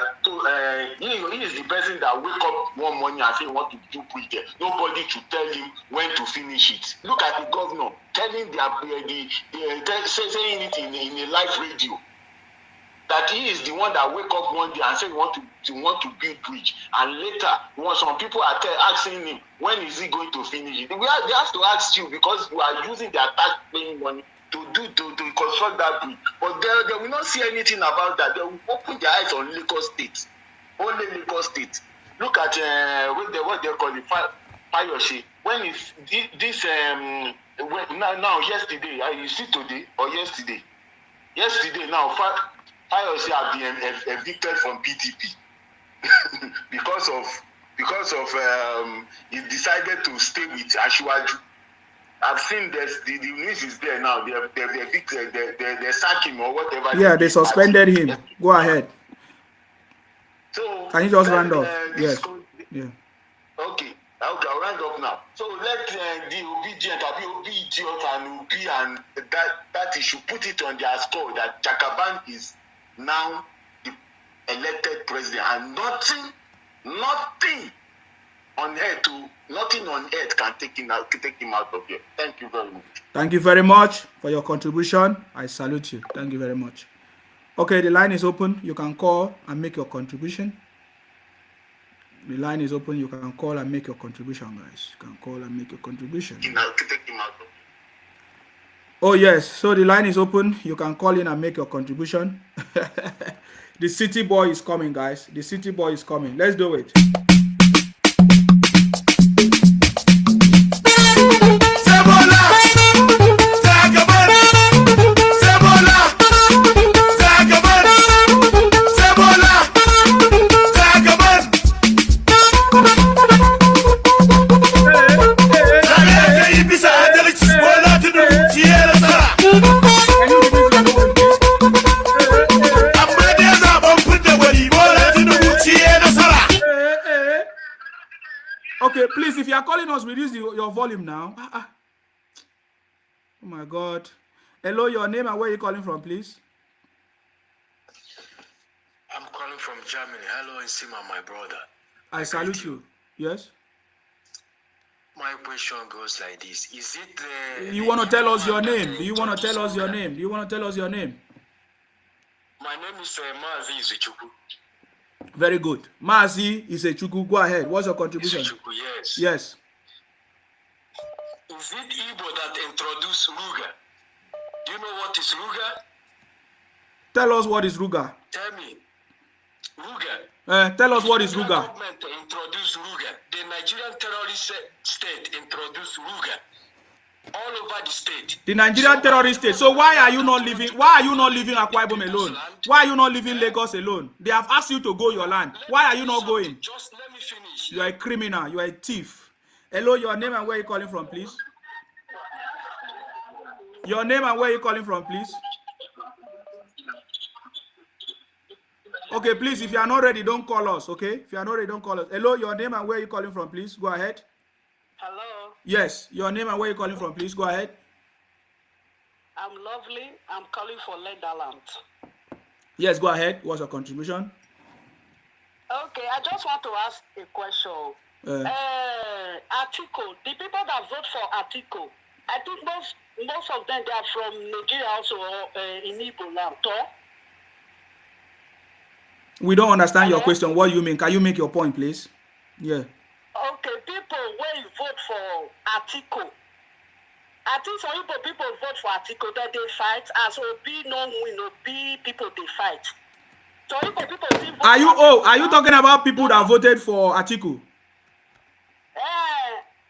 he is the person that wake up one morning and say want to do bridge? Nobody to tell him when to finish it. Look at the governor telling saying it in a live radio that he is the one that wake up one day and say want to build bridge, and later when some people are asking him when is he going to finish it, they have to ask you because you are using their tax-paying money to construct that bridge. But they will not see anything about that. They will open their eyes on Lagos State. Only Lagos State. Look at what they call it, Fayoshe. When is this now yesterday, you see today or yesterday? Yesterday now, Fayoshe have been evicted from PDP because of he decided to stay with Ashwaju. I've seen this. The news is there now. They sack him or whatever.
Yeah, they suspended him. Go ahead.
So
can you just round off? Yes. Yeah.
Okay, I'll round up now. So let the obedient, idiot, and Obi and that issue put it on their score that Jagaban is now the elected president, and nothing on earth can take him out of here. Thank you very much.
Thank you very much for your contribution. I salute you. Thank you very much. Okay, the line is open. You can call and make your contribution. The line is open. You can call and make your contribution, guys. You can call and make your contribution. Oh, yes. So the line is open. You can call in and make your contribution. The city boy is coming, guys. The city boy is coming. Let's do it. Okay, please, if you are calling us, reduce your volume now. Oh my God. Hello, your name and where are you calling from, please?
I'm calling from Germany. Hello, Nsima, my brother.
I salute you. Yes?
My question goes like this. Is it
you want to tell us your name? Do you want to tell us your name? Do you want to tell us your name?
My name is Mazi Izuchuku.
Very good. Mazi Izuchuku, go ahead. What's your contribution?
Izuchuku, yes.
Yes.
Is it Igbo that introduced Ruga? Do you know what is Ruga?
Tell us what is Ruga.
Tell me. Ruga.
Tell us what is Ruga.
The government introduced Ruga. The Nigerian terrorist state introduced Ruga. All over the state.
The Nigerian terrorist state. So why are you not leaving? Why are you not leaving Akwa Ibom alone? Why are you not leaving Lagos alone? They have asked you to go your land. Why are you not going?
Just let me finish.
You are a criminal. You are a thief. Hello, your name and where are you calling from, please? Your name and where you calling from, please. Okay, please, if you are not ready, don't call us, okay? If you are not ready, don't call us. Hello, your name and where you calling from, please. Go ahead.
Hello,
Yes, your name and where you calling from, please. Go ahead.
I'm Lovely. I'm calling for Netherlands.
Yes, go ahead. What's your contribution?
Okay, I just want to ask a question. Atiku, the people that vote for Atiku, I think most of them they are from Nigeria also in Igbo land.
We don't understand your
Hello?
question. What do you mean? Can you make your point, please? Yeah.
Okay, people when you vote for Atiku, I think some people vote for Atiku that they fight as Obi no win, Obi people they fight. So people still vote
Are you
for
are you talking about people that voted for Atiku?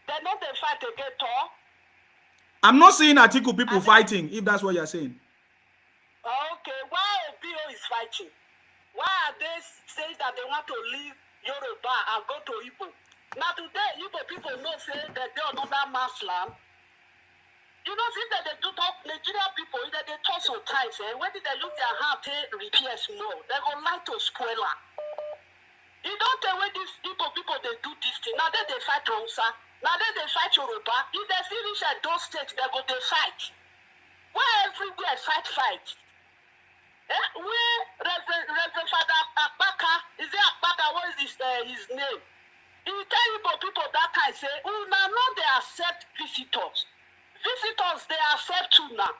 They know they fight again, too.
I'm not seeing Atiku people fighting, if that's what you're saying.
Okay, why Obio is fighting? Why are they saying that they want to leave Yoruba and go to Igbo? Now today, Igbo people know say that they're another mass land. You know, since that they do talk Nigerian people, that they talk sometimes, when did they use their hand to repair more? They go like to spoil her. You don't tell when these Igbo people they do this thing. Now they fight Hausa. Now they fight Yoruba. If they see reach at those states, they go they fight. Why everywhere fight? Where Reverend Father Akbaka, is it Akbaka? What is his name? He tell Igbo people that time say, oh, now they accept visitors. Visitors, they accept too now.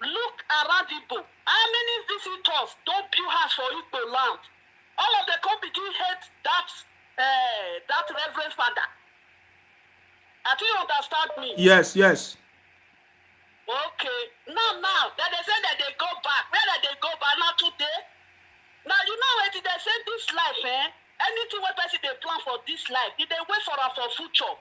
Look around Igbo. How many visitors don't build house for Igbo land? All of the company hate that Reverend Father. I think you understand me.
Yes.
Okay. Now, that they say that they go back. Where did they go back? Not today. Now, you know what they say this life, anything what person they plan for this life, if they wait for us for future.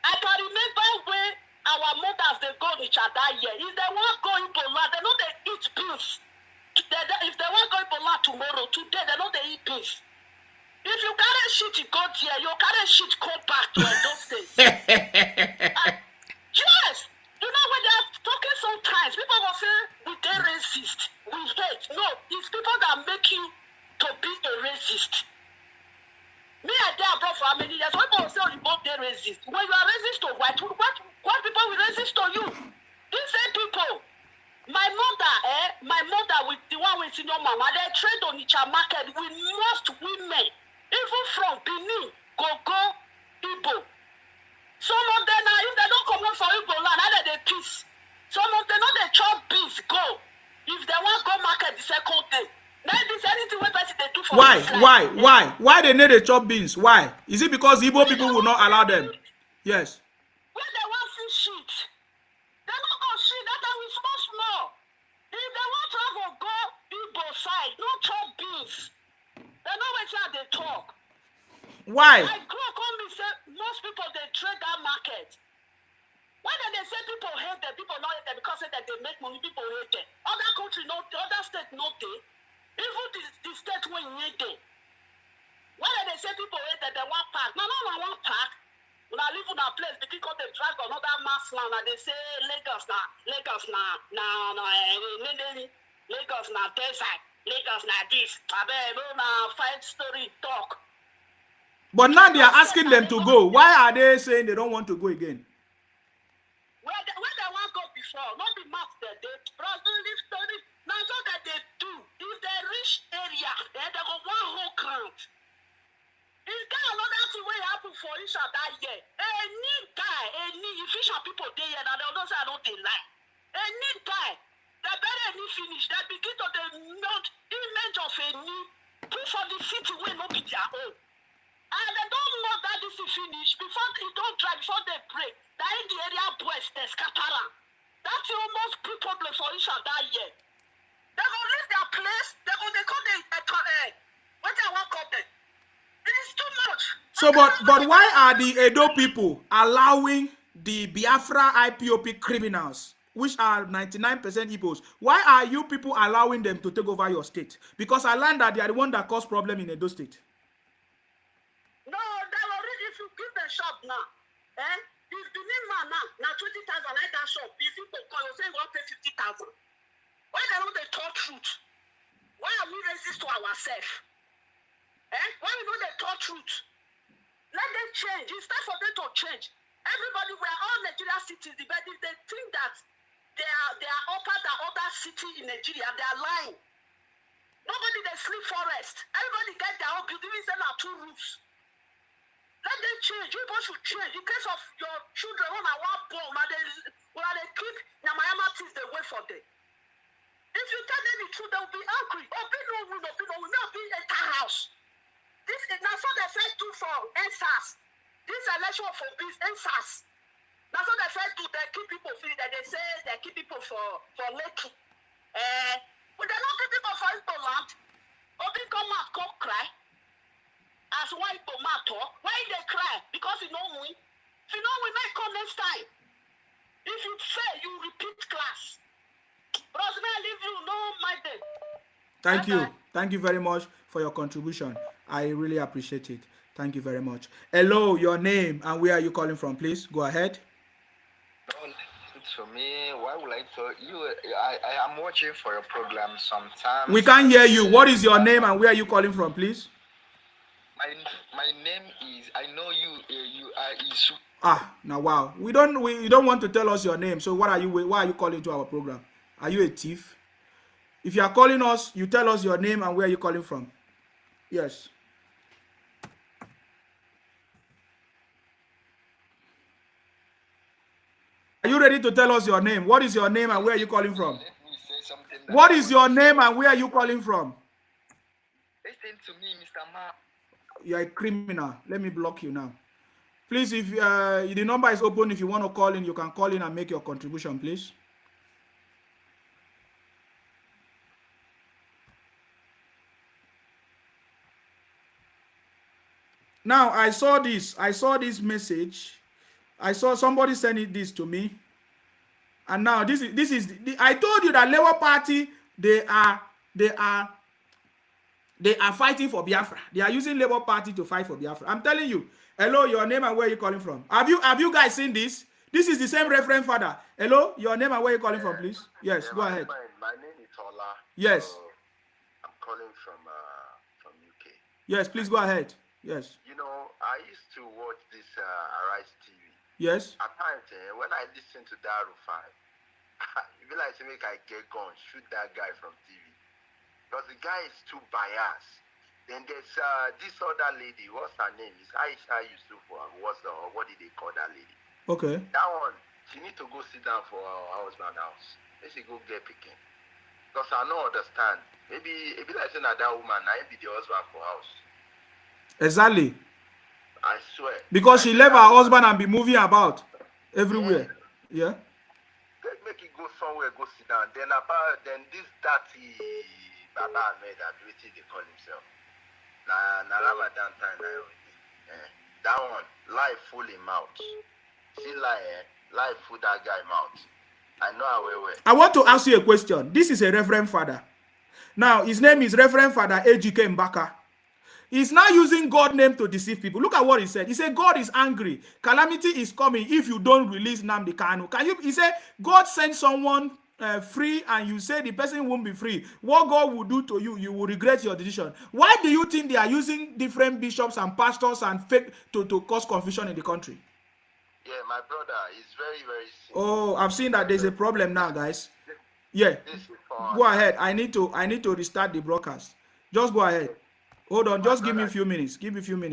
I can remember when our mothers, they go each other here. If they want go in Poland, they know they eat beans. If they want go in Poland tomorrow, today, they know they eat beans. If you carry shit, you go there. You carry shit, come back to those states. Yes. You know, when they're talking sometimes, people will say, we they racist. We hate. No, it's people that make you to be a racist. Me and they abroad for how many years? When people say you both they racist. When you are racist to white people will resist to you? These same people. My mother with the one with senior mama, they trade on each market with most women, even from Benin, go Igbo. Some of them now, if they don't come out for Igbo land, either they peace. Some of them know they chop beef, go. If they want go market the second day. Now this anything what they do for
Why they need a chop beans? Why? Is it because Igbo people will not allow them? Yes.
When they want see shit, they don't go shit. That time we small. If they want travel, go Igbo side, no chop beans. They know which how they talk.
Why?
I grew up on me say most people they trade that market. Why did they say people hate them? People not hate them because they make money. People hate them. Other country no, the other state no they. Even the state when you hate them. Why did they say people hate them? They want park. No, one park. When I live in a place, because they drag another mass land and they say Lagos na Lagos na desert. Lagos na this. I bet no na 5-story talk.
But now they are asking them to go. Why are they saying they don't want to go again?
Where they want to go before, not the map that they live story. Now so that they do. If they reach area, they go one whole count. Is there another thing where happen for each other year? Any guy, official people there, and they don't say I don't they lie. Any guy, they better any finish. They begin to the image of a new put for the city where no be their own. And they don't know that this is finished before it don't dry, before they break. That in the area boys they scatter. That's the almost big problem for each other year. They go leave their place. They call the what I want call them. It is too much.
So, but why are the Edo people allowing the Biafra IPOP criminals, which are 99% Igbos, why are you people allowing them to take over your state? Because I learned that they are the one that caused problem in Edo State.
No, they already, if you give the shop now, if the name man now 20,000 like that shop, if you call you say
ourselves. When we know the thought truth, let them change. It's time for them to change. Everybody, we are all Nigerian citizens, but if they think that they are upper than other city in Nigeria, they are lying. Nobody they sleep forest. Everybody get their own building, even are 2 roofs. Let them change. You people should change. In case of your children, when I want born, when they keep Namayama things, they wait for them. If you tell them the truth, they will be angry. No, will not be in the house. This is not so they first do for NSAS. This election for this NSAS. That's what they first do. They keep people feeling that they say they keep people for Lekki. But they don't keep people for Igbo land. Obi come out, come cry. As why Igbo man talk, why they cry? Because you know win. If you know win, may come next time. If you fail, you repeat class. Bros, may I leave you? No, my day.
Thank you. Thank you very much for your contribution. I really appreciate it. Thank you very much. Hello, your name and where are you calling from, please? Go ahead.
To me, why would I tell you? I am watching for your program sometimes.
We can't hear you. What is your name and where are you calling from, please?
My name is. I know you. You are Isu.
Now wow. We don't want to tell us your name. So why are you calling to our program? Are you a thief? If you are calling us, you tell us your name and where you're calling from. Yes. Are you ready to tell us your name? What is your name and where are you calling from? What is your name and where are you calling from?
Listen to me, Mr. Ma.
You are a criminal. Let me block you now. Please, if the number is open, if you want to call in, you can call in and make your contribution, please. Now, I saw this message. I saw somebody sending this to me. And now this is I told you that Labour Party, they are fighting for Biafra. They are using Labour Party to fight for Biafra. I'm telling you. Hello, your name and where you calling from? Have you guys seen this? This is the same Reverend Father. Hello, your name and where you calling from, please? Yes, go ahead.
My name is Ola.
Yes.
I'm calling from UK.
Yes, please go ahead. Yes.
You know, I used to watch this Arise TV.
Yes.
At times, when I listen to that Rufai, you feel like to make I get gone, shoot that guy from TV. Because the guy is too biased. Then there's this other lady, what's her name? It's Aisha Yusuf, what did they call that lady?
Okay.
That one, she need to go sit down for her husband's house. Let she go get picking. Because I don't understand. Maybe like saying that woman, I be the husband for house.
Exactly.
I swear.
Because she left her husband and be moving about everywhere. Yeah.
Make it go somewhere, go sit down. Then this dirty Baba Ahmed, what they call himself. Na Ramadan time that one, life full in mouth. See life full that guy mouth. I know how well.
I want to ask you a question. This is a Reverend Father. Now, his name is Reverend Father Ejike Mbaka. He's now using God's name to deceive people. Look at what he said. He said, God is angry. Calamity is coming if you don't release Nnamdi Kanu. He said, God sent someone free and you say the person won't be free. What God will do to you, you will regret your decision. Why do you think they are using different bishops and pastors and fake to cause confusion in the country?
Yeah, my brother is very, very sick.
Oh, I've seen that there's a problem now, guys. Yeah. Go ahead. I need to restart the broadcast. Just go ahead. Hold on. Just give me a few minutes. Give me a few minutes.